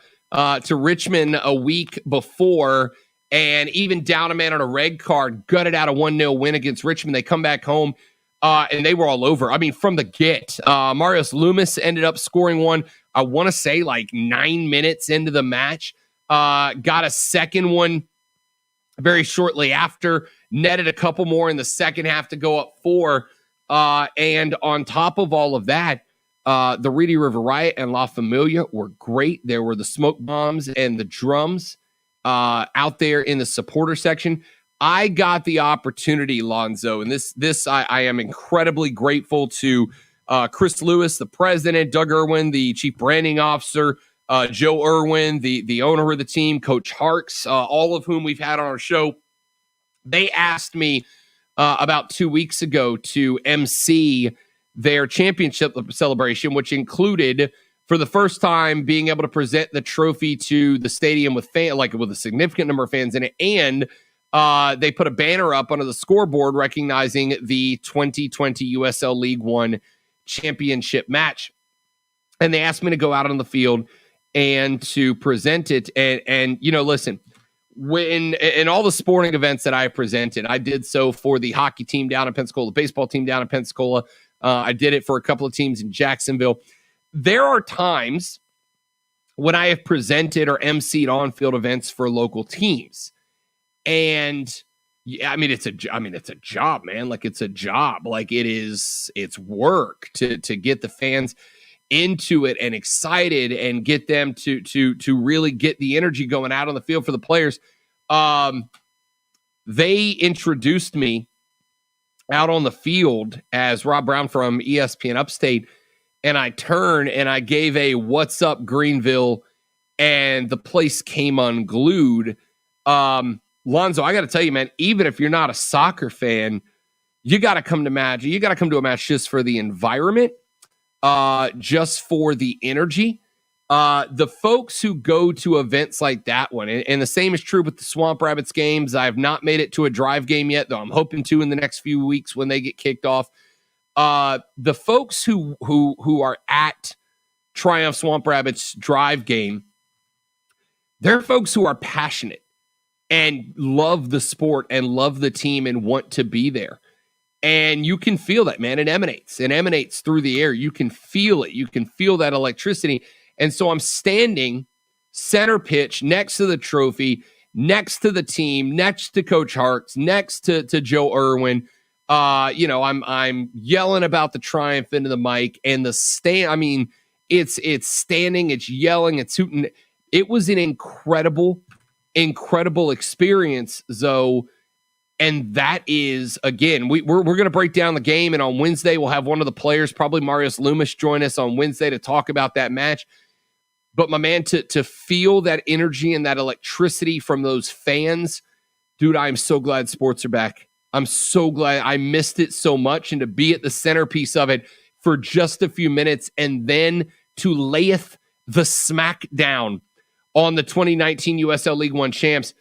to Richmond a week before and even down a man on a red card, gutted out a 1-0 win against Richmond. They come back home and they were all over. I mean, from the get, Marius Loomis ended up scoring one, I want to say like 9 minutes into the match, got a second one very shortly after, netted a couple more in the second half to go up 4. And on top of all of that, the Reedy River Riot and La Familia were great. There were the smoke bombs and the drums out there in the supporter section. I got the opportunity, Lonzo, and this I am incredibly grateful to Chris Lewis, the president, Doug Irwin, the chief branding officer, Joe Irwin, the owner of the team, Coach Harks, all of whom we've had on our show. They asked me about 2 weeks ago to MC their championship celebration, which included, for the first time, being able to present the trophy to the stadium with a significant number of fans in it, and they put a banner up under the scoreboard recognizing the 2020 USL League One championship match. And they asked me to go out on the field and to present it. And listen, when in all the sporting events that I presented, I did so for the hockey team down in Pensacola, the baseball team down in Pensacola. I did it for a couple of teams in Jacksonville. There are times when I have presented or emceed on-field events for local teams. And it's a job, man. Like, it's a job. Like, it's work to get the fans into it and excited and get them to really get the energy going out on the field for the players. They introduced me out on the field as Rob Brown from ESPN Upstate, and I turned and I gave a "What's up, Greenville," and the place came unglued. Lonzo, I got to tell you, man, even if you're not a soccer fan, you got to come to match. You got to come to a match just for the environment, just for the energy. The folks who go to events like that one, and the same is true with the Swamp Rabbits games. I have not made it to a drive game yet, though I'm hoping to in the next few weeks when they get kicked off. The folks who are at Triumph Swamp Rabbits drive game, they're folks who are passionate and love the sport and love the team and want to be there. And you can feel that, man. It emanates through the air. You can feel it. You can feel that electricity. And so I'm standing center pitch next to the trophy, next to the team, next to Coach Harks, next to Joe Irwin. I'm yelling about the Triumph into the mic, and the stand. I mean, it's standing, it's yelling, it's hooting. It was an incredible experience, Zoe. And that is, again, we're going to break down the game, and on Wednesday we'll have one of the players, probably Marius Loomis, join us on Wednesday to talk about that match. But my man, to feel that energy and that electricity from those fans, dude, I'm so glad sports are back. I'm so glad. I missed it so much, and to be at the centerpiece of it for just a few minutes and then to layeth the smack down on the 2019 USL League One champs,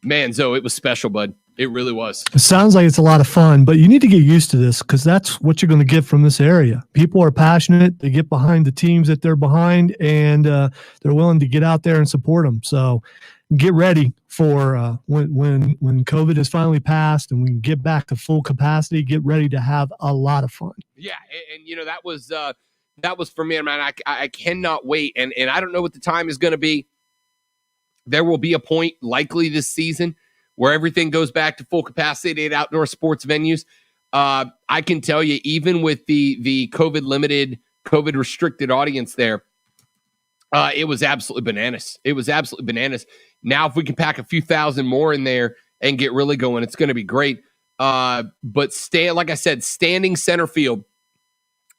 man, Zoe, it was special, bud. It really was. It sounds like it's a lot of fun, but you need to get used to this because that's what you're going to get from this area. People are passionate. They get behind the teams that they're behind, and they're willing to get out there and support them. So get ready for when COVID is finally passed and we can get back to full capacity, get ready to have a lot of fun. Yeah, and that was for me, man. I cannot wait, and I don't know what the time is going to be. There will be a point likely this season where everything goes back to full capacity at outdoor sports venues. I can tell you, even with the COVID-limited, COVID-restricted audience there, it was absolutely bananas. It was absolutely bananas. Now, if we can pack a few thousand more in there and get really going, it's going to be great. But like I said, standing center field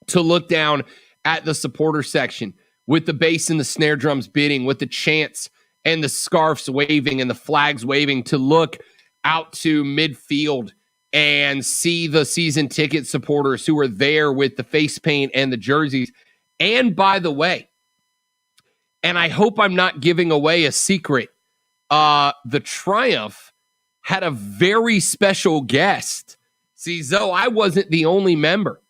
to look down at the supporter section with the bass and the snare drums beating, with the chants and the scarves waving and the flags waving, to look out to midfield and see the season ticket supporters who are there with the face paint and the jerseys. And by the way, and I hope I'm not giving away a secret, the Triumph had a very special guest. See, Zoe, I wasn't the only member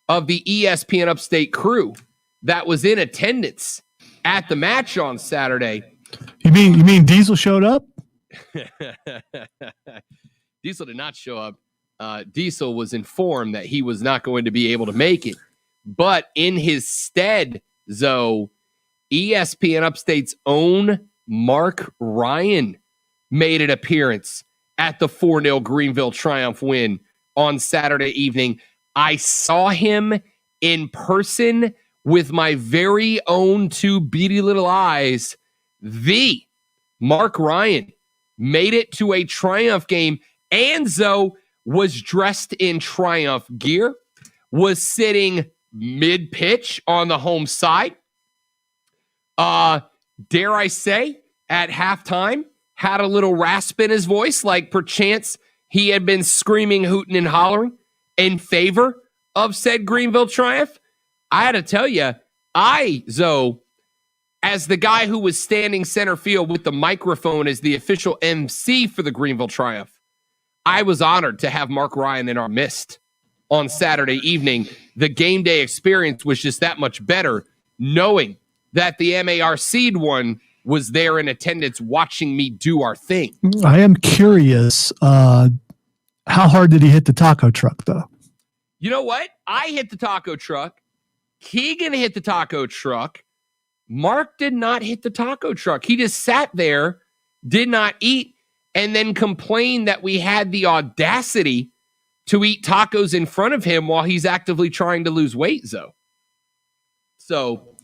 of the ESPN Upstate crew that was in attendance at the match on Saturday. You mean Diesel showed up? Diesel did not show up. Diesel was informed that he was not going to be able to make it. But in his stead, Zoe, ESPN Upstate's own Mark Ryan made an appearance at the 4-0 Greenville Triumph win on Saturday evening. I saw him in person with my very own two beady little eyes. The Mark Ryan made it to a Triumph game. Anzo was dressed in Triumph gear, was sitting mid-pitch on the home side. Dare I say, at halftime, had a little rasp in his voice, like perchance he had been screaming, hooting, and hollering in favor of said Greenville Triumph. I had to tell you, Zoe, as the guy who was standing center field with the microphone as the official MC for the Greenville Triumph, I was honored to have Mark Ryan in our midst on Saturday evening. The game day experience was just that much better, knowing that the MAR seed one was there in attendance watching me do our thing. I am curious, how hard did he hit the taco truck, though? You know what? I hit the taco truck. Keegan hit the taco truck. Mark did not hit the taco truck. He just sat there, did not eat, and then complained that we had the audacity to eat tacos in front of him while he's actively trying to lose weight, Zoe. So,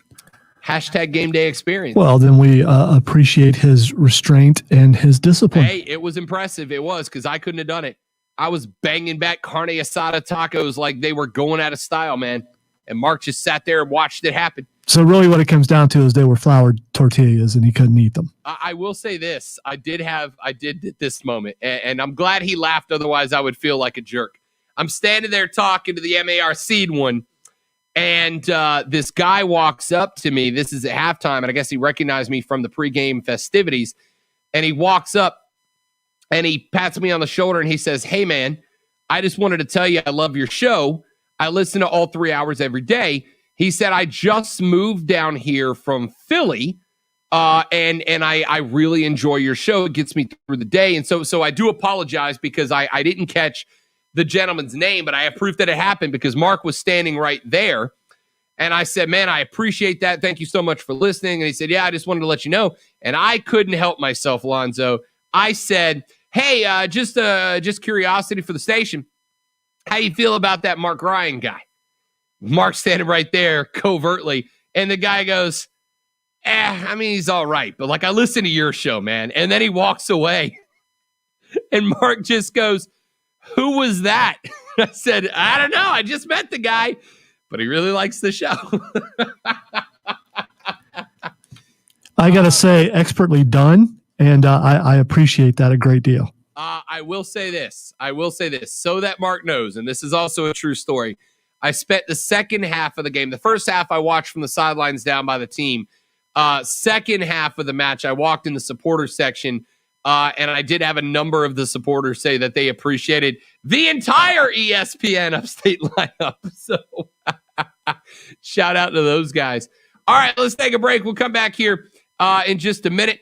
hashtag game day experience. Well, then we appreciate his restraint and his discipline. Hey, it was impressive. It was, because I couldn't have done it. I was banging back carne asada tacos like they were going out of style, man. And Mark just sat there and watched it happen. So really what it comes down to is they were floured tortillas and he couldn't eat them. I will say this. I did this moment, and I'm glad he laughed. Otherwise, I would feel like a jerk. I'm standing there talking to the MAR seed one, and this guy walks up to me. This is at halftime, and I guess he recognized me from the pregame festivities. And he walks up, and he pats me on the shoulder, and he says, "Hey, man, I just wanted to tell you I love your show. I listen to all 3 hours every day." He said, "I just moved down here from Philly, and I really enjoy your show. It gets me through the day." And so I do apologize because I didn't catch the gentleman's name, but I have proof that it happened because Mark was standing right there. And I said, "Man, I appreciate that. Thank you so much for listening." And he said, "Yeah, I just wanted to let you know." And I couldn't help myself, Lonzo. I said, "Hey, just curiosity for the station. How you feel about that Mark Ryan guy?" Mark's standing right there covertly. And the guy goes, I mean, he's all right. But like, I listen to your show, man. And then he walks away. And Mark just goes, "Who was that?" I said, "I don't know. I just met the guy, but he really likes the show." I got to say, expertly done. And I appreciate that a great deal. I will say this. So that Mark knows, and this is also a true story. I spent the second half of the game. The first half I watched from the sidelines down by the team. Second half of the match, I walked in the supporter section, and I did have a number of the supporters say that they appreciated the entire ESPN Upstate lineup. So shout out to those guys. All right, let's take a break. We'll come back here in just a minute.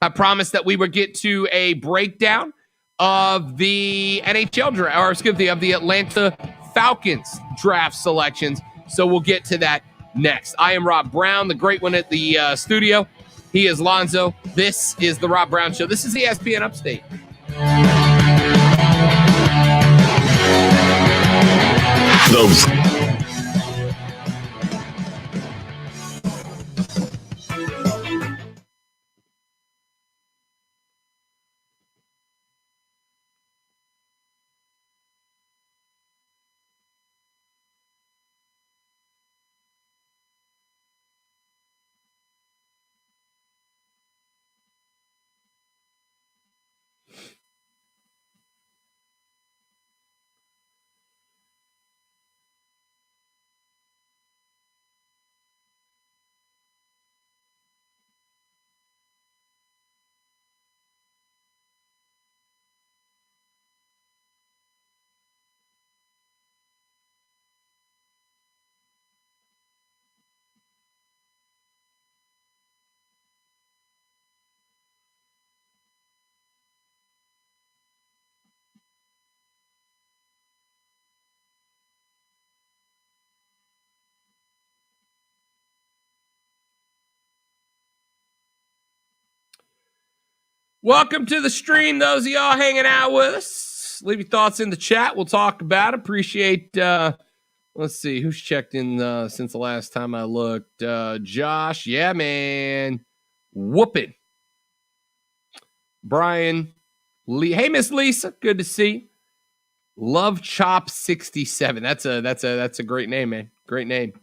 I promised that we would get to a breakdown of the NHL draft, or excuse me, of the Atlanta Falcons draft selections. So we'll get to that next. I am Rob Brown, the great one at the studio. He is Lonzo. This is the Rob Brown Show. This is ESPN Upstate. Welcome to the stream, those of y'all hanging out with us. Leave your thoughts in the chat. We'll talk about it. Appreciate, let's see, who's checked in since the last time I looked. Josh, yeah, man. Whooping. Brian, Lee. Hey, Miss Lisa, good to see you. Love Chop 67. That's a great name, man. Great name.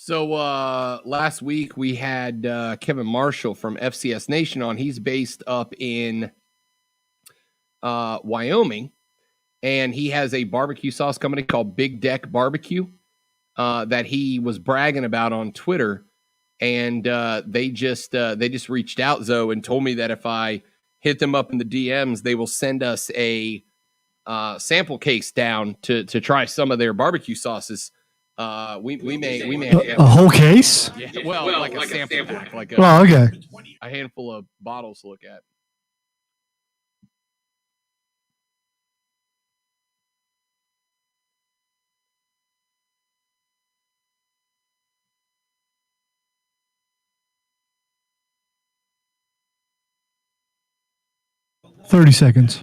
So last week we had Kevin Marshall from FCS Nation on. He's based up in Wyoming, and he has a barbecue sauce company called Big Deck Barbecue that he was bragging about on Twitter. And they just reached out, Zoe, and told me that if I hit them up in the DMs, they will send us a sample case down to try some of their barbecue sauces. We may have a whole case. Yeah, well, like a sample pack, like Okay. A handful of bottles to look at. $30 seconds.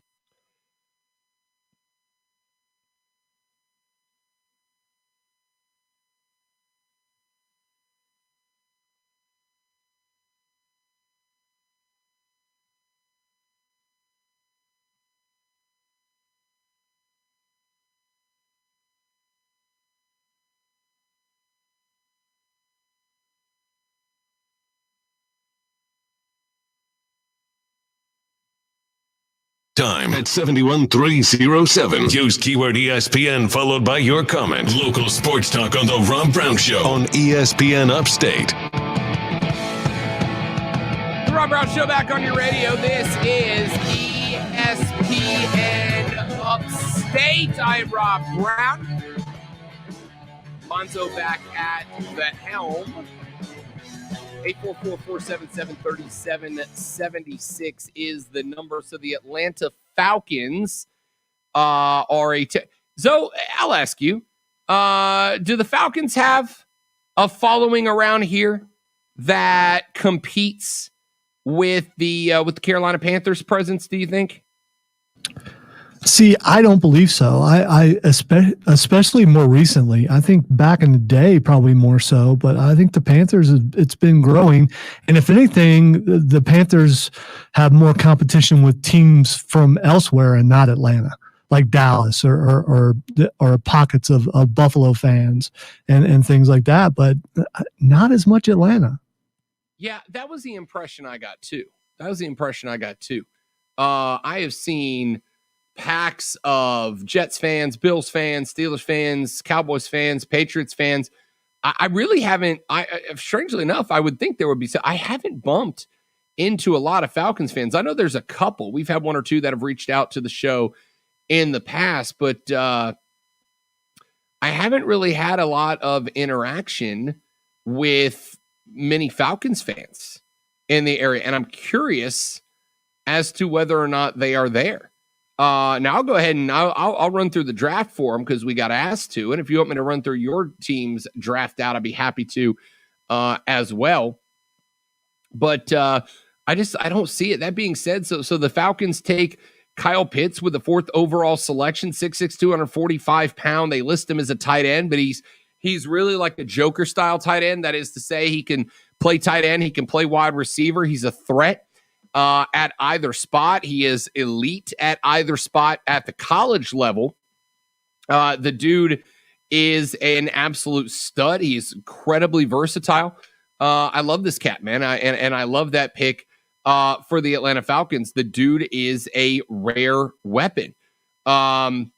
Time at 71307. Use keyword ESPN followed by your comment. Local sports talk on the Rob Brown Show on ESPN Upstate. The Rob Brown Show back on your radio. This is ESPN Upstate. I am Rob Brown. Lonzo back at the helm. 844-477-3776 is the number. So the Atlanta Falcons are Zoe, I'll ask you, do the Falcons have a following around here that competes with the Carolina Panthers presence, do you think? See, I don't believe so. I especially more recently. I think back in the day, probably more so. But I think the Panthers, it's been growing. And if anything, the Panthers have more competition with teams from elsewhere and not Atlanta, like Dallas or pockets of Buffalo fans and things like that. But not as much Atlanta. Yeah, that was the impression I got too. I have seen packs of Jets fans, Bills fans, Steelers fans, Cowboys fans, Patriots fans. I really haven't. Strangely enough, I would think there would be. I haven't bumped into a lot of Falcons fans. I know there's a couple. We've had one or two that have reached out to the show in the past, but I haven't really had a lot of interaction with many Falcons fans in the area, and I'm curious as to whether or not they are there. Now I'll go ahead and I'll run through the draft for them because we got asked to. And if you want me to run through your team's draft out, I'd be happy to as well. But I don't see it. That being said, so the Falcons take Kyle Pitts with the 4th overall selection, 6'6", 245 pound. They list him as a tight end, but he's really like a Joker style tight end. That is to say, he can play tight end, he can play wide receiver. He's a threat at either spot. He is elite at either spot at the college level. The dude is an absolute stud. He's incredibly versatile. I love this cat, man. And I love that pick for the Atlanta Falcons. The dude is a rare weapon. The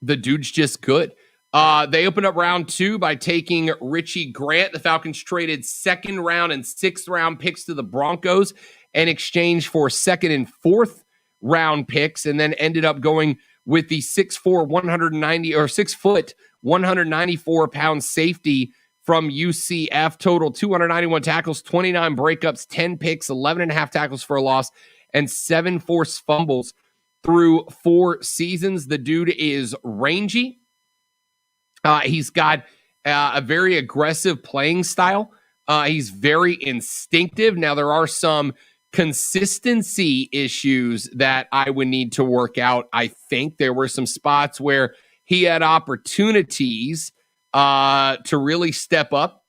dude's just good. They opened up round 2 by taking Richie Grant. The Falcons traded 2nd round and 6th round picks to the Broncos in exchange for 2nd and 4th round picks, and then ended up going with the 6'4", 194 pound safety from UCF. Total 291 tackles, 29 breakups, 10 picks, 11.5 tackles for a loss, and 7 forced fumbles through 4 seasons. The dude is rangy. He's got a very aggressive playing style. He's very instinctive. Now, there are some consistency issues that I would need to work out. I think there were some spots where he had opportunities to really step up,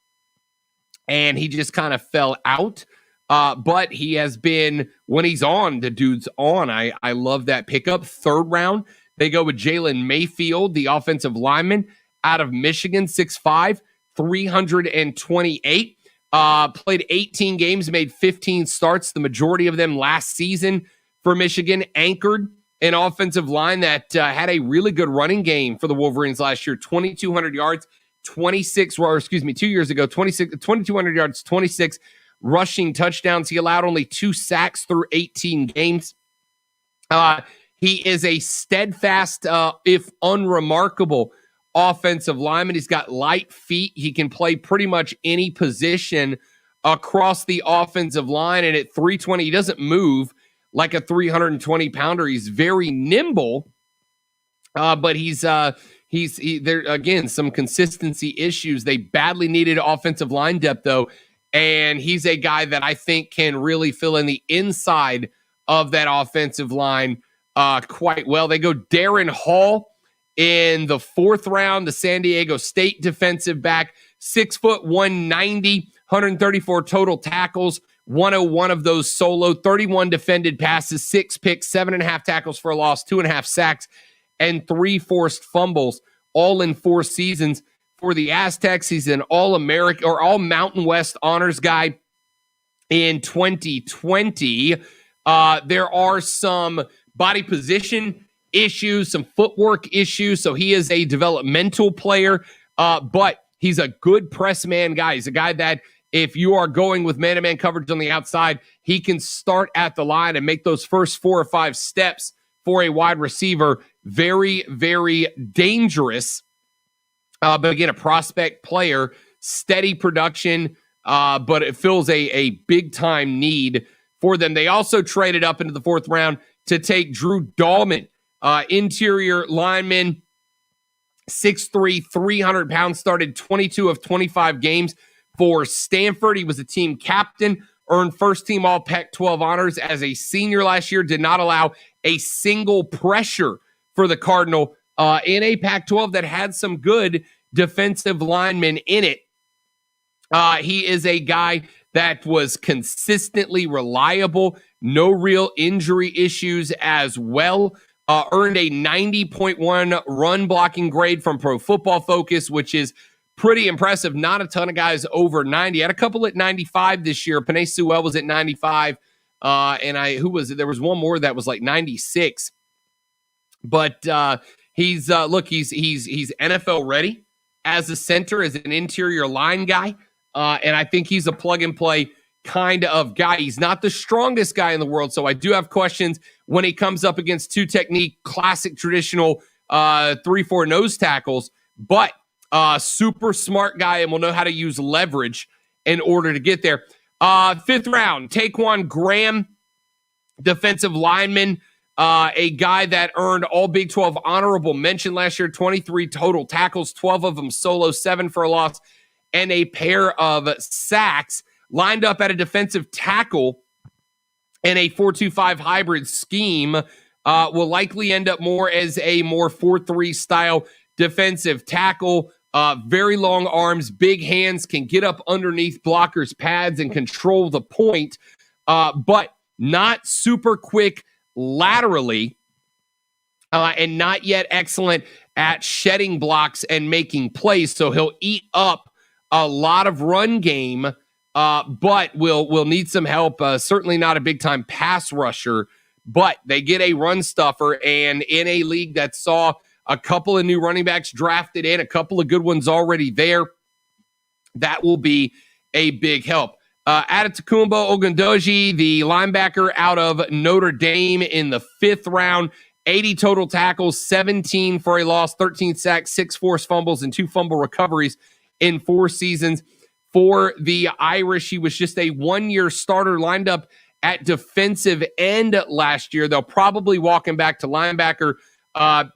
and he just kind of fell out. But he has been, when he's on, the dude's on. I love that pickup. 3rd round, they go with Jalen Mayfield, the offensive lineman out of Michigan, 6'5", 328. Played 18 games, made 15 starts, the majority of them last season for Michigan. Anchored an offensive line that had a really good running game for the Wolverines last year. 2,200 yards, 2 years ago, 2,200 yards, 26 rushing touchdowns. He allowed only 2 sacks through 18 games. He is a steadfast, if unremarkable, offensive lineman. He's got light feet. He can play pretty much any position across the offensive line. And at 320, he doesn't move like a 320-pounder. He's very nimble, but he's there again, some consistency issues. They badly needed offensive line depth, though, and he's a guy that I think can really fill in the inside of that offensive line quite well. They go Darren Hall in the 4th round, the San Diego State defensive back, 6 foot 190, 134 total tackles, 101 of those solo, 31 defended passes, 6 picks, 7.5 tackles for a loss, 2.5 sacks, and 3 forced fumbles, all in 4 seasons for the Aztecs. He's an All-American or All Mountain West honors guy in 2020. There are some body position issues, some footwork issues, so he is a developmental player, but he's a good press man guy. He's a guy that if you are going with man-to-man coverage on the outside, he can start at the line and make those first 4 or 5 steps for a wide receiver. Very, very dangerous. But again, a prospect player, steady production, but it fills a big-time need for them. They also traded up into the 4th round to take Drew Dahlman, interior lineman, 6'3", 300 pounds, started 22 of 25 games for Stanford. He was a team captain, earned first-team All-Pac-12 honors as a senior last year, did not allow a single pressure for the Cardinal in a Pac-12 that had some good defensive linemen in it. He is a guy that was consistently reliable, no real injury issues as well. Earned a 90.1 run blocking grade from Pro Football Focus, which is pretty impressive. Not a ton of guys over 90. Had a couple at 95 this year. Penei Sewell was at 95. Who was it? There was one more that was like 96. But he's NFL ready as a center, as an interior line guy. And I think he's a plug and play kind of guy. He's not the strongest guy in the world, so I do have questions when he comes up against 2 technique, classic traditional 3-4 nose tackles, but super smart guy and will know how to use leverage in order to get there. 5th round, Taquan Graham, defensive lineman, a guy that earned all Big 12 honorable mention last year, 23 total tackles, 12 of them solo, 7 for a loss, and a pair of sacks. Lined up at a defensive tackle in a 4-2-5 hybrid scheme, will likely end up more as a more 4-3 style defensive tackle. Very long arms, big hands, can get up underneath blockers' pads and control the point, but not super quick laterally, and not yet excellent at shedding blocks and making plays. So he'll eat up a lot of run game, but will need some help. Certainly not a big-time pass rusher, but they get a run stuffer, and in a league that saw a couple of new running backs drafted in, a couple of good ones already there, that will be a big help. Adetokunbo Ogundoji, the linebacker out of Notre Dame in the 5th round, 80 total tackles, 17 for a loss, 13 sacks, 6 forced fumbles, and 2 fumble recoveries in 4 seasons for the Irish. He was just a 1-year starter, lined up at defensive end last year. They'll probably walk him back to linebacker.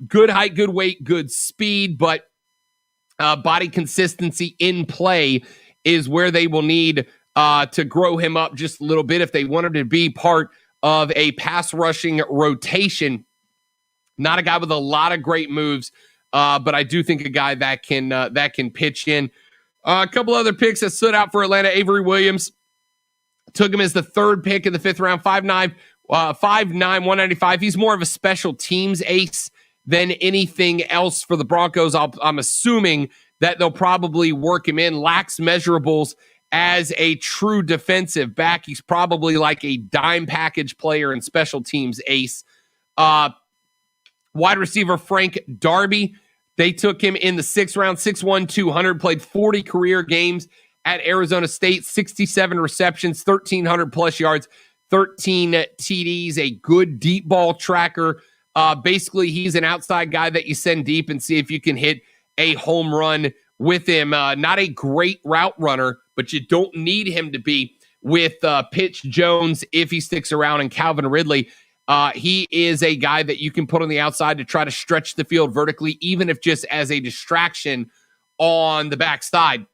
Good height, good weight, good speed, but body consistency in play is where they will need to grow him up just a little bit if they want him to be part of a pass rushing rotation. Not a guy with a lot of great moves, but I do think a guy that can pitch in. A couple other picks that stood out for Atlanta. Avery Williams took him as the 3rd pick in the 5th round, 5'9", 195. He's more of a special teams ace than anything else for the Broncos. I'm assuming that they'll probably work him in. Lacks measurables as a true defensive back. He's probably like a dime package player and special teams ace. Wide receiver Frank Darby, they took him in the 6th round, 6'1", 200, played 40 career games at Arizona State, 67 receptions, 1,300 plus yards, 13 TDs, a good deep ball tracker. Basically, he's an outside guy that you send deep and see if you can hit a home run with him. Not a great route runner, but you don't need him to be with Pitch Jones if he sticks around, and Calvin Ridley. He is a guy that you can put on the outside to try to stretch the field vertically, even if just as a distraction on the backside.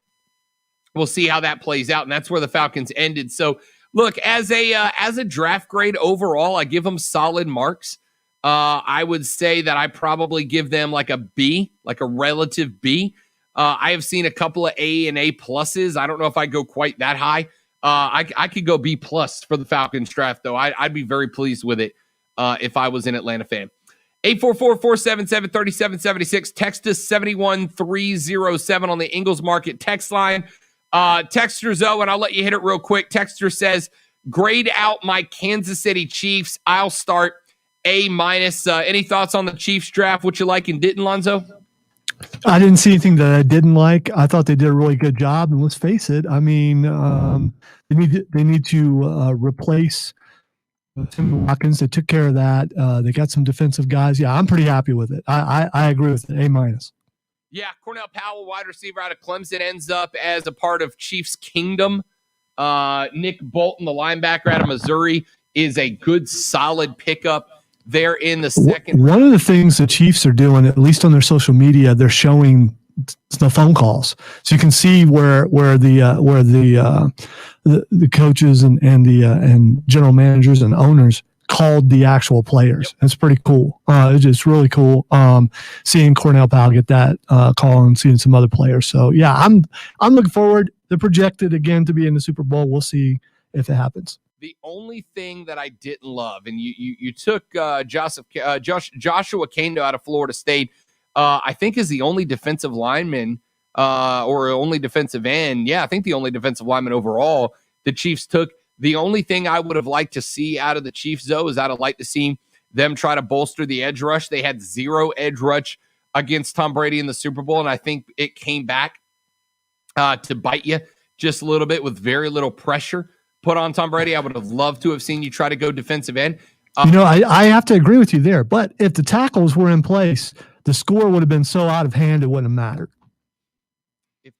We'll see how that plays out, and that's where the Falcons ended. So, look, as a draft grade overall, I give them solid marks. I would say that I probably give them like a B, like a relative B. I have seen a couple of A and A pluses. I don't know if I go quite that high. I could go B plus for the Falcons draft, though. I'd be very pleased with it if I was an Atlanta fan. 844-477-3776. Text us 71307 on the Ingles Market text line. Texter Zoe, and I'll let you hit it real quick. Texter says, grade out my Kansas City Chiefs. I'll start A-. Any thoughts on the Chiefs draft? What you like and didn't, Lonzo? I didn't see anything that I didn't like. I thought they did a really good job. And let's face it, I mean, they need to replace Tim Watkins. They took care of that. They got some defensive guys. Yeah, I'm pretty happy with it. I agree with it. A-. Yeah, Cornell Powell, wide receiver out of Clemson, ends up as a part of Chiefs Kingdom. Nick Bolton, the linebacker out of Missouri, is a good, solid pickup there in the second. One of the things the Chiefs are doing, at least on their social media, they're showing the phone calls, so you can see where the coaches and general managers and owners called the actual players. That's pretty cool. It's just really cool seeing Cornell Powell get that call and seeing some other players. So yeah, I'm looking forward. They're projected again to be in the Super Bowl. We'll see if it happens. The only thing that I didn't love, and you took Joshua Kando out of Florida State, I think is the only defensive lineman or only defensive end. Yeah, I think the only defensive lineman overall the Chiefs took. The only thing I would have liked to see out of the Chiefs, though, is I'd have liked to see them try to bolster the edge rush. They had 0 edge rush against Tom Brady in the Super Bowl, and I think it came back to bite you just a little bit with very little pressure put on Tom Brady. I would have loved to have seen you try to go defensive end. I have to agree with you there. But if the tackles were in place, the score would have been so out of hand it wouldn't have mattered. If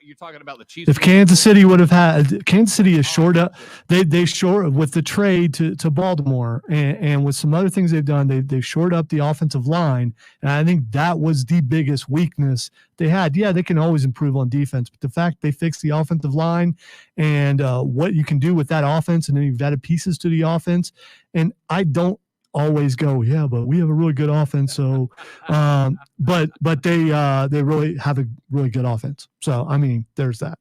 you're talking about the Chiefs. If Kansas City would have had, Kansas City is short up. They short with the trade to Baltimore and with some other things they've done. They shored up the offensive line, and I think that was the biggest weakness they had. Yeah, they can always improve on defense, but the fact they fixed the offensive line and what you can do with that offense, and then you've added pieces to the offense. And I don't always go, yeah, but we have a really good offense. So, but they really have a really good offense. So, I mean, there's that.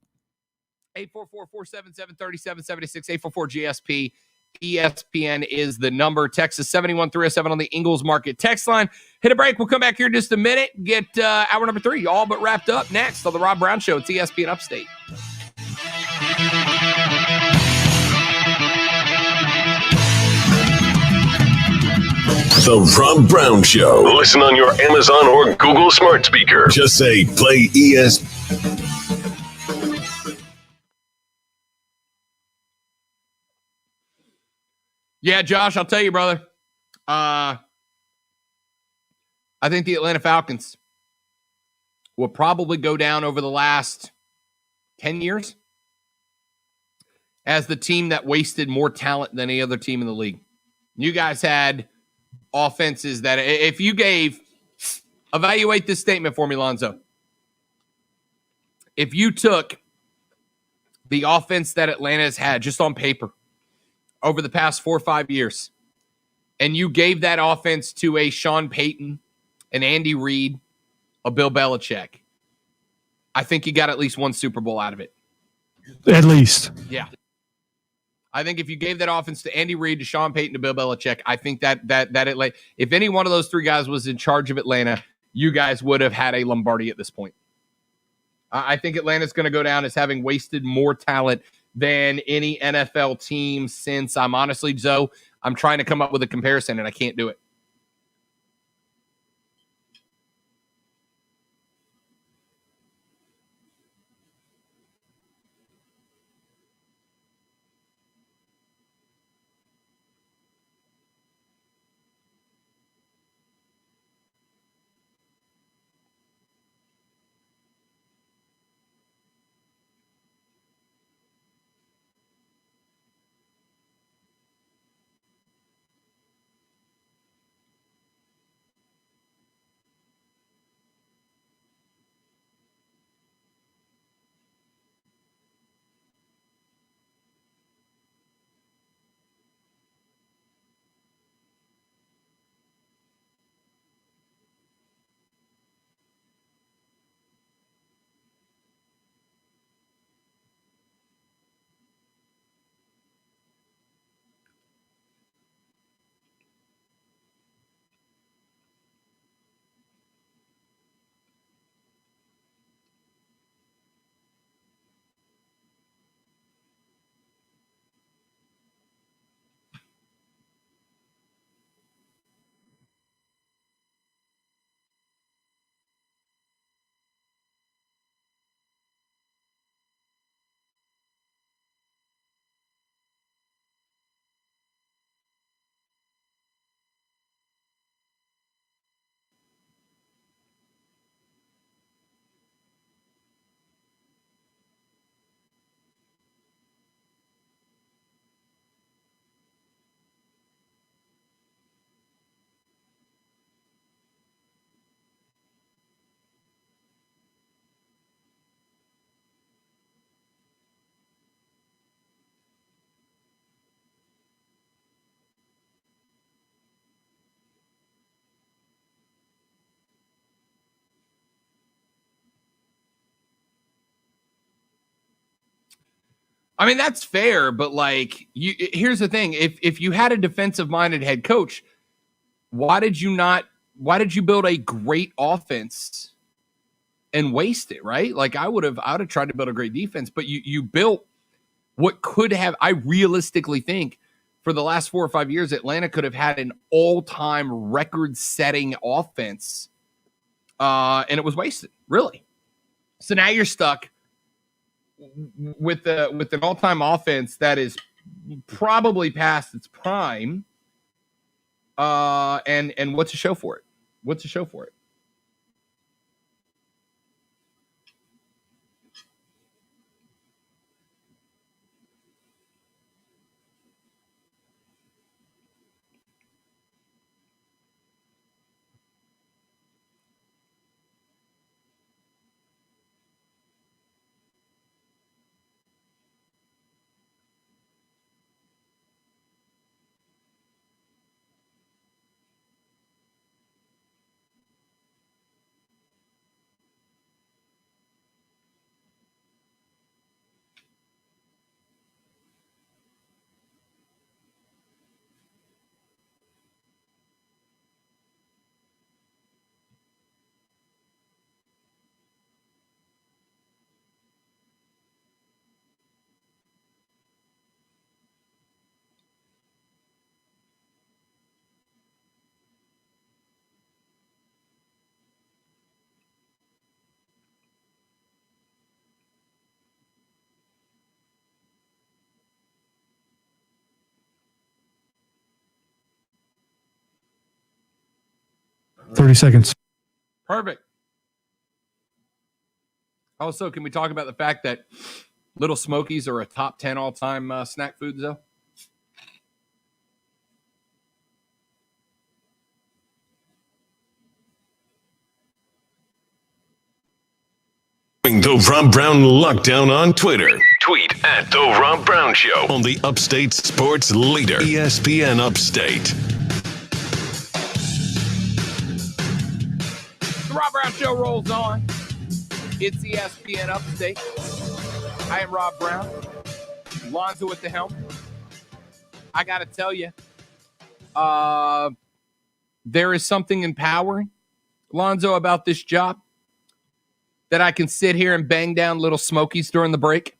844-477-3776, 844-GSP. ESPN is the number. Texas 71307 on the Ingles Market text line. Hit a break. We'll come back here in just a minute. Get hour number 3 all but wrapped up next on the Rob Brown Show. It's ESPN Upstate. The Rob Brown Show. Listen on your Amazon or Google smart speaker. Just say, play ES. Yeah, Josh, I'll tell you, brother. I think the Atlanta Falcons will probably go down over the last 10 years as the team that wasted more talent than any other team in the league. You guys had offenses that if you evaluate this statement for me, Lonzo. If you took the offense that Atlanta has had just on paper over the past 4 or 5 years, and you gave that offense to a Sean Payton, an Andy Reid, a Bill Belichick, I think you got at least one Super Bowl out of it. At least. Yeah. I think if you gave that offense to Andy Reid, to Sean Payton, to Bill Belichick, I think that Atlanta, if any one of those 3 guys was in charge of Atlanta, you guys would have had a Lombardi at this point. I think Atlanta's going to go down as having wasted more talent than any NFL team since I'm honestly, Zoe, I'm trying to come up with a comparison and I can't do it. I mean, that's fair, but like, here's the thing: if you had a defensive-minded head coach, why did you build a great offense and waste it? Right? Like, I would have tried to build a great defense, but you built what could have. I realistically think for the last 4 or 5 years, Atlanta could have had an all-time record-setting offense, and it was wasted. Really. So now you're stuck with an all-time offense that is probably past its prime. And what's to show for it? What's to show for it? $30. Perfect. Also, can we talk about the fact that Little Smokies are a top 10 all-time snack food, though? The Rob Brown Lockdown on Twitter. Tweet at The Rob Brown Show on the Upstate Sports Leader, ESPN Upstate. The Rob Brown Show rolls on. It's ESPN Upstate. I am Rob Brown. Lonzo at the helm. I got to tell you, there is something empowering, Lonzo, about this job that I can sit here and bang down little smokies during the break?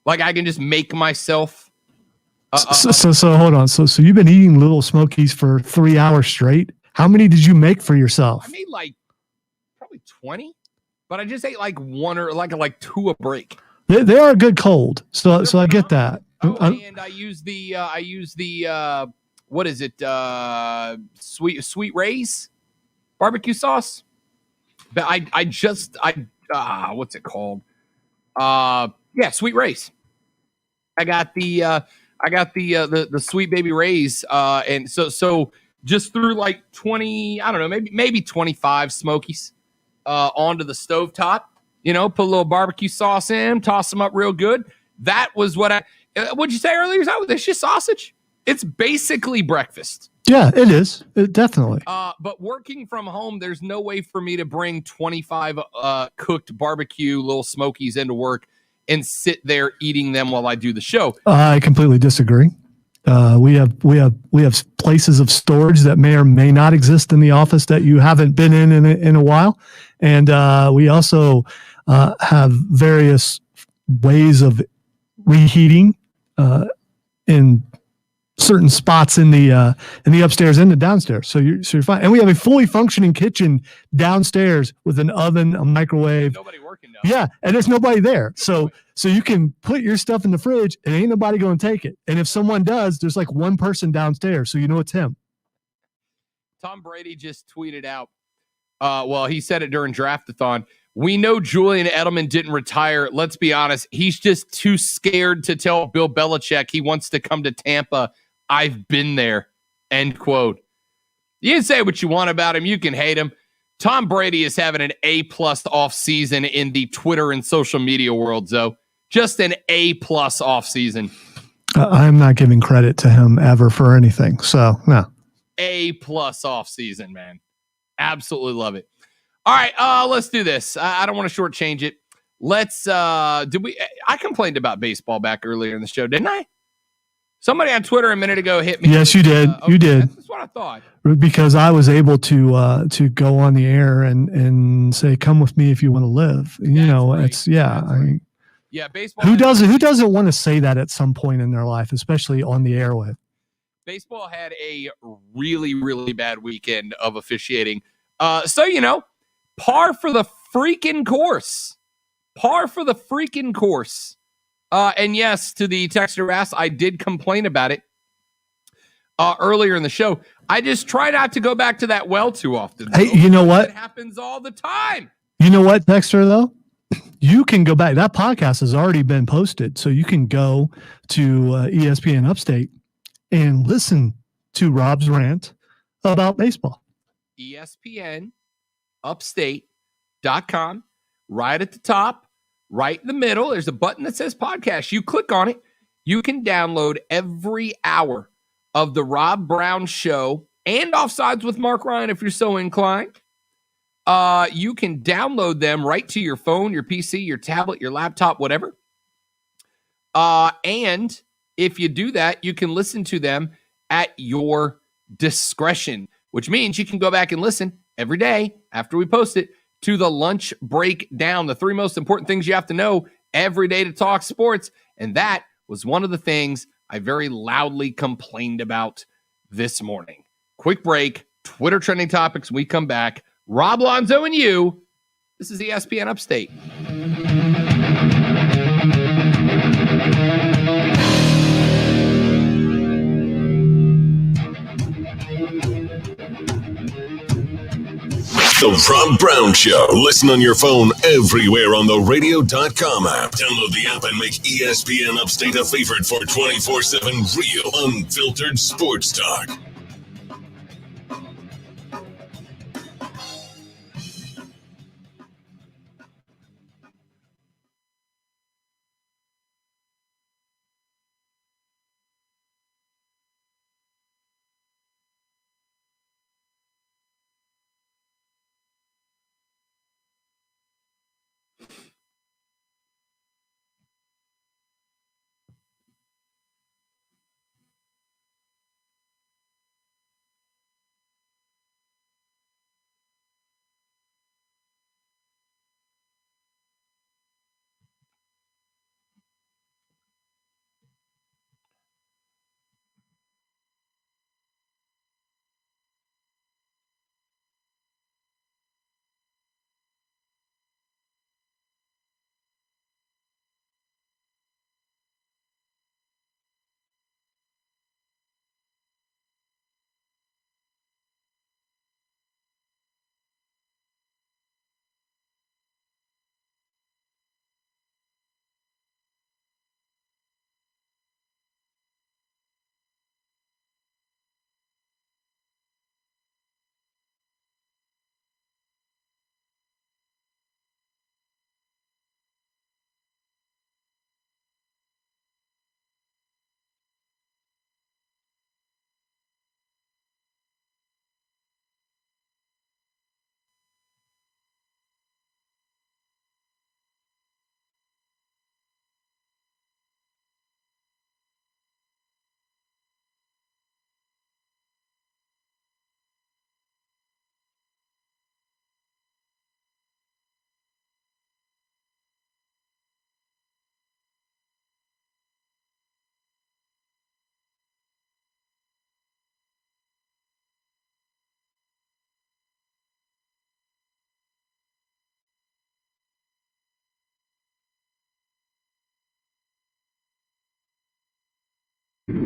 Like I can just make myself. So hold on. So you've been eating little smokies for 3 hours straight. How many did you make for yourself? I made like probably 20, but I just ate like one or like two a break. They are good cold. So I get that. Oh, and I use the what is it? Sweet Ray's barbecue sauce. But what's it called? Sweet Ray's. I got the Sweet Baby Ray's, and so just threw like 20, I don't know, maybe 25 Smokies onto the stovetop. You know, put a little barbecue sauce in, toss them up real good. That was what what'd you say earlier? It's just sausage. It's basically breakfast. Yeah, it is. Definitely. But working from home, there's no way for me to bring 25 cooked barbecue little Smokies into work and sit there eating them while I do the show. I completely disagree. We have places of storage that may or may not exist in the office that you haven't been in a while, and we also have various ways of reheating in certain spots in the upstairs and the downstairs. So you're fine. And we have a fully functioning kitchen downstairs with an oven, a microwave. Nobody working down. Yeah, and there's nobody there. So you can put your stuff in the fridge and ain't nobody going to take it. And if someone does, there's like one person downstairs, so you know it's him. Tom Brady just tweeted out. He said it during Draftathon. We know Julian Edelman didn't retire. Let's be honest. He's just too scared to tell Bill Belichick he wants to come to Tampa. I've been there. End quote. You can say what you want about him. You can hate him. Tom Brady is having an A+ off season in the Twitter and social media world, though. Just an A+ off season. I'm not giving credit to him ever for anything. So, no. A+ off season, man. Absolutely love it. All right, let's do this. I don't want to shortchange it. Let's I complained about baseball back earlier in the show, didn't I? Somebody on Twitter a minute ago hit me. Yes, you did. Okay, you did. That's what I thought. Because I was able to go on the air and say, "Come with me if you want to live." Baseball. Who doesn't want to say that at some point in their life, especially on the airwave? Baseball had a really, really bad weekend of officiating. Par for the freaking course. And yes, to the texter asked, I did complain about it earlier in the show. I just try not to go back to that well too often. Hey, you know what? It happens all the time. You know what, texter, though? You can go back. That podcast has already been posted, so you can go to ESPN Upstate and listen to Rob's rant about baseball. ESPNUpstate.com. Right at the top, right in the middle, there's a button that says podcast. You click on it. You can download every hour of the Rob Brown Show and Offsides with Mark Ryan if you're so inclined. You can download them right to your phone, your PC, your tablet, your laptop, whatever. And if you do that, you can listen to them at your discretion, which means you can go back and listen every day after we post it to the lunch breakdown, the 3 most important things you have to know every day to talk sports. And that was one of the things I very loudly complained about this morning. Quick break, Twitter trending topics. We come back. Rob, Lonzo, and you. This is ESPN Upstate. The Rob Brown Show. Listen on your phone everywhere on the radio.com app. Download the app and make ESPN Upstate a favorite for 24/7 real, unfiltered sports talk. From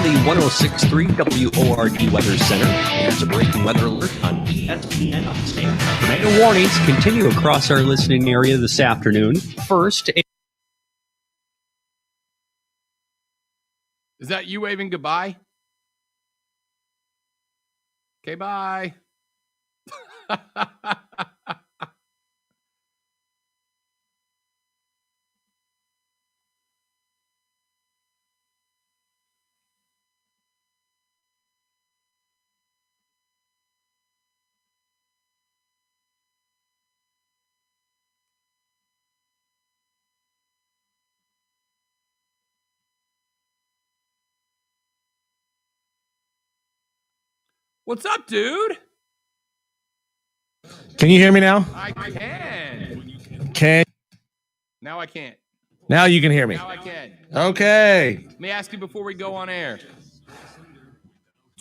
the 106.3 WORD Weather Center, here's a breaking weather alert on ESPN Upstate. Tornado warnings continue across our listening area this afternoon. First, Is that you waving goodbye? Okay, bye. What's up, dude? Can you hear me now? I can. Can Now I can't. Now you can hear me. Now I can. Okay. Let me ask you before we go on air.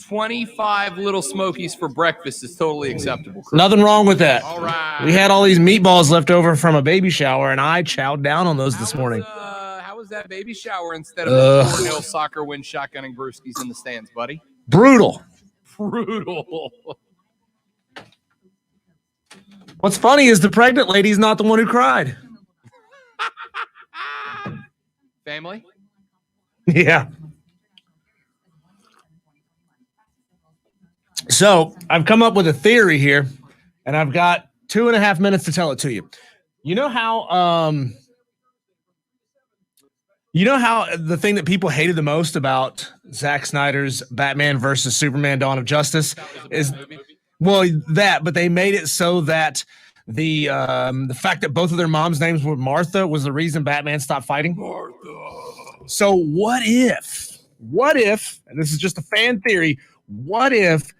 25 Little Smokies for breakfast is totally acceptable. Correct? Nothing wrong with that. All right. We had all these meatballs left over from a baby shower, and I chowed down on those this morning. How was that baby shower instead of a 4-0 soccer win shotgunning brewskis in the stands, buddy? Brutal. Brutal. What's funny is the pregnant lady's not the one who cried. Family? Yeah. So I've come up with a theory here, and I've got 2.5 minutes to tell it to you. You know how the thing that people hated the most about Zack Snyder's Batman versus Superman: Dawn of Justice is, well, that, but they made it so that the fact that both of their moms' names were Martha was the reason Batman stopped fighting. Martha. So what if, and this is just a fan theory, what if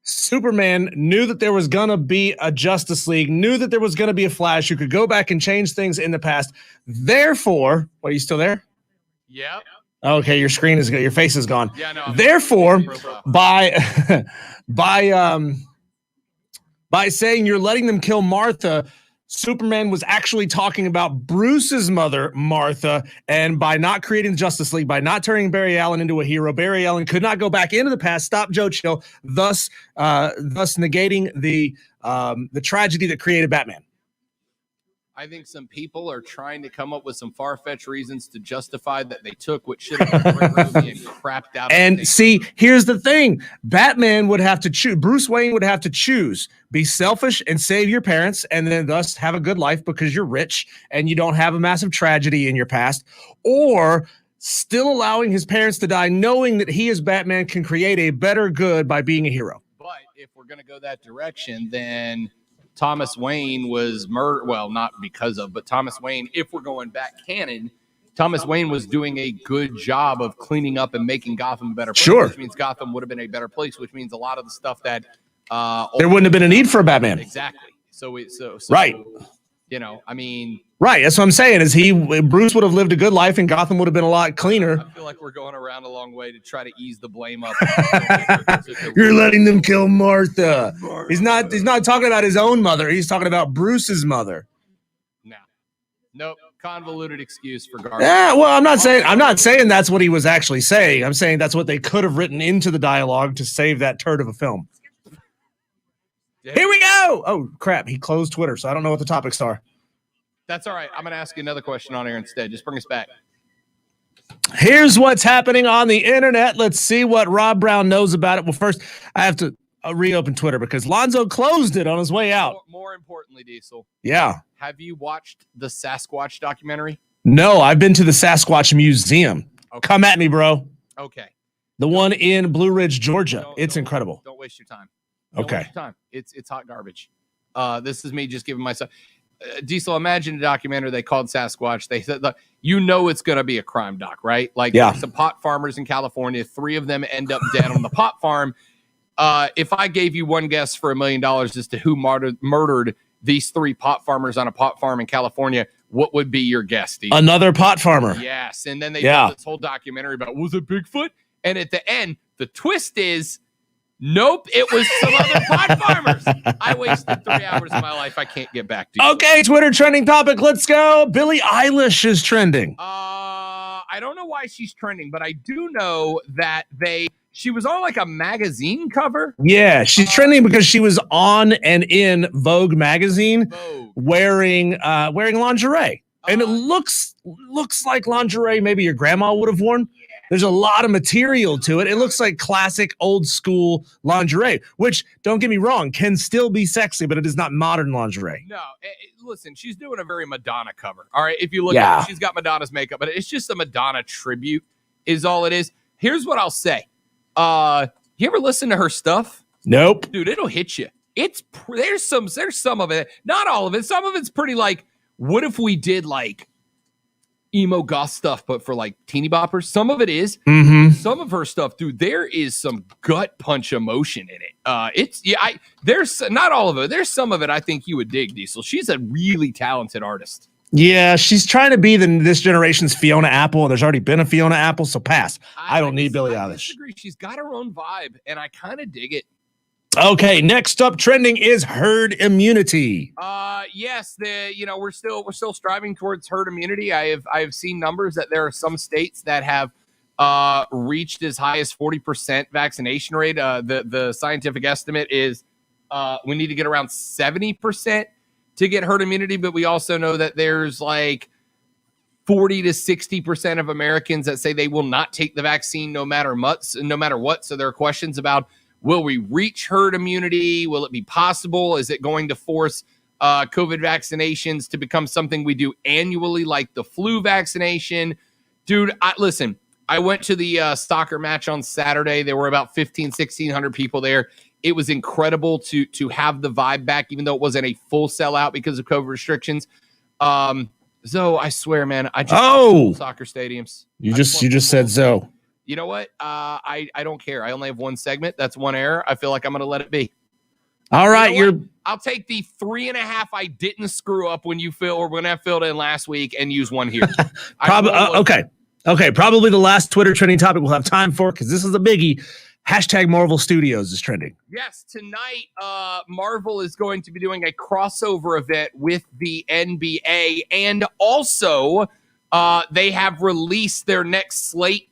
Superman knew that there was going to be a Justice League, knew that there was going to be a Flash who could go back and change things in the past. Therefore, are you still there? Yep. Okay, your screen is your face is gone. Yeah, no. Therefore, by saying you're letting them kill Martha, Superman was actually talking about Bruce's mother, Martha, and by not creating the Justice League, by not turning Barry Allen into a hero, Barry Allen could not go back into the past, stop Joe Chill, thus negating the tragedy that created Batman. I think some people are trying to come up with some far-fetched reasons to justify that they took what should have been a great movie and crapped out. And see, here's the thing. Batman would have to choose. Bruce Wayne would have to choose. Be selfish and save your parents and then thus have a good life because you're rich and you don't have a massive tragedy in your past. Or still allowing his parents to die knowing that he as Batman can create a better good by being a hero. But if we're going to go that direction, then Thomas Wayne was murdered. Well, not because of, but Thomas Wayne, if we're going back canon, Thomas Wayne was doing a good job of cleaning up and making Gotham a better place. Sure. Which means Gotham would have been a better place, which means a lot of the stuff that there wouldn't have been a need for a Batman. Exactly. So right. You know, I mean, right. That's what I'm saying is Bruce would have lived a good life and Gotham would have been a lot cleaner. I feel like we're going around a long way to try to ease the blame up. You're letting them kill Martha. He's not talking about his own mother. He's talking about Bruce's mother. Nope. Convoluted excuse for garbage. Yeah, well, I'm not saying that's what he was actually saying. I'm saying that's what they could have written into the dialogue to save that turd of a film. Yeah. Here we go. Oh, crap. He closed Twitter, so I don't know what the topics are. That's all right. I'm going to ask you another question on air instead. Just bring us back. Here's what's happening on the internet. Let's see what Rob Brown knows about it. Well, first, I have to reopen Twitter because Lonzo closed it on his way out. More importantly, Diesel. Yeah. Have you watched the Sasquatch documentary? No, I've been to the Sasquatch Museum. Okay. Come at me, bro. Okay. The one in Blue Ridge, Georgia. It's incredible. Don't waste your time. Okay. Time. It's hot garbage. This is me just giving myself. Diesel, imagine a documentary they called Sasquatch. They said, look, you know it's going to be a crime doc, right? Like some pot farmers in California, 3 of them end up dead on the pot farm. If I gave you one guess for $1 million as to who murdered these 3 pot farmers on a pot farm in California, what would be your guess, Steve? Another pot farmer. Yes. And then they did this whole documentary about, was it Bigfoot? And at the end, the twist is, nope, it was some other pot farmers. I wasted 3 hours of my life. I can't get back to you. Okay, Twitter trending topic. Let's go. Billie Eilish is trending. I don't know why she's trending, but I do know that she was on like a magazine cover. Yeah, she's trending because she was on and in Vogue magazine wearing lingerie. And it looks like lingerie maybe your grandma would have worn. There's a lot of material to it. It looks like classic old school lingerie, which, don't get me wrong, can still be sexy, but it is not modern lingerie. No, listen, she's doing a very Madonna cover. All right, if you look at it, she's got Madonna's makeup, but it's just a Madonna tribute is all it is. Here's what I'll say. You ever listen to her stuff? Nope. Dude, it'll hit you. There's some of it, not all of it. Some of it's pretty like, what if we did like emo goth stuff, but for like teeny boppers? Some of it is. Mm-hmm. Some of her stuff, dude, there is some gut punch emotion in it. There's not all of it. There's some of it I think you would dig, Diesel. She's a really talented artist. Yeah, she's trying to be this generation's Fiona Apple. There's already been a Fiona Apple, so pass. I don't need Billie Eilish. Disagree. She's got her own vibe, and I kind of dig it. Okay, next up trending is herd immunity. Yes, we're still striving towards herd immunity. I have seen numbers that there are some states that have reached as high as 40% vaccination rate. The scientific estimate is we need to get around 70% to get herd immunity, but we also know that there's like 40 to 60% of Americans that say they will not take the vaccine no matter what. So there are questions about, will we reach herd immunity? Will it be possible? Is it going to force COVID vaccinations to become something we do annually like the flu vaccination? Dude, listen, I went to the soccer match on Saturday. There were about 1,600 people there. It was incredible to have the vibe back, even though it wasn't a full sellout because of COVID restrictions. Zoe, I swear, man, I just soccer stadiums. You just said Zoe. You know what? I don't care. I only have one segment. That's one error. I feel like I'm going to let it be. All right, I'll take the 3.5 I didn't screw up when I filled in last week and use one here. Okay. Probably the last Twitter trending topic we'll have time for, because this is a biggie. Hashtag Marvel Studios is trending. Yes, tonight Marvel is going to be doing a crossover event with the NBA, and also they have released their next slate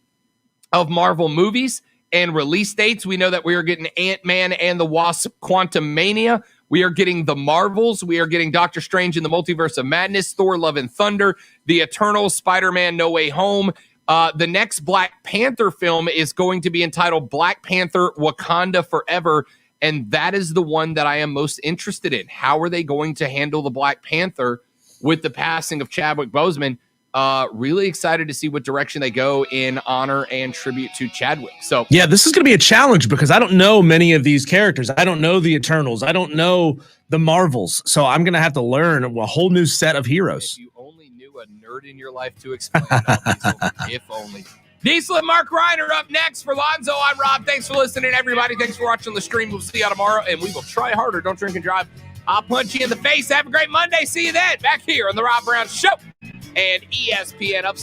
of Marvel movies and release dates. We know that we are getting Ant-Man and the Wasp: Quantumania. We are getting the Marvels. We are getting Doctor Strange in the Multiverse of Madness, Thor: Love and Thunder, The Eternals, Spider-Man: No Way Home. The next Black Panther film is going to be entitled Black Panther: Wakanda Forever, and that is the one that I am most interested in. How are they going to handle the Black Panther with the passing of Chadwick Boseman? Really excited to see what direction they go in honor and tribute to Chadwick. So yeah, this is going to be a challenge because I don't know many of these characters. I don't know the Eternals. I don't know the Marvels. So I'm going to have to learn a whole new set of heroes. If you only knew a nerd in your life to explain it, if only. Diesel and Mark Ryan are up next. For Lonzo, I'm Rob. Thanks for listening, everybody. Thanks for watching the stream. We'll see you tomorrow, and we will try harder. Don't drink and drive. I'll punch you in the face. Have a great Monday. See you then. Back here on the Rob Brown Show and ESPN Upstate.